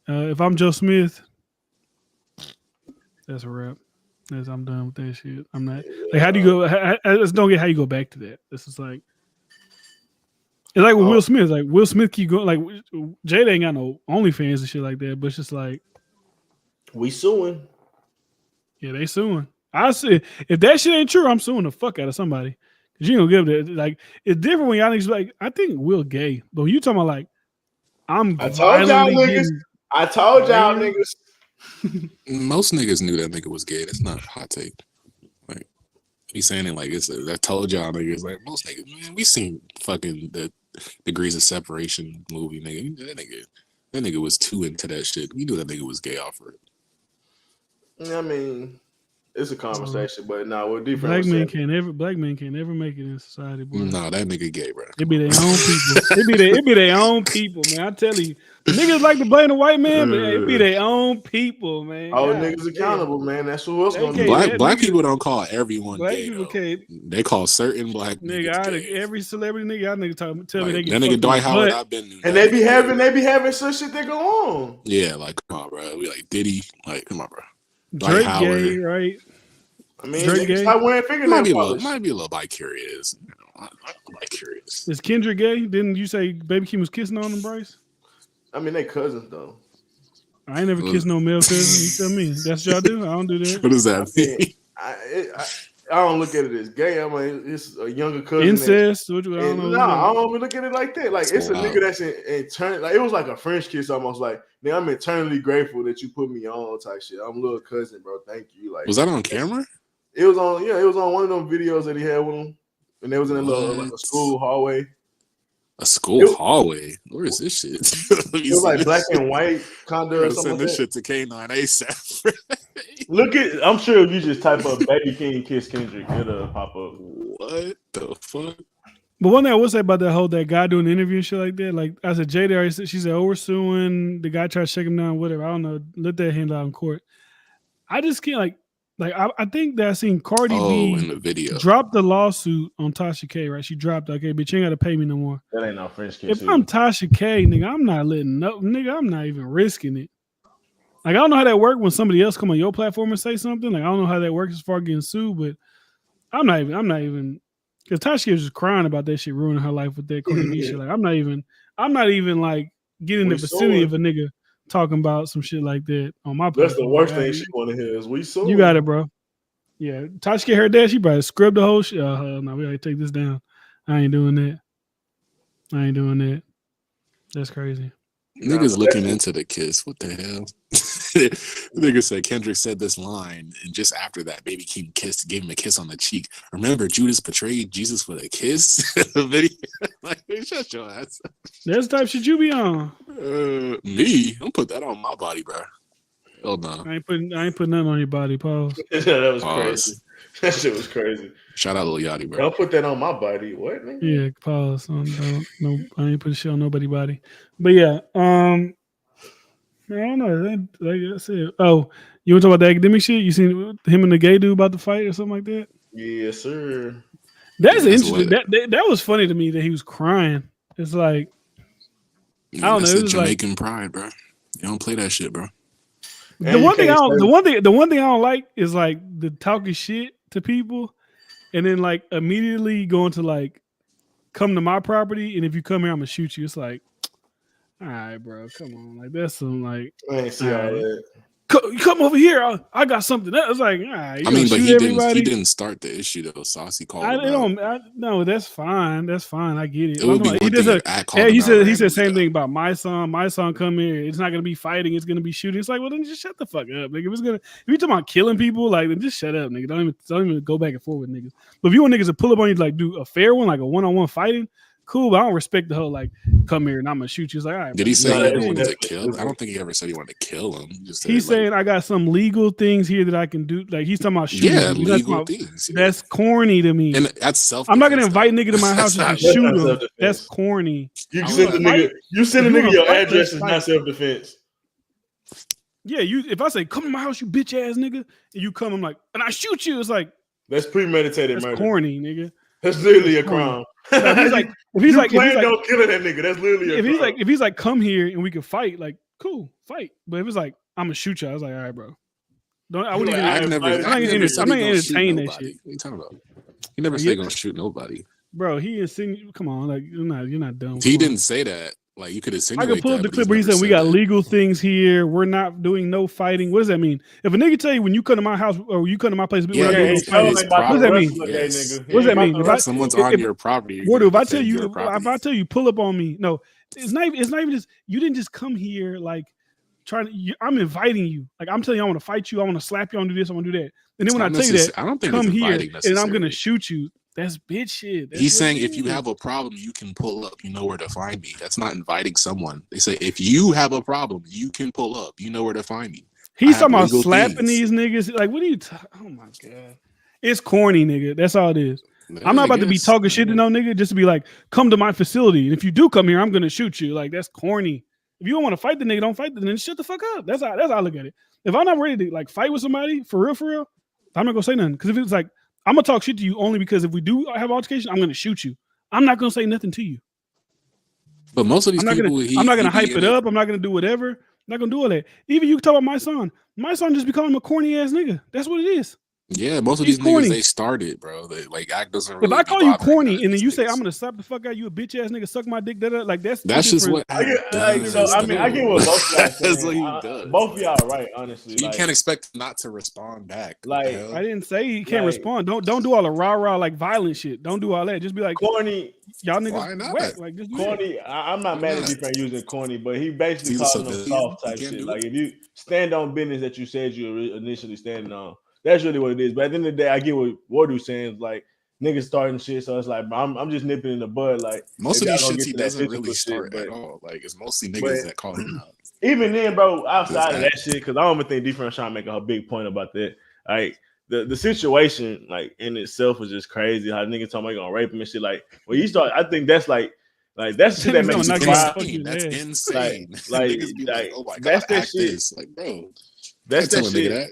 A: If I'm Joe Smith, that's a wrap. I'm done with that shit. I'm not like. How do you go? I just don't get how you go back to that. This is like. It's like with Will Smith. Like Will Smith keep going. Like Jada ain't got no OnlyFans and shit like that. But it's just like
B: we suing.
A: Yeah, they suing. I see. If that shit ain't true, I'm suing the fuck out of somebody. Cause you don't give that. Like it's different when y'all niggas like. I think Will gay, but when you talking about like, I told
B: y'all niggas.
C: Most niggas knew that nigga was gay. That's not a hot take. Like he's saying it like I told y'all niggas. Like most niggas, man, we seen fucking the Degrees of Separation movie, nigga. That nigga was too into that shit. We knew that nigga was gay off of it.
B: I mean, it's a conversation, but we're different.
A: Black men can't ever make it in society, boy.
C: No, that nigga gay, bro.
A: It be their own people. It be their own people, man. I tell you, niggas like to blame the white man, but it be their own people, man.
B: All niggas accountable, man. That's what else gonna do.
C: Black people don't call everyone
A: black
C: gay.
A: People can't.
C: They call certain black niggas gay.
A: Every celebrity nigga, y'all nigga tell me they get
C: that nigga Dwight Howard. I've been
B: and they be having some shit that go on.
C: Yeah, like come on, bro. We like Diddy, like come on, bro.
A: Drake gay, right?
B: I mean, stop wearing fingernail polish.
C: Might be a little bi-curious. Bi-curious.
A: Is Kendrick gay? Didn't you say Baby Keem was kissing on him, Bryce?
B: I mean, they cousins though.
A: I ain't never kissed no male cousin. You tell me. That's what y'all do. I don't do that.
C: What does that mean?
B: I don't look at it as gay. I mean, it's a younger cousin.
A: Incest. I don't
B: even look at it like that. Like it's a nigga that's in like it was like a French kiss almost. Like, nigga, I'm eternally grateful that you put me on type shit. I'm a little cousin, bro. Thank you. Like,
C: was that on camera?
B: It was on one of them videos that he had with him, and they was in a little like a school hallway.
C: A school hallway? Where is this shit?
B: It was like black and white condo or something.
C: Send
B: like
C: this
B: that.
C: shit to K9 ASAP.
B: Look at, I'm sure if you just type up Baby King Kiss Kendrick, it'll pop up.
C: What the fuck?
A: But one thing I will say about that guy doing the interview and shit like that, like I said, Jada already said, she said, "Oh, we're suing." The guy tried to shake him down, whatever. I don't know. Let that handle out in court. I just can't I think that I seen Cardi B
C: in the video
A: drop the lawsuit on Tasha K. Right? She dropped, okay, bitch, you ain't got to pay me no more.
B: That ain't no French kiss.
A: If I'm Tasha K, nigga, I'm not letting up, nigga. I'm not even risking it. Like I don't know how that works when somebody else come on your platform and say something. Like I don't know how that works as far as getting sued, but I'm not even. Because Tasha was just crying about that shit ruining her life with that Cardi B shit. Like I'm not even like getting in the vicinity of a nigga talking about some shit like that on my platform.
B: That's the worst thing she want to hear is we saw.
A: You got it, bro. Yeah, Tasha K heard that, she probably scrubbed the whole shit. No, we gotta take this down. I ain't doing that. That's crazy.
C: Niggas looking into the kiss. What the hell? Nigga said Kendrick said this line, and just after that, Baby King gave him a kiss on the cheek. Remember, Judas betrayed Jesus with a kiss. Video. Like, shut your ass.
A: That's the type shit you be on.
C: Me? Don't put that on my body, bro. Hell no.
A: I ain't putting nothing on your body. Pause.
B: That was crazy. That shit was crazy.
C: Shout out Lil Yachty, bro.
B: Don't put that on my body. What, nigga?
A: Yeah, pause. No, I ain't put shit on nobody's body. But yeah, I don't know. Like I said, oh, you want to talk about the academic shit? You seen him and the gay dude about to fight or something like that?
B: Yes, sir.
A: That's interesting. That was funny to me that he was crying. It's like I don't know. It was
C: Jamaican pride, bro. You don't play that shit, bro.
A: The one thing I don't like is like the talking shit to people, and then like immediately going to like come to my property, and if you come here, I'm gonna shoot you. It's like, all right, bro, come on, like that's some like.
B: I ain't see all that.
A: Come over here. I got something. It's like, all right.
C: I mean, but he didn't start the issue though. Saucy called him out.
A: No, that's fine. That's fine. I get it.
C: It would be
A: he said same thing about my son. My son come here. It's not gonna be fighting. It's gonna be shooting. It's like, well, then just shut the fuck up, nigga. If you talking about killing people, like, then just shut up, nigga. Don't even go back and forth with niggas. But if you want niggas to pull up on you, like, do a fair one, like a one-on-one fighting, cool. But I don't respect the whole like, come here and I'm gonna shoot you. It's like, all right.
C: Did he say he ever wanted to kill? I don't think he ever said he wanted to kill him.
A: He's saying I got some legal things here that I can do. Like he's talking about shooting.
C: Yeah, legal things. Yeah.
A: That's corny to me.
C: And that's self.
A: I'm not gonna invite nigga to my house and shoot him. That's corny.
B: You send a nigga your address is not self-defense.
A: Yeah, if I say come to my house, you bitch ass nigga, and you come, I'm like, and I shoot you. It's like
B: that's premeditated murder.
A: That's corny, nigga.
B: That's literally a crime.
A: If he's like
B: don't kill that nigga, that's literally a crime.
A: If he's like come here and we can fight, like cool, fight. But if it's like I'm gonna shoot you, I was like, all right, bro. I'm not gonna entertain that shit.
C: What are you talking about? He never said gonna shoot nobody.
A: Bro, he insinuated. Come on, like you're not dumb.
C: He didn't say that. Like you could insinuate.
A: I could pull up the clip where he said we got legal things here. We're not doing no fighting. What does that mean? If a nigga tell you when you come to my house or you come to my place, what does that mean? What does that mean?
C: If someone's on your property,
A: if I tell you pull up on me, no, it's not even just you didn't just come here like trying to. I'm inviting you. Like I'm telling you, I want to fight you. I want to slap you. I want to do this. I want to do that. And then when I tell you that,
C: I don't think
A: come here and I'm gonna shoot you. That's bitch shit.
C: He's saying if you have a problem, you can pull up. You know where to find me. That's not inviting someone. They say if you have a problem, you can pull up. You know where to find me.
A: He's talking about slapping these niggas. Like, what are you? Oh my god, it's corny, nigga. That's all it is. I'm not about to be talking shit to no nigga just to be like, come to my facility. And if you do come here, I'm gonna shoot you. Like that's corny. If you don't want to fight the nigga, don't fight the nigga. Shut the fuck up. That's how I look at it. If I'm not ready to like fight with somebody for real, I'm not gonna say nothing. Because if it's like I'm gonna talk shit to you only because if we do have altercation, I'm gonna shoot you. I'm not gonna say nothing to you.
C: But most of these people,
A: I'm not gonna hype it up. I'm not gonna do whatever. I'm not gonna do all that. Even you can talk about my son. My son just become a corny ass nigga. That's what it is.
C: Yeah, most of these niggas they started, bro. They like act doesn't. Really
A: if I call you corny and then you say I'm gonna slap the fuck out you, a bitch ass nigga, suck my dick, like that's
C: just what.
B: I get what both y'all that's what he does. Both y'all are right, honestly.
C: You can't expect not to respond back.
A: Like I didn't say he can't respond. Don't do all the rah like violent shit. Don't do all that. Just be like
B: corny.
A: Y'all niggas whack. Like just
B: corny. I'm not mad at you for using corny, but he basically calling them soft type shit. Like if you stand on business that you said you were initially standing on. That's really what it is. But at the end of the day, I get what Wardu's saying. Like, niggas starting shit. So it's like, bro, I'm just nipping in the bud. Like
C: most of
B: y'all
C: these
B: gonna
C: shits
B: get
C: he
B: to that
C: doesn't
B: physical
C: really
B: shit,
C: start
B: but
C: at all. Like it's mostly niggas that call him out.
B: even then, bro, outside of
C: that.
B: that shit, because I don't even think different trying to make a big point about that. Like the situation, like in itself, was just crazy. How niggas talking about gonna rape him and shit. Like when you start, I think that's like that's the shit that makes
C: That's
B: you cry.
C: insane. That's insane.
B: Like
C: Niggas be like, oh my god,
B: that's that
C: act
B: shit.
C: this. Like, bro,
B: That's
C: tell
B: that
C: a nigga
B: shit.
C: that.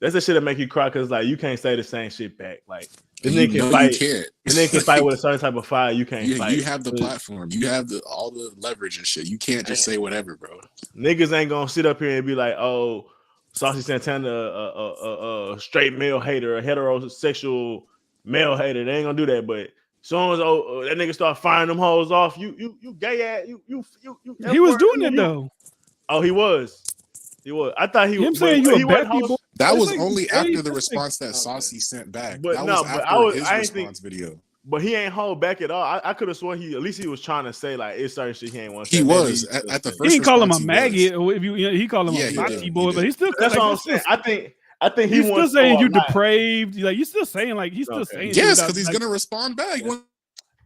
B: That's the shit that make you cry because like you can't say the same shit back. Like the
C: You
B: nigga
C: know
B: can fight.
C: you can't.
B: The nigga can fight with a certain type of fire. You can't fight.
C: You have the platform. You have all the leverage and shit. You can't just say whatever, bro.
B: Niggas ain't gonna sit up here and be like, oh, Saucy Santana, a straight male hater, a heterosexual male hater. They ain't gonna do that. But soon as that nigga start firing them hoes off, you gay ass, you.
D: He was doing it though.
B: Oh, he was. He was. I thought he was.
D: Him saying you a basketball boy.
C: That was
D: like
C: only
D: gay,
C: after the
D: that's
C: response that Saucy sent back.
B: But
C: that
B: no,
C: was
B: but
C: after his
B: I
C: response video.
B: But he ain't hold back at all. I could have sworn at least he was trying to say like it's certain shit he ain't want to say.
C: He was at the first.
D: He didn't call him a
C: response,
D: maggot, or if he called him a bocce boy, but he still.
B: That's
D: like,
B: what I'm saying. I think
D: he's still saying you depraved. Like you still saying like he's still saying.
C: Yes, because he's gonna respond back.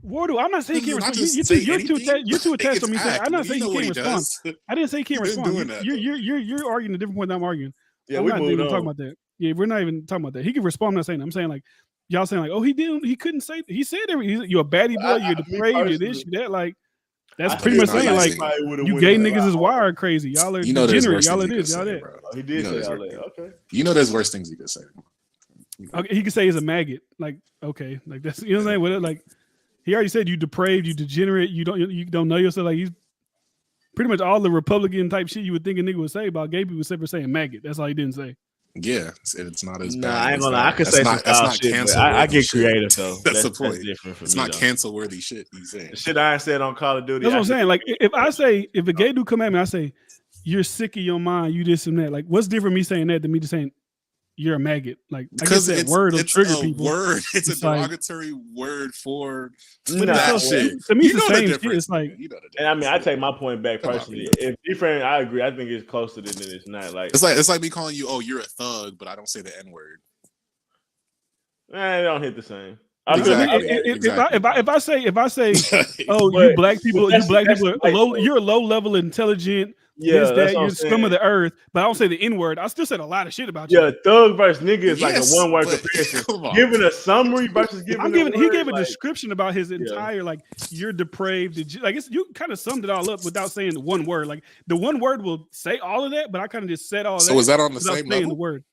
D: Wardo, I'm not saying he can't respond. You're too attached to me saying. I'm not saying he can't respond. I didn't say he can't respond. You're arguing a different point than I'm arguing.
B: Yeah,
D: I'm
B: we
D: not
B: moved
D: even
B: on.
D: talking about that. Yeah, we're not even talking about that. He can respond. I'm not saying that. I'm saying like y'all saying like, oh, he couldn't say. He said you're a baddie boy. You're depraved. You're this. You're that. Like that's pretty much saying like you gay niggas is wired crazy. Y'all are degenerate. Y'all are this. Y'all that.
B: He did say all that. Okay.
C: You know, there's worse things he could say.
D: Okay, he could say he's a maggot. Like okay, like that's you know what I'm saying. Like he already said you depraved. You degenerate. You don't know yourself. Like he's pretty much all the Republican type shit you would think a nigga would say about gay people, except for saying maggot. That's all he didn't say.
C: Yeah, it's not as bad.
B: I ain't gonna lie. I could say some foul shit, but I get creative though.
C: That's the point.
B: That's different for
C: it's
B: me,
C: not
B: though.
C: cancel worthy shit he's saying.
B: The shit I said on Call of Duty.
D: That's what I'm saying. Like if a gay dude come at me, I say you're sick of your mind. You this and that. Like what's different me saying that than me just saying you're a maggot? Like
C: because
D: that word will trigger people.
C: It's a derogatory word for
D: but
C: that shit.
D: To me, it's the same shit. It's like,
B: and I mean, I take my point back personally. If different, I agree. I think it's closer than it's not. Like
C: it's like me calling you, oh, you're a thug, but I don't say the N word.
B: It don't hit the same.
D: If I say, oh, you black people, you're a low level intelligent.
B: Yeah,
D: you're scum of the earth, but I don't say the N word. I still said a lot of shit about you.
B: Yeah, thug versus nigga is like a one word comparison. Giving a summary versus giving.
D: He gave a description about his entire like you're depraved. Like you kind of summed it all up without saying the one word. Like the one word will say all of that, but I kind of just said all of that.
C: So is that on the same level?
D: The word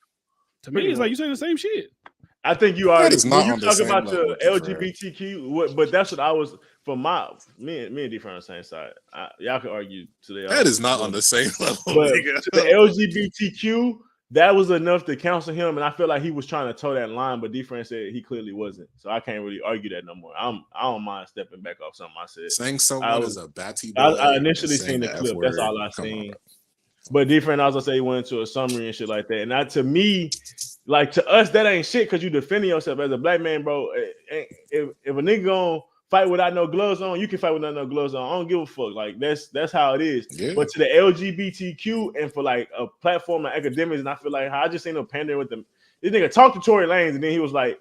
D: to me, it's like you saying the same shit.
B: I think you are.
C: When
B: you talk about the LGBTQ, but that's what I was for me and D on the same side. Y'all can argue today.
C: That is not on the same level.
B: But to the LGBTQ, that was enough to counsel him, and I feel like he was trying to toe that line, but D said he clearly wasn't. So I can't really argue that no more. I don't mind stepping back off something I said.
C: Saying someone is a batty boy.
B: I initially seen the clip. That's all I seen. But different, also say he went into a summary and shit like that. And that to me, like to us, that ain't shit because you defending yourself as a black man, bro. If a nigga gonna fight without no gloves on, you can fight without no gloves on. I don't give a fuck. Like that's how it is. Yeah. But to the LGBTQ and for like a platform like academics, and I feel like I just seen him pandering with them. This nigga talked to Tory Lanez and then he was like,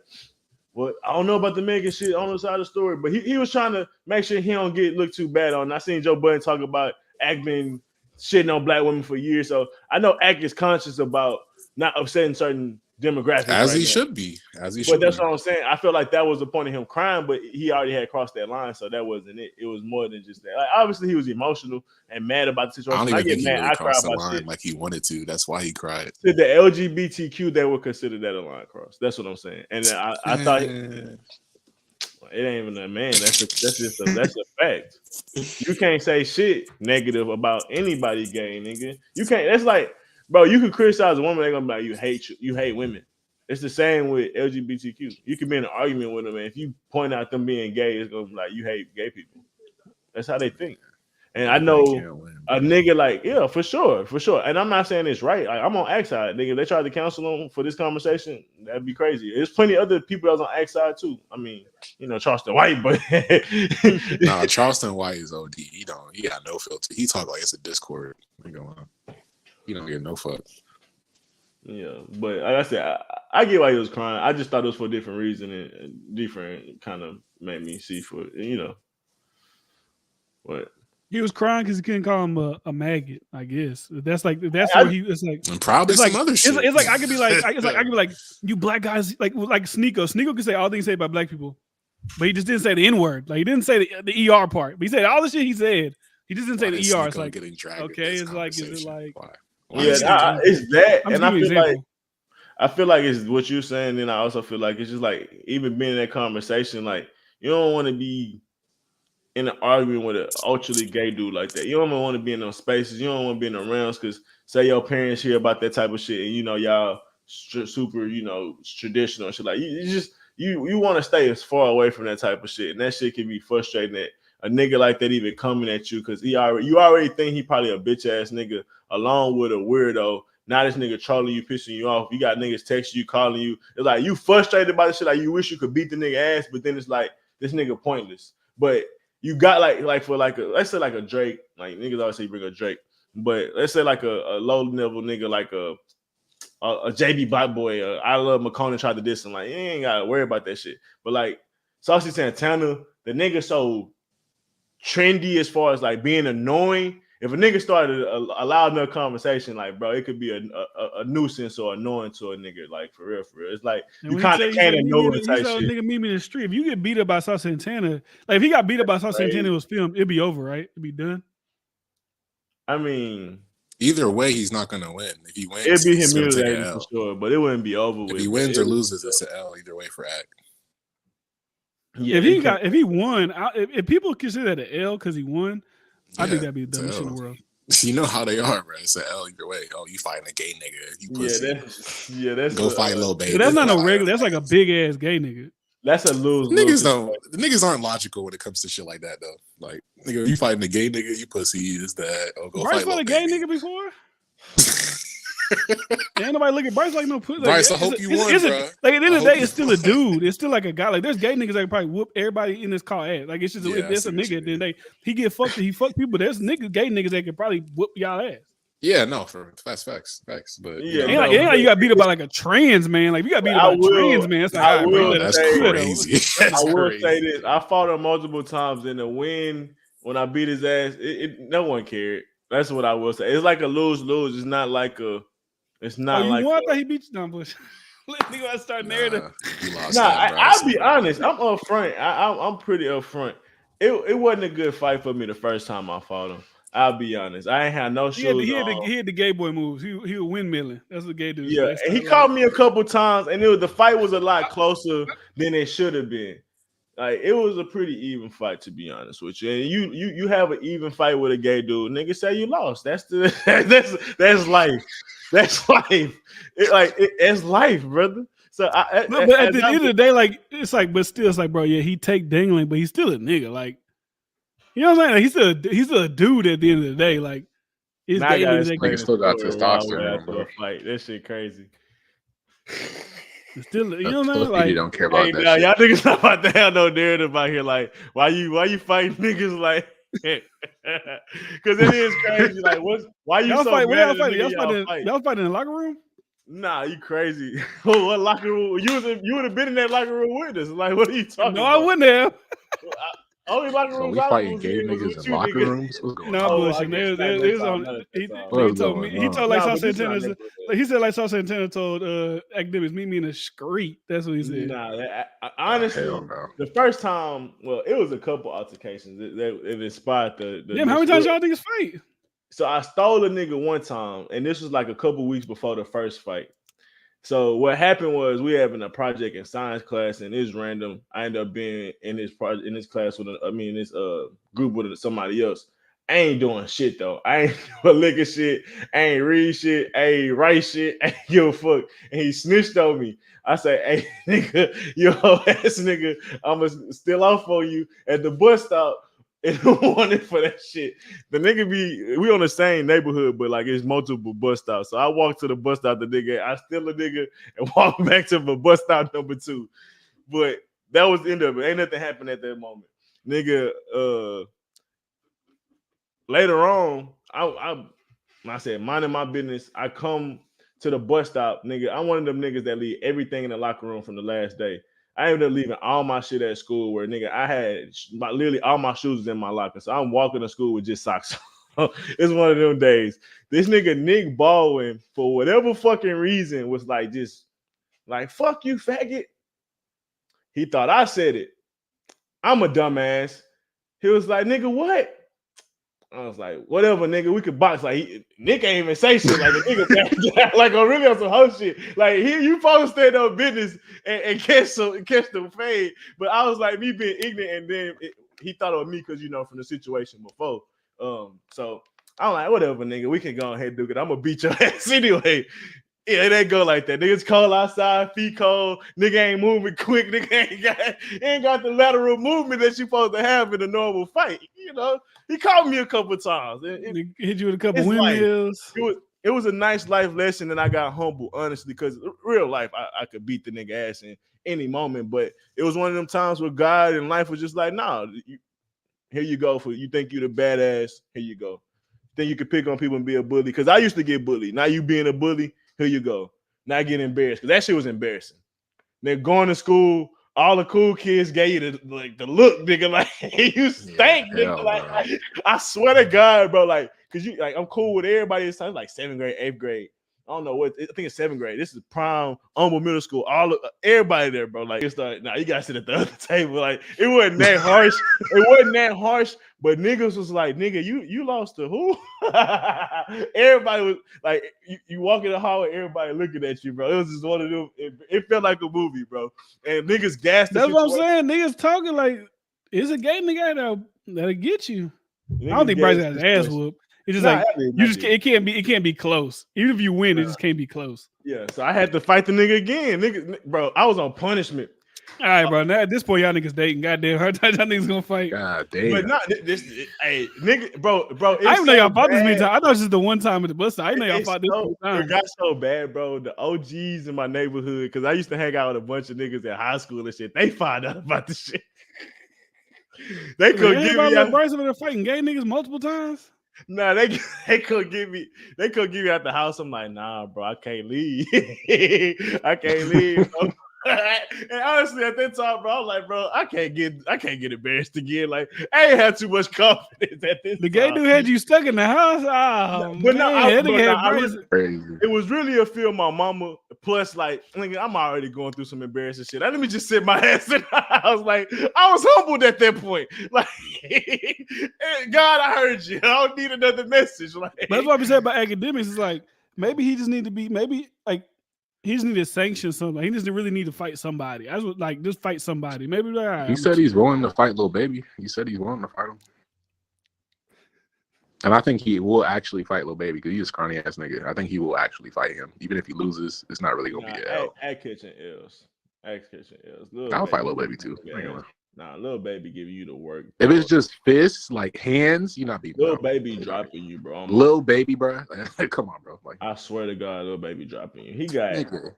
B: well, I don't know about the Megan shit on the side of the story, but he was trying to make sure he don't get looked too bad on. I seen Joe Budden talk about Act been shitting on black women for years, so I know Act is conscious about not upsetting certain demographics.
C: As he should be.
B: But that's what I'm saying. I feel like that was the point of him crying, but he already had crossed that line, so that wasn't it. It was more than just that. Like, obviously, he was emotional and mad about the situation.
C: I don't even think he really crossed the line
B: shit.
C: like he wanted to. That's why he cried.
B: To the LGBTQ, they would consider that a line cross. That's what I'm saying. And I thought it ain't even a man. That's a fact. You can't say shit negative about anybody gay, nigga. You can't. That's like, bro, you can criticize a woman, they're gonna be like, you hate women. It's the same with LGBTQ. You can be in an argument with them, and if you point out them being gay, it's gonna be like you hate gay people. That's how they think. And I know a nigga like, yeah, for sure. And I'm not saying it's right. Like, I'm on Axe side, nigga. If they tried to counsel him for this conversation, that'd be crazy. There's plenty of other people that's on Axe side too. I mean, Charleston White, but
C: nah, Charleston White is OD. He got no filter. He talk like it's a Discord. He don't get no fuck.
B: Yeah, but like I said, I get why he was crying. I just thought it was for a different reason and different kind of made me see for it, you know. What?
D: He was crying because he couldn't call him a maggot. I guess that's where he. It's like
C: And probably
D: it's
C: some
D: like
C: other shit.
D: it's like I could be like I could be like you black guys like Sneeko. Sneeko could say all things said by black people, but he just didn't say the N word. Like he didn't say the ER part. But he said all the shit he said. He just didn't say the ER. It's like okay. It's like is it like
C: Why
B: yeah, it's that, and I feel like.
D: example.
B: I feel like it's what you're saying, and I also feel like it's just like even being in that conversation, like you don't want to be in an argument with an ultra gay dude like that. You don't want to be in those spaces. You don't want to be in the realms because say your parents hear about that type of shit, and you know y'all super, you know, traditional and shit. Like you want to stay as far away from that type of shit, and that shit can be frustrating. That a nigga like that even coming at you because you already think he probably a bitch ass nigga along with a weirdo. Now this nigga trolling you, pissing you off. You got niggas texting you, calling you. It's like you frustrated by the shit. Like you wish you could beat the nigga ass, but then it's like this nigga pointless. But you got like for like let's say like a Drake. Like niggas always say you bring a Drake, but let's say like a low level nigga like a JB Black Boy. I Love McCona tried to diss him. Like you ain't gotta worry about that shit. But like Saucy Santana, the nigga so trendy as far as like being annoying. If a nigga started a loud enough conversation, like bro, it could be a nuisance or annoying to a nigga, like for real. It's like you kind of can't ignore it. Type shit.
D: Nigga meet me in the street. If you get beat up by Sauce Santana, like if he got beat up by Sauce Santana, it was filmed, it'd be over, right? It'd be done.
B: I mean,
C: either way, he's not gonna win. If he wins,
B: it'd be humiliating for sure, but it wouldn't be over with.
C: If he wins or loses, it's an L either way for Act.
D: Yeah, if he won, if people consider that an L because he won. I think that'd be the dumbest shit in the world.
C: You know how they are, bro. It's an L either way. Oh, you fighting a gay nigga. You pussy.
B: That's
C: go fight Lil Baby.
D: But that's not no regular. That's like a big ass gay nigga.
B: That's a lose.
C: Niggas aren't logical when it comes to shit like that though. Like, nigga, you fighting a gay nigga, you pussy is that. Oh, go
D: Bryce
C: fight Lil
D: a gay
C: Baby.
D: nigga before. Ain't nobody look at Bryce like no pussy.
C: Bryce, I hope you won, bro.
D: Like at the end of the day, it's still a dude. It's still like a guy. Like there's gay niggas that can probably whoop everybody in this car ass. Like it's just it's a nigga. Then he get fucked. He fuck people. There's gay niggas that can probably whoop y'all ass.
C: Yeah, no, for facts. But
B: yeah,
D: ain't like you got beat up by like a trans man. Like you got beat up by a trans man. It's like,
C: that's crazy.
B: I will say this: I fought him multiple times in the win. When I beat his ass, no one cared. That's what I will say. It's like a lose-lose. It's not like a. It's not like.
D: I thought he beat you down, Bush. Let me go start narrative.
B: I'll be honest. I'm upfront. I'm pretty upfront. It wasn't a good fight for me the first time I fought him. I'll be honest. I ain't had no shoes.
D: He had the gay boy moves. He was windmilling. That's what gay dudes.
B: Yeah, and he caught me a couple times, and the fight was a lot closer than it should have been. Like it was a pretty even fight, to be honest with you. And you have an even fight with a gay dude. Nigga say you lost. That's life. That's life. It's life, brother. So but at
D: the end of the day, like it's like, but still, it's like, bro, yeah, he take dangling, but he's still a nigga. Like, you know what I'm saying? Like, he's still a dude at the end of the day. Like,
E: Nigga still got testosterone, bro.
B: Fight. That shit crazy.
D: It's still, you know what I'm saying?
E: Like, don't care about that.
B: Y'all niggas not about to have no narrative out here. Like, why you fighting niggas like? Because it is crazy. Like, why you so mad?
D: Y'all fighting in the locker room?
B: Nah, you crazy. What locker room? You would have been in that locker room with us. Like, what are you talking about?
D: No, I wouldn't have.
B: Only locker rooms.
E: So we fighting gay niggas in locker rooms? What's going on?
D: No, bullshit. He told like Sauce Santana. He said like Sauce Santana told academics, meet me in the street. That's what he said.
B: Nah, honestly, the first time, well, it was a couple altercations. It inspired the
D: Damn, how many times y'all niggas fight?
B: So I stole a nigga one time, and this was like a couple weeks before the first fight. So what happened was we having a project in science class, and it's random. I ended up being in this class with this group with somebody else. I ain't doing shit though. I ain't doing liquor shit. I ain't read shit. I ain't write shit. I ain't give a fuck. And he snitched on me. I say, hey nigga, you hoe ass nigga, I'ma steal off for you at the bus stop. In the morning for that shit. The nigga we on the same neighborhood, but like it's multiple bus stops. So I walk to the bus stop, I steal a nigga and walk back to the bus stop number 2. But that was the end of it. Ain't nothing happened at that moment. Nigga, later on, I said, minding my business, I come to the bus stop, nigga. I'm one of them niggas that leave everything in the locker room from the last day. I ended up leaving all my shit at school where, nigga, I had literally all my shoes in my locker. So I'm walking to school with just socks. It's one of them days. This nigga Nick Baldwin, for whatever fucking reason, was like, just like, fuck you, faggot. He thought I said it. I'm a dumbass. He was like, nigga, what? I was like, whatever, nigga, we could box. Like, Nick ain't even say shit. Like, the nigga, like, I'm really on some whole shit. Like, you supposed to stand on business and catch the fade. But I was like, me being ignorant, and then he thought of me because, from the situation before. So I'm like, whatever, nigga, we can go ahead and do it. I'm gonna beat your ass anyway. Yeah, it ain't go like that. Niggas cold outside, feet cold. Nigga ain't moving quick. Nigga ain't got the lateral movement that you supposed to have in a normal fight. He called me a couple times.
D: It hit you with a couple windmills.
B: It was a nice life lesson, and I got humble, honestly, because real life, I could beat the nigga ass in any moment. But it was one of them times where God and life was just like, nah, here you go. You think you the badass, here you go. Think you can pick on people and be a bully. Because I used to get bullied. Now you being a bully, here you go. Not getting embarrassed. Because that shit was embarrassing. Then going to school, all the cool kids gave you the look, nigga. Like, you stink, nigga. Like, I swear to God, bro. Like, because I'm cool with everybody. It's like 7th grade, 8th grade. I don't know what. I think it's 7th grade. This is prime, middle school. Everybody there, bro. Like, it's like, nah, you gotta sit at the other table. Like, it wasn't that harsh. It wasn't that harsh. But niggas was like, nigga, you lost to who? Everybody was like, you walk in the hallway, everybody looking at you, bro. It was just one of them. It felt like a movie, bro. And niggas gassed.
D: That's what I'm saying. Niggas talking like it's a gay nigga that'll get you. Niggas, I don't think Bryce got his ass whooped. It's just it can't be close. Even if you win, it just can't be close.
B: Yeah, so I had to fight the nigga again. Nigga, bro, I was on punishment.
D: All right, bro. Now at this point, y'all niggas dating. Goddamn, how y'all niggas gonna fight?
C: God damn.
B: But not this. Hey, nigga, bro.
D: I didn't know y'all fought this many times. I thought it was just the one time at the bus. I didn't know y'all fought this many times.
B: It got so bad, bro. The OGs in my neighborhood, because I used to hang out with a bunch of niggas at high school and shit. They find out about the shit. They could give me out.
D: Bryce over there fighting gay niggas multiple times.
B: Nah, they could give me. They could give me out the house. I'm like, nah, bro, I can't leave. I can't leave, bro. And honestly, at that time, bro, I was like, bro, I can't get embarrassed again. Like, I ain't had too much confidence at this.
D: The gay dude had you stuck in the house.
B: It was really a feel my mama. Plus, like, I'm already going through some embarrassing shit. Let me just sit my ass in the house. Like, I was humbled at that point. Like, God, I heard you. I don't need another message. Like,
D: that's what we said about academics. It's like maybe he just need to be he just need to sanction somebody. He doesn't really need to fight somebody. I was like, just fight somebody. Maybe like, right,
C: he said he's willing to fight Lil Baby. He said he's willing to fight him. And I think he will actually fight Lil Baby because he's a scrawny ass nigga. I think he will actually fight him. Even if he loses, it's not really gonna be a L.
B: At Kitchen Ills.
C: I'll fight Lil Baby too.
B: Nah, Lil Baby giving you the work.
C: Bro. If it's just fists, like hands, you're not beating
B: Lil Baby dropping you, bro.
C: Lil Baby, bro. Come on, bro. Like,
B: I swear to God, Lil Baby dropping you. He got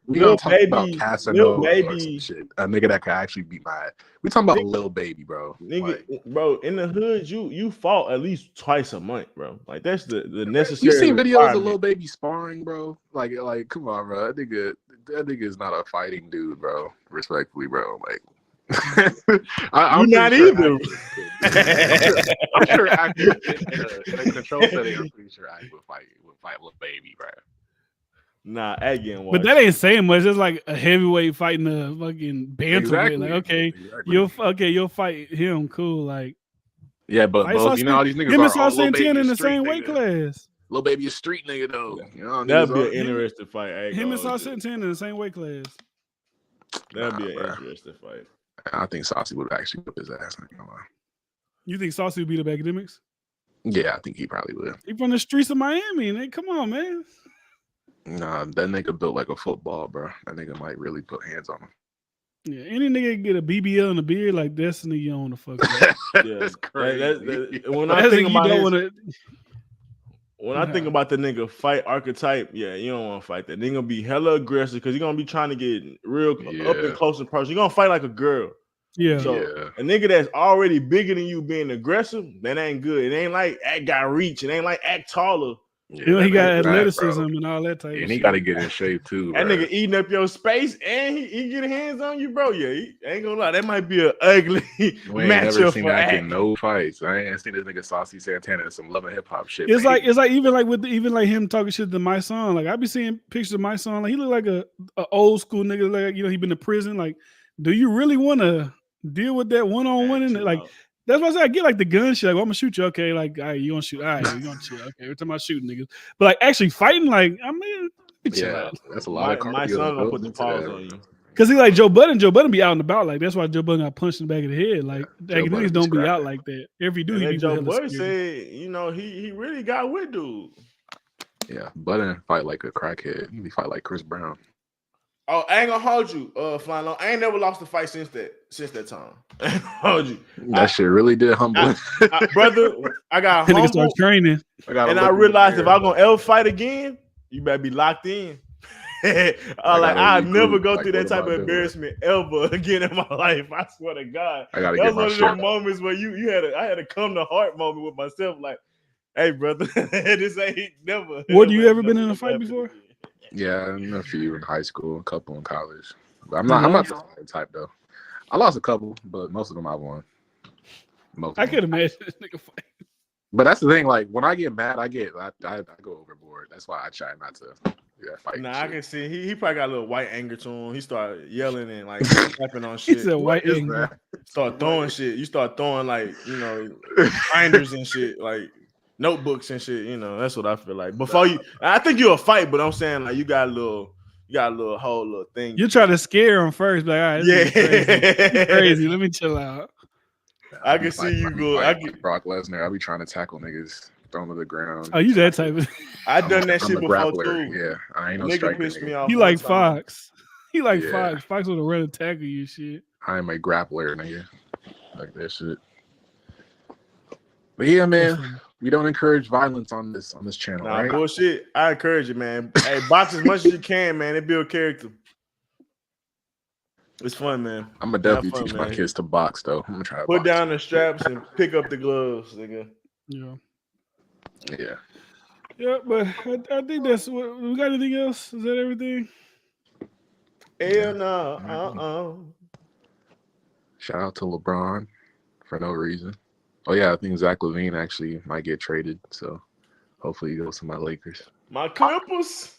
C: Lil Baby. Lil Baby, shit. A nigga that could actually beat my ass. We talking about Lil Baby, bro.
B: Nigga, like, bro, in the hood, you fought at least twice a month, bro. Like, that's the necessary.
C: You seen videos of Lil Baby sparring, bro? Like, come on, bro. That nigga is not a fighting dude, bro. Respectfully, bro. Like. I'm not either. I'm sure Act in a control setting. I'm pretty sure Act would fight Lil Baby, bro.
B: Nah, again,
D: but that ain't saying much. It's like a heavyweight fighting a fucking bantamweight. Like, you'll fight him. Cool, like.
C: Yeah, but all these niggas
D: him and Sauce Santana in the same weight class.
C: Lil Baby a street nigga though. You know,
B: that'd be an interesting fight.
D: Him and Sauce Santana in the same weight class.
B: That'd be an interesting fight.
C: I think Saucy would actually whip his ass.
D: You think Saucy would beat up Academics?
C: Yeah, I think he probably would.
D: He from the streets of Miami. Come on, man.
C: Nah, that nigga built like a football, bro. That nigga might really put hands on him.
D: Yeah, any nigga can get a BBL in the beard like Destiny, you don't want to fuck with.
B: Yeah, that's crazy. When I think about the nigga fight archetype, yeah, you don't want to fight that. They're gonna be hella aggressive because you're gonna be trying to get real up and close and personal. You're gonna fight like a girl.
D: Yeah.
B: So a nigga that's already bigger than you being aggressive, that ain't good. It ain't like Act got reach. It ain't like Act taller.
E: Yeah,
D: You know, he got
E: that ain't
D: athleticism
E: bad,
D: and all that type
E: and
D: of
E: he
D: shit.
E: got to get in shape too.
B: That
E: bro.
B: nigga eating up your space and he get hands on you, bro. Yeah, he ain't gonna lie. That might be an ugly
E: We ain't never
B: matchup
E: seen
B: for
E: that
B: Act.
E: in no fights. I ain't seen this nigga Saucy Santana and some Love and Hip Hop shit.
D: It's like
E: maybe.
D: even like with even like him talking shit to my son. Like I be seeing pictures of my son. Like he look like a old school nigga. Like he been to prison. Like, do you really want to deal with that one on one? And like that's why I say I get like the gun shit. Like, well, I'm gonna shoot you. Okay, like all right, you gonna shoot? All right, you gonna shoot? Okay, every time I shoot niggas, but like actually fighting, like I mean,
E: Yeah, that's a lot of
B: my
E: cardio
B: son gonna
E: that
B: put the
E: goes
B: paws
E: into
B: on
E: that.
B: you.
D: Cause he like Joe Budden. Joe Budden be out and about. Like that's why Joe Budden got punched in the back of the head. Like
E: Joe Budden
D: niggas
E: be
D: don't be out
E: scrapping.
D: like that. If he do,
B: And
D: he
B: then
D: be
B: Joe
D: with hella
B: Budden
D: security.
B: said, you know, he really got with dude.
E: Yeah, Budden fight like a crackhead. He fight like Chris Brown.
B: Oh, I ain't gonna hold you, Flano. I ain't never lost a fight since that time. I ain't gonna hold you.
E: That shit really did humble.
B: Brother, I got
D: Nigga start
B: humble,
D: training.
B: and I realized if I'm gonna ever fight again, you better be locked in. I'll never go through that type of embarrassment ever again in my life. I swear to God.
E: I gotta
B: that
E: get
B: was
E: my
B: one of
E: shit.
B: those moments where I had a come to heart moment with myself, like, hey, brother, this ain't never.
D: What, you ever been in a fight before?
E: Again. Yeah, a few in high school, a couple in college. But I'm not the fighting type though. I lost a couple, but most of them I won.
D: I could imagine this nigga fight.
E: But that's the thing. Like when I get mad, I go overboard. That's why I try not to fight.
B: Nah, I can see he probably got a little white anger to him. He started yelling and like slapping on shit.
D: He said white anger.
B: Start throwing shit. You start throwing like binders and shit, like notebooks and shit. You know, that's what I feel like. I think you'll fight, but I'm saying like you got a little whole little thing.
D: You try to scare him first, like, all right, this crazy. Let me chill out.
B: I can see you go.
E: Like Brock Lesnar. I be trying to tackle niggas, throw them to the ground.
D: Oh, you that type of.
B: I done that shit before
E: grappler.
B: too.
E: Yeah, I ain't no
B: nigga
E: striker.
B: Pissed me off.
D: He like Fox. He like Fox. Fox would have run and tackle you, shit.
E: I am a grappler, nigga. Like that shit. But yeah, man, we don't encourage violence on this channel, right?
B: Bullshit. I encourage it, man. Hey, box as much as you can, man. It build character. It's fun, man.
E: I'm gonna definitely teach my kids to box, though. I'm gonna try to
B: put down the straps and pick up the gloves, nigga.
D: Yeah.
E: Yeah.
D: Yeah, but I think that's what we got. Anything else? Is that everything?
B: Hell no.
E: Shout out to LeBron for no reason. Oh yeah, I think Zach LaVine actually might get traded. So hopefully he goes to my Lakers.
B: My Clippers.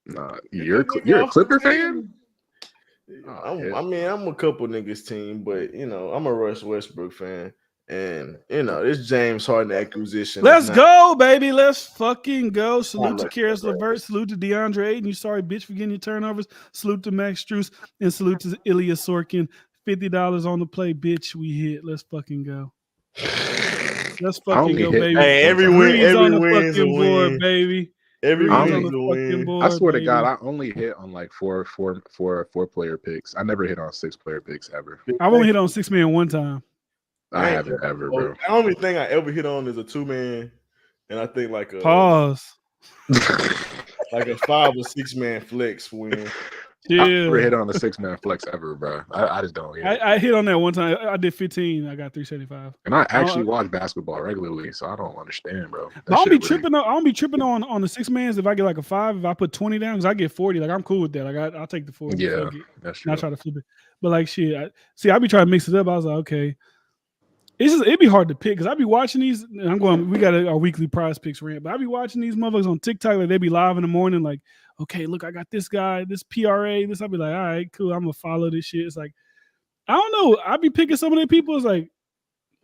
E: Nah, you're a Clipper fan?
B: I'm a couple niggas team, but I'm a Russ Westbrook fan. And this James Harden acquisition.
D: Let's go, baby. Let's fucking go. Salute to Karis LeVert. Salute to DeAndre Ayton. You sorry, bitch, for getting your turnovers. Salute to Max Strus. And salute to Ilya Sorkin. $50 on the play, bitch. We hit. Let's fucking go. Let's fucking go, baby.
B: Hey, every win
D: on the
B: is
D: fucking
B: a
D: board,
B: win.
D: baby.
B: Every
D: on
B: win
D: the
B: is a
D: fucking
B: win.
D: board.
E: I swear
D: baby.
E: to God, I only hit on like four player picks. I never hit on 6-player picks ever.
D: I've only hit on 6-man one time.
E: I haven't ever, bro.
B: The only thing I ever hit on is a 2-man, and I think like a
D: Pause.
B: like a 5 or 6-man flex win.
D: Yeah.
E: I never hit on a 6-man flex ever, bro. I just don't.
D: I hit on that one time. I did 15. I got 375.
E: And I actually watch basketball regularly, so I don't understand, bro.
D: I don't be tripping. I don't be tripping on the 6-mans if I get like a 5. If I put 20 down, because I get 40. Like I'm cool with that. Like I'll take the 40.
E: Yeah, that's true.
D: I try to flip it. But like shit, I be trying to mix it up. I was like, okay. It'd be hard to pick because I be watching these. And we got our weekly prize picks rant, but I be watching these motherfuckers on TikTok. Like they be live in the morning, like, okay, look, I got this guy, this PRA, this. I'll be like, all right, cool. I'm gonna follow this shit. It's like, I don't know. I be picking some of the people. It's like,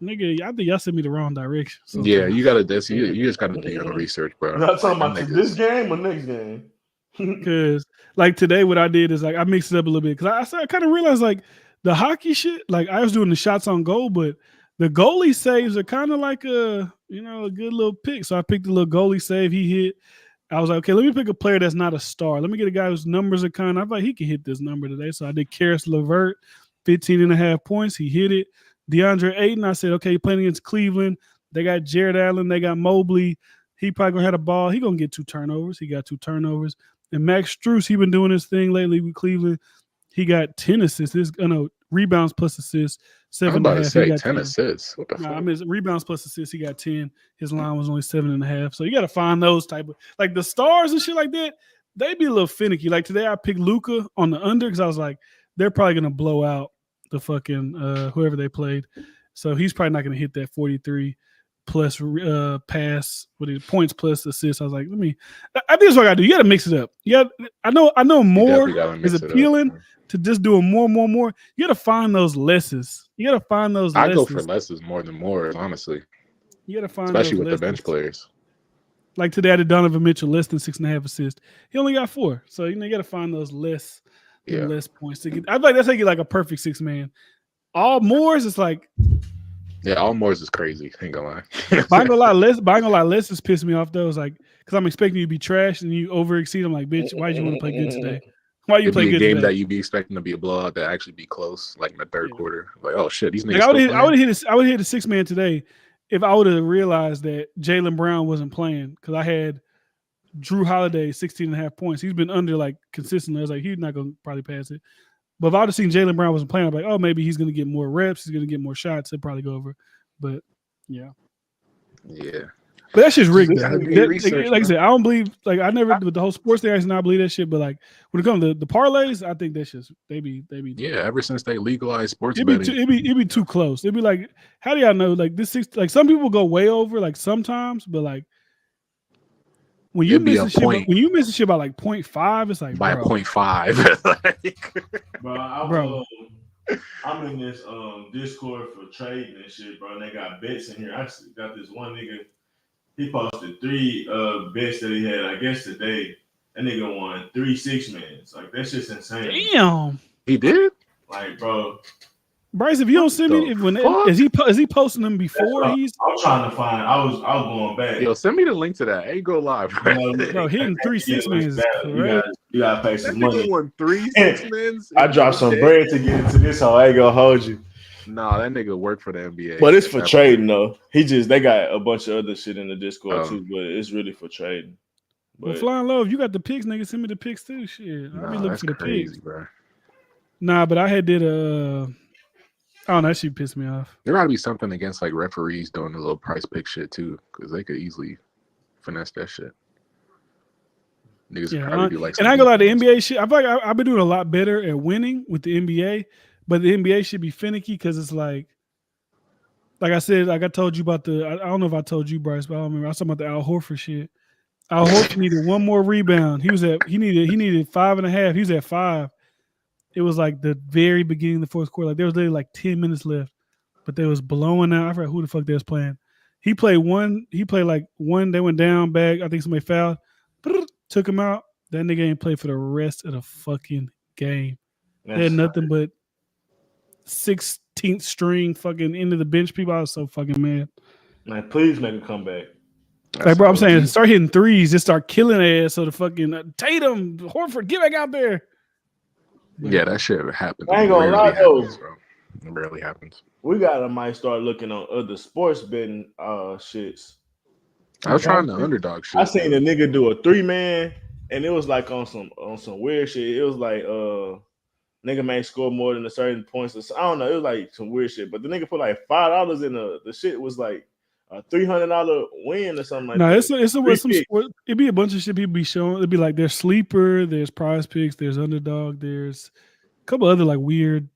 D: nigga, I think y'all sent me the wrong direction.
E: Yeah, you gotta. You just gotta do your own research, bro.
B: You're not talking about this game or next game.
D: Because like today, what I did is like I mixed it up a little bit because I kind of realized like the hockey shit. Like I was doing the shots on goal, but the goalie saves are kind of like a good little pick. So I picked a little goalie save. He hit. I was like, okay, let me pick a player that's not a star. Let me get a guy whose numbers are kind of, I thought he could hit this number today. So I did Karis LeVert, 15.5 points. He hit it. DeAndre Ayton, I said, okay, playing against Cleveland. They got Jared Allen. They got Mobley. He probably going to have a ball. He going to get 2 turnovers. He got 2 turnovers. And Max Strus, he been doing his thing lately with Cleveland. he got 10 assists. Rebounds plus assists,
E: I was
D: 7.5.
E: about to
D: He
E: say
D: got
E: 10 assists. What the
D: Nah, I
E: fuck?
D: mean rebounds plus assists. He got 10. His line was only 7.5. So you got to find those type of like the stars and shit like that. They be a little finicky. Like today, I picked Luka on the under because I was like, they're probably gonna blow out the fucking whoever they played. So he's probably not gonna hit that 43 plus pass with his points plus assists. I was like, I think that's what I gotta do. You gotta mix it up. Yeah, I know more
E: definitely gotta mix
D: is
E: it up,
D: appealing
E: man.
D: to just doing more. You gotta find those lesses. You gotta find those
E: I
D: lesses.
E: go for lesses more than more, honestly.
D: You gotta find
E: Especially
D: those
E: with the bench
D: lessons.
E: players.
D: Like today, I did Donovan Mitchell less than 6.5 assists. He only got 4. So you gotta find those less points to get. I feel like that's how you get like a perfect 6-man. All Moors, it's like
E: Yeah, all Moors is crazy. Ain't gonna lie.
D: but I ain't gonna lie, less has pissed me off though. It's like because I'm expecting you to be trash and you over exceed. I'm like, bitch, why did you want to play good today? Why you
E: It'd
D: play
E: be a
D: good
E: game
D: today?
E: that you'd be expecting to be a blowout that actually be close, like in the third quarter. Like, oh shit, these niggas.
D: Like
E: still playing?
D: I would have hit a 6-man today if I would have realized that Jaylen Brown wasn't playing because I had Drew Holiday 16.5 points. He's been under like consistently. I was like, he's not gonna probably pass it. But if I would have seen Jaylen Brown wasn't playing, I'm like, oh, maybe he's gonna get more reps. He's gonna get more shots. He'll probably go over. But yeah. But that shit's rigged.
E: Gotta do
D: Like,
E: your research,
D: like I said, I don't believe. Like I never with the whole sports thing. I used to not believe that shit. But like when it comes to the parlays, I think that's just they be.
E: Yeah, ever since they legalized sports
D: It'd be
E: betting,
D: it'd be too close. It'd be like, how do y'all know? Like this six. Like some people go way over. Like sometimes, but like when you
E: It'd be
D: miss
E: a
D: a shit,
E: point.
D: when you miss a shit by like 0.5, it's like
E: by
D: bro,
E: 0.5. Like,
B: Bro, I'm in this Discord for trading and shit, bro. And they got bets in here. I got this one nigga. He posted 3 bets that he had, I guess today. That nigga won 3 6-mans. Like that shit's insane.
D: damn.
E: he did.
B: Like, bro.
D: Bryce, if you don't send me, is he posting them before he's?
B: I'm trying to find. I was going back.
E: Yo, send me the link to that. Ain't go live,
D: Bro, hitting 3 6-mans is correct.
B: You gotta pay
E: That
B: some
E: nigga
B: money.
E: won 3 6-mans.
B: I dropped some bread to get into this, so I ain't gonna hold you.
E: Nah, that nigga worked for the NBA.
B: But it's for trading though. They got a bunch of other shit in the Discord
E: Oh.
B: too, but it's really for trading.
D: Well,
B: But
D: flying low, if you got the picks, nigga, send me the picks too. Shit, I'll be
E: Nah,
D: looking
E: that's
D: for the
E: crazy,
D: picks.
E: bro.
D: Nah, but I had did I don't know, that shit pissed me off.
E: There gotta be something against like referees doing a little price pick shit too, because they could easily finesse that shit. Niggas would probably do like.
D: And I ain't gonna lie, the NBA shit. I feel like I've been doing a lot better at winning with the NBA, but the NBA should be finicky because it's like I said, like I told you about I don't know if I told you, Bryce, but I don't remember. I was talking about the Al Horford shit. Al Horford needed one more rebound. He needed 5.5. He was at 5. It was like the very beginning of the fourth quarter. Like there was literally like 10 minutes left, but they was blowing out. I forgot who the fuck they was playing. He played like one. They went down back. I think somebody fouled. Took him out. That nigga ain't played for the rest of the fucking game. They had nothing but 16th string fucking into the bench people. I was so fucking mad.
B: Man, please make a comeback.
D: Like, bro, I'm saying start hitting threes. Just start killing ass. So the fucking Tatum, Horford, get back out there.
E: Yeah, that shit happens.
B: I ain't gonna lie though.
E: It rarely happens.
B: We might start looking on other sports betting shits.
E: I was trying the underdog shit.
B: I seen a nigga do a 3-man and it was like on some weird shit. It was like nigga may score more than a certain points. I don't know. It was like some weird shit. But the nigga put like $5 in the shit was like a $300 win or something like that.
D: No, it's some sport. It'd be a bunch of shit people be showing. It'd be like there's Sleeper, there's Prize Picks, there's Underdog, there's a couple other like weird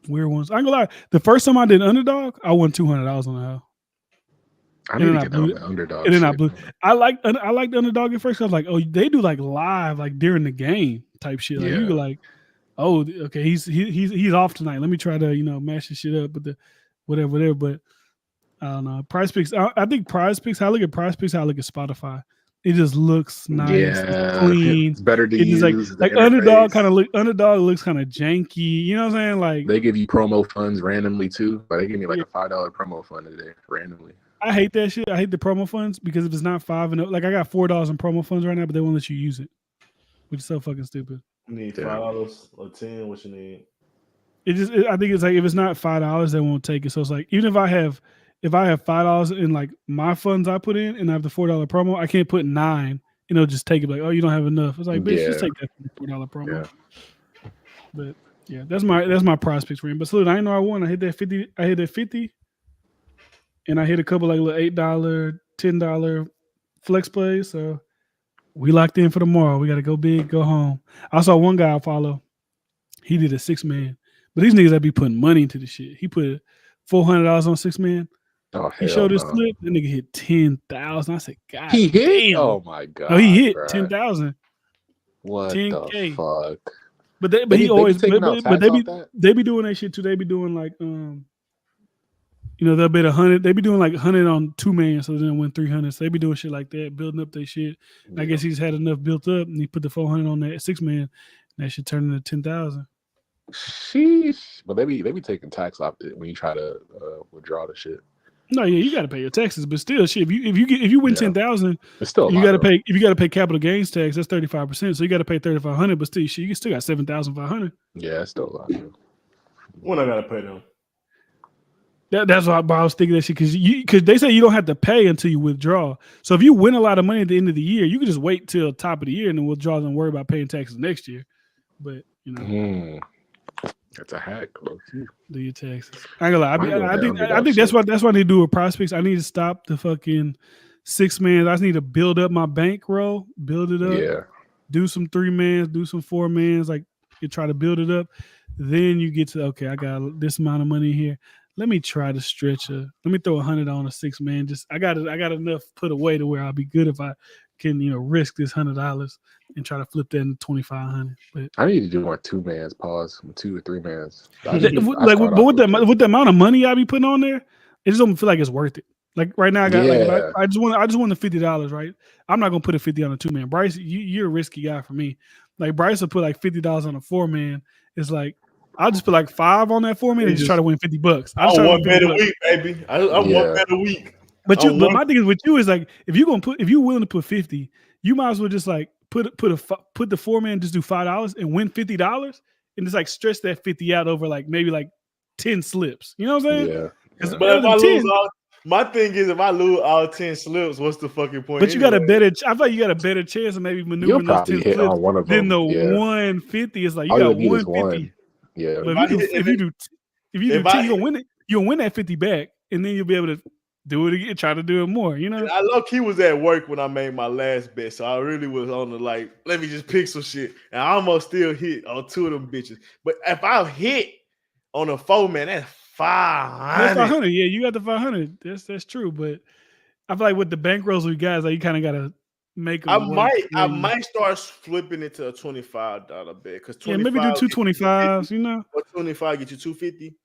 D: ones. I ain't gonna lie. The first time I did Underdog, I won $200 on the house.
E: I need to get on the underdog.
D: And then I blew. I liked the Underdog at first. I was like, oh, they do like live, like during the game type shit. Like you go like, oh, okay, he's off tonight. Let me try to mash this shit up. But the whatever. But I don't know. Prize Picks. I think Prize Picks. How I look at Prize Picks. How I look at Spotify. It just looks nice. It's clean.
E: It's better to
D: it's
E: use.
D: Just like Underdog Underdog looks kind of janky. You know what I'm saying? Like
E: they give you promo funds randomly too. But they give me like a $5 promo fund today randomly.
D: I hate that shit. I hate the promo funds because if it's not 5 and up, like I got $4 in promo funds right now, but they won't let you use it, which is so fucking stupid.
B: You need $5 or 10. What you need?
D: I think it's like if it's not $5, they won't take it. So it's like even if I have $5 in like my funds I put in and I have the $4 promo, I can't put 9 and it'll just take it like, oh, you don't have enough. It's like, bitch, just take that $4 promo. But yeah, that's my prospects for him. But salute, I didn't know I won. I hit that 50, and I hit a couple like little $8, $10 flex plays. So we locked in for tomorrow. We got to go big, go home. I saw one guy I follow. He did a 6-man, but these niggas that be putting money into the shit. He put $400 on 6-man.
E: Oh,
D: He
E: hell
D: showed his
E: no.
D: clip. That nigga hit 10,000. I said, God,
E: He hit?
D: damn.
E: Oh my god.
D: No, he hit
E: bruh.
D: 10,000.
E: What
D: 10K.
E: the fuck?
D: But
E: They
D: he
E: be
D: always
E: taking out tax
D: they
E: off
D: be
E: that?
D: they be doing that shit too. They be doing like they'll bet 100. They be doing like 100 on 2-man, so then win 300. So they be doing shit like that, building up their shit. And I guess he just had enough built up, and he put the 400 on that 6-man. And that should turn into 10,000.
E: Sheesh. But they be taking tax off it when you try to withdraw the shit.
D: No, yeah, you got to pay your taxes, but still, shit. If you win
E: Yeah.
D: 10,000,
E: It's still a
D: you
E: lot,
D: got to
E: though.
D: pay. If you got to pay capital gains tax, that's 35%. So you got to pay 3,500. But still, shit, you still got 7,500.
E: Yeah, it's still a lot. Though.
B: When I gotta pay them.
D: That's why I was thinking that shit because they say you don't have to pay until you withdraw. So if you win a lot of money at the end of the year, you can just wait till top of the year and then withdraw and worry about paying taxes next year. But
E: That's a hack, bro.
D: do your taxes. I ain't gonna lie. I think
E: shit.
D: that's what I need to do with prospects. I need to stop the fucking 6-man. I just need to build up my bankroll, build it up.
E: Yeah.
D: Do some 3-mans, do some 4-mans. Like you try to build it up. Then you get to okay, I got this amount of money here. Let me try to stretch let me throw 100 on a 6-man. Just I got enough put away to where I'll be good if I can, risk this $100 and try to flip that into 2,500. But
E: I need to do more 2-mans, pause, 2 or 3-mans.
D: with the amount of money I be putting on there, it just don't feel like it's worth it. Like right now, I got I just want the $50, right? I'm not gonna put a 50 on a 2-man. Bryce, you're a risky guy for me. Like Bryce will put like $50 on a 4-man. It's like I'll just put like 5 on that 4-man and just try to win $50.
B: I want bet a week, baby. I want bet a week.
D: But my thing is with you is like if you're willing to put 50, you might as well just like put the 4-man, just do $5 and win $50 and just like stretch that 50 out over like maybe like 10 slips. You know what I'm saying?
E: Yeah.
B: But if I lose my thing is if I lose all 10 slips, what's the fucking point?
D: But you got a better. I feel like you got a better chance of maybe maneuvering those 10 slips
E: on one of
D: than
E: them.
D: the 150. It's like you
E: All
D: got
E: you need is
D: 150.
E: one. Yeah.
D: But if you do 10, you're gonna win it. You'll win that 50 back, and then you'll be able to do it again, try to do it more.
B: I low-key was at work when I made my last bet, so I really was on the like, let me just pick some shit, and I almost still hit on 2 of them bitches. But if I hit on a 4-man, that's 500.
D: That's 500. Yeah, you got the 500. That's true. But I feel like with the bankrolls we got, like you kind of gotta make.
B: I might start flipping it to a $25 bet because
D: maybe do 225s.
B: Or 25 get you 250.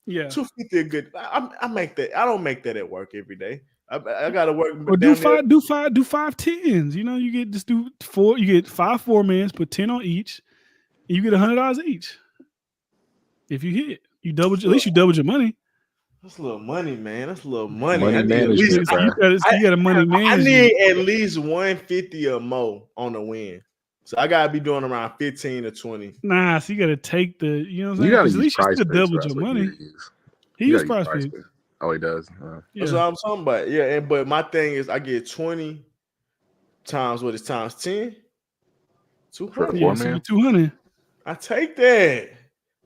D: Yeah,
B: 250 a good. I make that. I don't make that at work every day. I gotta work.
D: Or do 5 10s. You get just do 4. You get 5 4-mans, put 10 on each, and you get $100 each. If you hit, at least you doubled your money.
B: That's a little money, man. That's a little money.
E: Money management,
D: you got a money management.
B: I need at least 150 or more on the win. So I gotta be doing around 15 to 20.
D: Nah, so you gotta take the. You know what I'm saying?
E: You gotta
D: at least you still doubled your money. He uses price picks.
E: Oh, he does.
B: That's what I'm talking about. Yeah, but my thing is, I get 20 times what is times 10. 200.
D: Yeah, so 200.
B: I take that.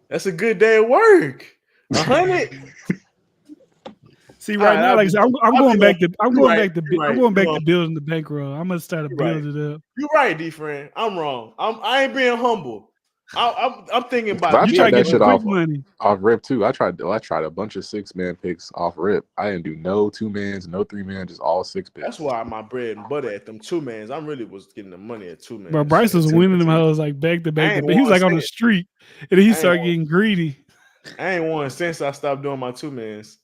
B: That's a good day of work. 100.
D: See, now, like I'm going back to building the bankroll. I'm gonna start to build it up.
B: You're right, D friend. I'm wrong. I ain't being humble. I'm thinking about.
E: I tried that shit off
D: money
E: off rip too. I tried a bunch of 6-man picks off rip. I didn't do no 2-mans, no 3-man, just all 6 picks.
B: That's why my bread and butter at them 2-mans. I really was getting the money at 2-mans.
D: But Bryce was winning them hoes like back to back. But he was like on the street, and then he started getting greedy.
B: I ain't won since I stopped doing my 2-mans.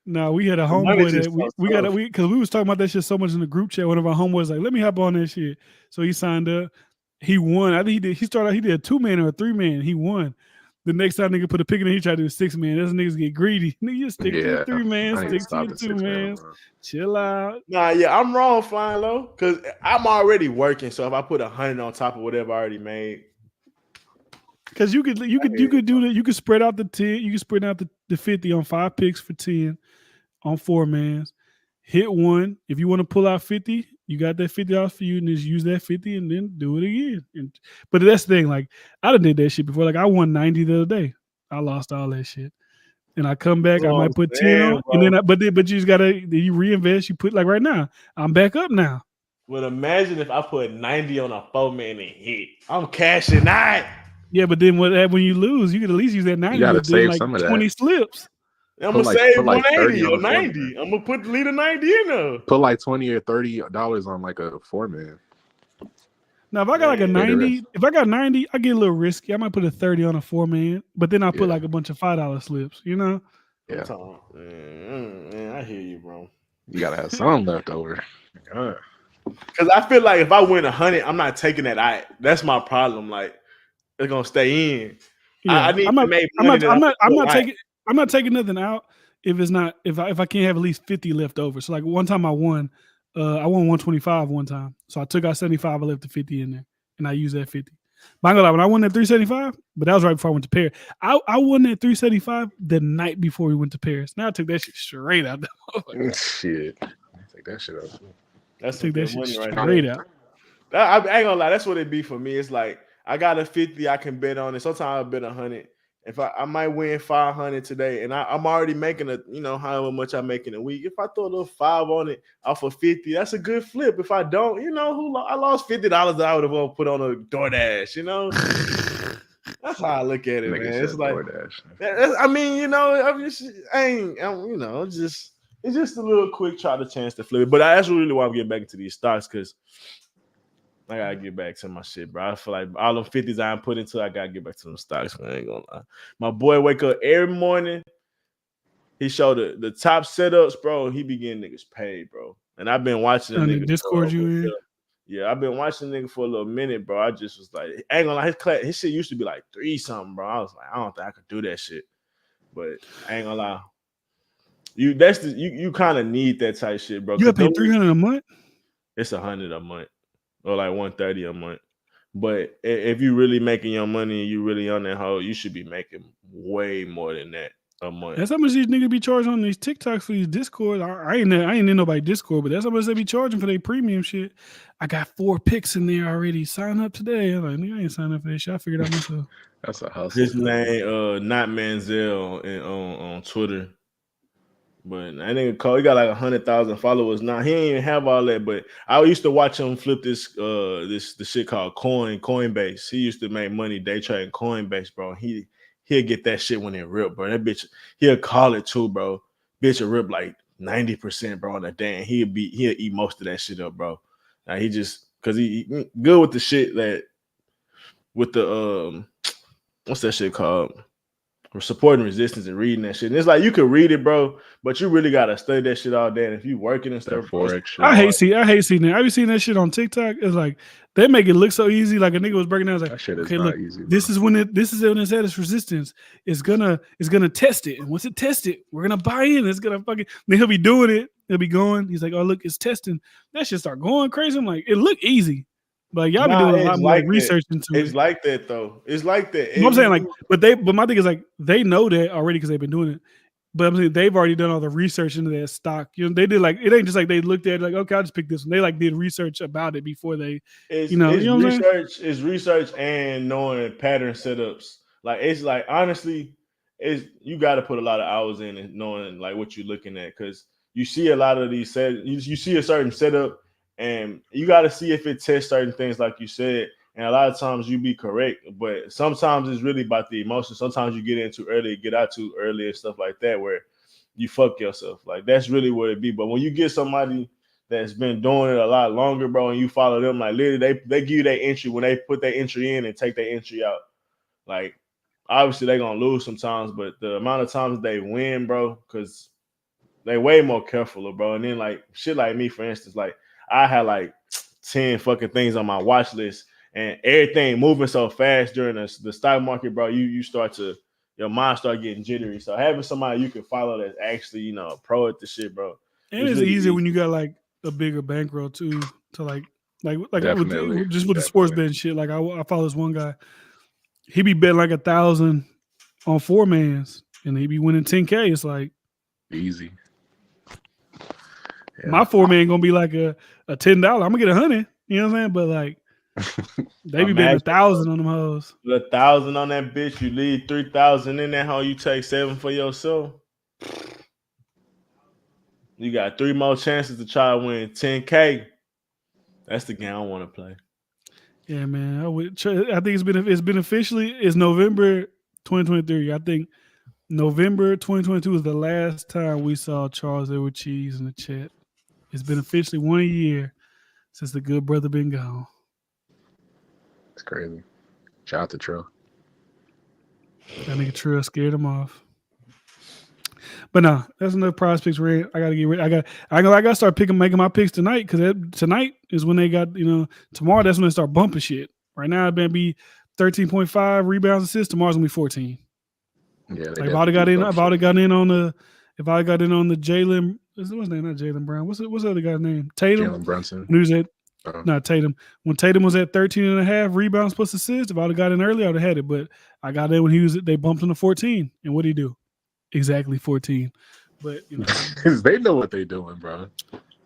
D: No, we had a homeboy that because we was talking about that shit so much in the group chat. One of our homeboys was like, let me hop on that shit. So he signed up. He won. I think he did. He did a 2-man or a 3-man. He won. The next time nigga put a pick in, he tried to do a 6-man. Those niggas get greedy. Nigga, you stick to the 3-man, stick to your 2-mans. Chill out.
B: Nah, yeah, I'm wrong, Flying Low, because I'm already working. So if I put 100 on top of whatever I already made,
D: because you could do that. You could spread out the 10. You could spread out the 50 on 5 picks for 10 on 4-mans. Hit one. If you want to pull out 50, You got that $50 for you, and just use that 50 and then do it again. But that's the thing. Like I done did that shit before. Like I won 90 the other day. I lost all that shit. And I come back, I might put 10 on, and then but you just gotta you reinvest. You put like right now, I'm back up now.
B: Well, imagine if I put 90 on a 4-man and hit. I'm cashing out.
D: Yeah, but then when you lose, you can at least use that 90.
E: You gotta
D: but then
E: save
D: like
E: some of
D: 20
E: that.
D: slips.
B: I'm gonna save
E: put like
B: 180
E: 30
B: or
E: on a
B: 90.
E: four-man.
B: I'm gonna leave a 90 in there.
E: Put like $20 or $30 on like a 4-man.
D: Now, if I got like a
E: Man,
D: 90, if I got 90, I get a little risky. I might put a 30 on a 4-man, but then I put
E: Yeah.
D: like a bunch of $5 slips, you know?
E: Yeah,
B: Man, I hear you, bro.
E: you gotta have some left over. God.
B: Because I feel like if I win 100, I'm not taking that out. That's my problem. Like it's gonna stay in.
D: Yeah,
B: I need to make money.
D: I'm not taking nothing out if it's not if I can't have at least 50 left over. So like one time I won 125 one time. So I took out 75, I left the 50 in there, and I used that 50. But I'm gonna lie, when I won that 375, but that was right before I went to Paris. I won that 375 the night before we went to Paris. Now I took that shit straight out.
E: Shit, take that shit out.
B: That's
D: Took that
B: some
D: shit
B: money right
D: straight
B: there.
D: out.
B: I ain't gonna lie, that's what it be for me. It's like I got a 50 I can bet on it. Sometimes I bet 100. If I might win 500 today, and I'm already making however much I make in a week. If I throw a little 5 on it off of 50, that's a good flip. If I don't, I lost $50 that I would have put on a DoorDash. That's how I look at it, man. It's like it's just a little quick try to chance to flip it. But that's really why I'm getting back into these stocks because I gotta get back to my shit, bro. I feel like all them 50s I put into, I gotta get back to them stocks, man. I ain't gonna lie. My boy wake up every morning. He showed the top setups, bro. He be getting niggas paid, bro. And I've been watching the nigga
D: Discord you in.
B: Yeah, I've been watching the nigga for a little minute, bro. I just was like, I ain't gonna lie, his shit used to be like 3 something, bro. I was like, I don't think I could do that shit. But I ain't gonna lie. You kind of need that type shit, bro.
D: You got paid $300 a month?
B: It's $100 a month. Or like $130 a month. But if you really making your money and you really on that hoe, you should be making way more than that a month.
D: That's how much these niggas be charging on these TikToks for these Discord. I ain't in nobody Discord, but that's how much they be charging for their premium shit. I got 4 picks in there already. Sign up today. I'm like, nigga, I ain't signed up for this shit. I figured out myself.
E: That's a hustle.
B: His name, not Manziel on Twitter. But that nigga Cole, he got like 100,000 followers now. He ain't even have all that, but I used to watch him flip the shit called Coinbase. He used to make money day trading Coinbase, bro. He'll get that shit when it rip, bro. That bitch, he'll call it too, bro. Bitch will rip like 90%, bro, on a day, and he'll eat most of that shit up, bro. Now he just because he good with the shit that with the what's that shit called? Supporting resistance and reading that shit. And it's like you could read it, bro, but you really gotta study that shit all day. And if you working and stuff,
D: I hate seeing that. I be seeing that shit on TikTok. It's like they make it look so easy. Like a nigga was breaking down. It's like,
E: that shit is
D: okay,
E: not
D: look,
E: easy.
D: this is when it's at its resistance. It's gonna test it, and once it tests it, we're gonna buy in. It's gonna fucking. Then he'll be doing it. He'll be going. He's like, oh look, it's testing. That shit start going crazy. I'm like, it look easy. But y'all be doing a lot more research into it.
B: It's like that though. It's like that.
D: I'm saying like, but my thing is like they know that already because they've been doing it. But I'm saying they've already done all the research into that stock. They did like it ain't just like they looked at it like, okay, I'll just pick this one. They like did research about it before they,
B: it's
D: research.
B: It's research and knowing pattern setups. Like it's like honestly, you got to put a lot of hours in and knowing like what you're looking at because you see a lot of these you see a certain setup. And you got to see if it tests certain things, like you said. And a lot of times you be correct, but sometimes it's really about the emotion. Sometimes you get in too early, get out too early, and stuff like that, where you fuck yourself. Like that's really what it be. But when you get somebody that's been doing it a lot longer, bro, and you follow them, like literally, they give you their entry when they put their entry in and take their entry out. Like obviously they're gonna lose sometimes, but the amount of times they win, bro, because they way more careful, bro. And then like shit like me, for instance, like. I had like 10 fucking things on my watch list and everything moving so fast during the stock market, bro, your mind start getting jittery. So having somebody you can follow that's actually, a pro at the shit, bro.
D: And it's easier when you got like a bigger bankroll too, to like with the sports betting shit. Like I follow this one guy. He be betting like 1,000 on 4-mans and he be winning 10K. It's like
E: easy. Yeah.
D: My 4 man ain't gonna be like a $10. I'm gonna get 100. You know what I'm saying? But like they be betting
B: Imagine
D: 1,000 on them hoes.
B: Put 1,000 on that bitch. You leave 3,000 in that hoe. You take 7 for yourself. You got 3 more chances to try to win 10K. That's the game I want to play.
D: Yeah, man. I think it's been officially it's November 2023. I think November 2022 is the last time we saw Charles Edward Cheese in the chat. It's been officially 1 year since the good brother been gone.
E: It's crazy. Shout out to Trill.
D: That nigga Trill scared him off. But no, that's enough prize picks. Red. I gotta get ready. I gotta start making my picks tonight because tonight is when they got tomorrow. That's when they start bumping shit. Right now, it's gonna be 13.5 rebounds assists. Tomorrow's gonna be 14.
E: Yeah,
D: Like if I got in on the Jalen, what's his name? Not Jalen Brown. What's the other guy's name? Tatum.
E: Jalen Brunson.
D: When he was at not Tatum. When Tatum was at 13.5 rebounds plus assists, if I'd have got in early, I would have had it. But I got in when they bumped him to 14. And what did he do? Exactly 14. But
E: they know what they doing, bro.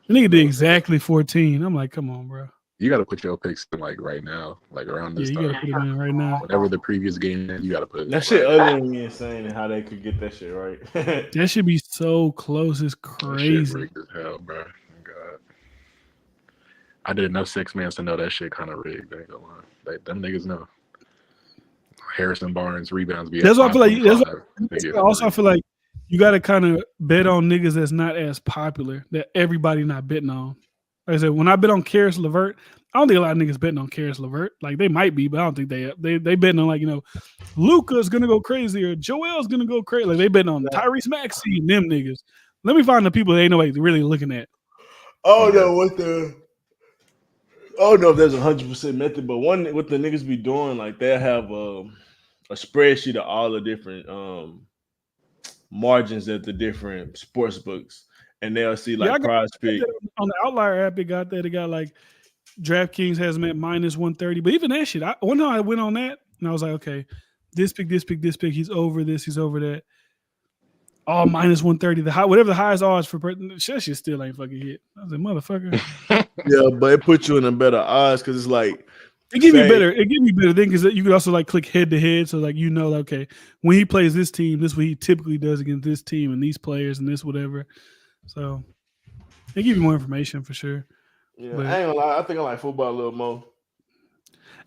D: The nigga did exactly 14. I'm like, come on, bro.
E: You got to put your picks in like right now, like around this time.
D: You got to put them in right now.
E: Whatever the previous game is, you got to put it.
B: That shit utterly me insane and how they could get that shit right.
D: That should be so close. It's crazy.
E: That shit rigged as hell, bro. God. I did enough 6-mans to know that shit kind of rigged. I ain't gonna lie. Them niggas know. Harrison Barnes rebounds.
D: That's why I feel like. I feel like you got to kind of bet on niggas that's not as popular that everybody not betting on. Like I said, when I bet on Karis LeVert, I don't think a lot of niggas betting on Karis LeVert. Like they might be, but I don't think they betting on like Luka's gonna go crazy or Joel's gonna go crazy. Like they betting on Tyrese Maxey and them niggas. Let me find the people that ain't nobody really looking at.
B: I don't know if there's 100% method, but what the niggas be doing, like they'll have a spreadsheet of all the different margins at the different sports books, and they'll see like prize pick.
D: On the Outlier app, it got like DraftKings has them at -130. But even that shit, one time I went on that and I was like, okay, this pick, he's over this, he's over that. All -130. Whatever the highest odds for that shit still ain't fucking hit. I was like, motherfucker.
B: Yeah, but it puts you in a better odds because it's like
D: it gives you better. It gives you better thing because you could also like click head to head, so like okay, when he plays this team, this is what he typically does against this team and these players and this whatever. So they give you more information for sure.
B: Yeah, but I ain't gonna lie. I think I like football a little more.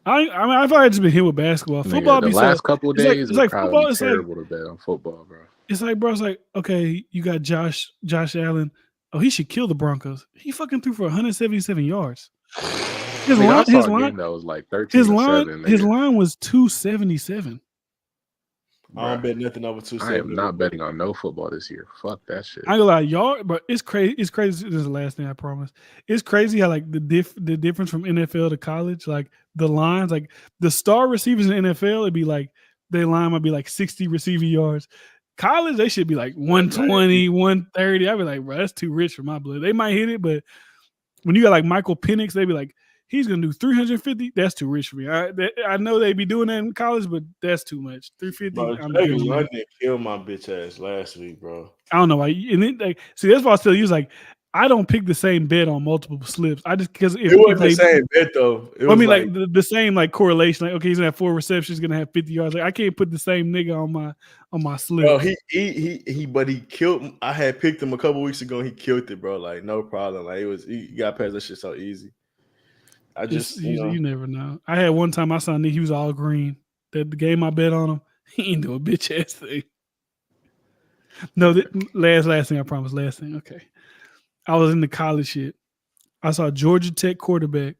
D: I mean, I thought I'd just been hit with basketball. Football
E: the last couple of days it's like football. It's terrible to bet on football, bro.
D: It's like, bro, it's like, okay, you got Josh Allen. Oh, he should kill the Broncos. He fucking threw for 177 yards. His line
E: that was like 13-7.
D: His line was 277.
B: I don't bet nothing over 270.
E: I am not betting on no football this year. Fuck that shit.
D: I ain't gonna lie, y'all, but it's crazy. It's crazy. This is the last thing I promise. It's crazy how like the difference from NFL to college, like the lines, like the star receivers in NFL, it'd be like their line might be like 60 receiving yards. College, they should be like 120, 130. I'd be like, bro, that's too rich for my blood. They might hit it, but when you got like Michael Penix, they'd be like, he's gonna do 350. That's too rich for me. I know they be doing that in college, but that's too much. 350.
B: Bro, I didn't kill my bitch ass last week, bro.
D: I don't know why. And then, like, see, that's why I was telling you. Like, I don't pick the same bet on multiple slips. I just because
B: it wasn't the same bet though.
D: I mean, like the same like correlation. Like, okay, he's gonna have 4 receptions, gonna have 50 yards. Like, I can't put the same nigga on my slip.
B: Bro, he killed. I had picked him a couple weeks ago. And he killed it, bro. Like, no problem. Like, he got past that shit so easy. I just
D: you never know. I had one time I saw Nick. He was all green. The game I bet on him, he ain't do a bitch ass thing. No, last thing I promise. Last thing. Okay. I was in the college shit. I saw Georgia Tech quarterback.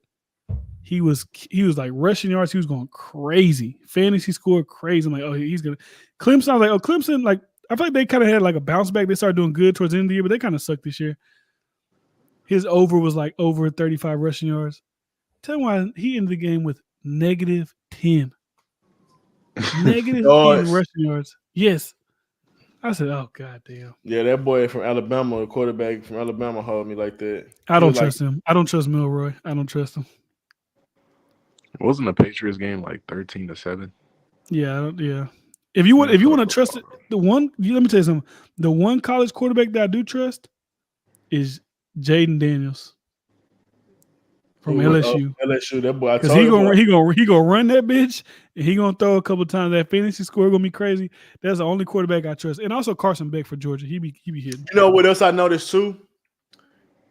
D: He was like rushing yards. He was going crazy. Fantasy score crazy. I'm like, oh, he's gonna. Clemson. I was like, oh, Clemson. Like, I feel like they kind of had like a bounce back. They started doing good towards the end of the year, but they kind of sucked this year. His over was like over 35 rushing yards. Tell me why he ended the game with -10. -10 rushing yards. Yes. I said, oh, God damn.
B: Yeah, that boy from Alabama, the quarterback from Alabama, hold me like that.
D: I don't trust him. I don't trust Milroy. I don't trust him.
E: Wasn't the Patriots game like 13-7?
D: Yeah. If you want to trust it, let me tell you something. The one college quarterback that I do trust is Jaden Daniels from
B: Who-
D: LSU.
B: LSU, that boy. I
D: Because
B: told
D: he
B: you,
D: gonna run that bitch, and he gonna throw a couple times. That fantasy score gonna be crazy. That's the only quarterback I trust, and also Carson Beck for Georgia. He be hitting.
B: you know what else I noticed too?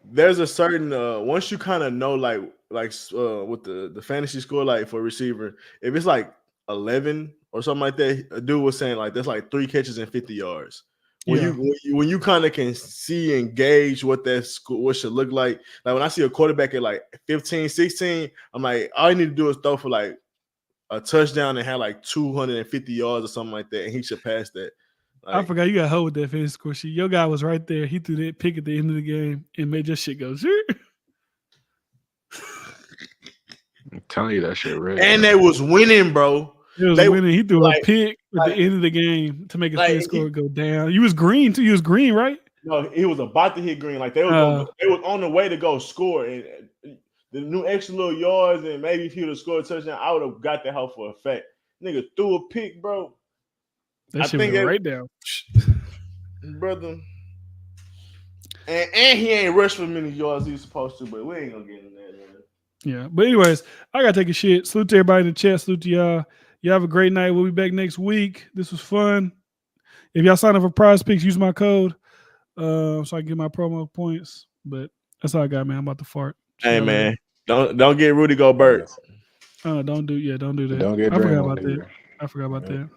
B: There's a certain once you kind of know like with the fantasy score like for receiver, if it's like 11 or something like that, a dude was saying like there's like 3 catches and 50 yards. When you kind of can see and gauge what that what should look like when I see a quarterback at like 15, 16, I'm like all you need to do is throw for like a touchdown and have like 250 yards or something like that, and he should pass that.
D: I forgot you got hold with that fantasy score sheet. Your guy was right there. He threw that pick at the end of the game and made your shit go. Sure.
E: I'm telling you that shit red.
B: And they was winning, bro.
D: He was winning. He threw a pick at the end of the game to make his fantasy score go down. You was green too. You was green, right?
B: No, he was about to hit green. Like they was on the way to go score, and the new extra little yards, and maybe if he would have scored a touchdown, I would have got that help for a fact. Nigga threw a pick, bro.
D: That shit went right down,
B: brother. And he ain't rushed for many yards he was supposed to, but we ain't gonna get in there, man.
D: Yeah, but anyways, I gotta take a shit. Salute to everybody in the chat. Salute to y'all. Y'all have a great night. We'll be back next week. This was fun. If y'all sign up for Prize Picks, use my code so I can get my promo points. But that's all I got, man. I'm about to fart.
B: Hey, man, don't get Rudy Gobert.
D: Don't do that.
E: Don't get
D: I forgot
E: Draymond
D: about
E: either.
D: that. I forgot about that.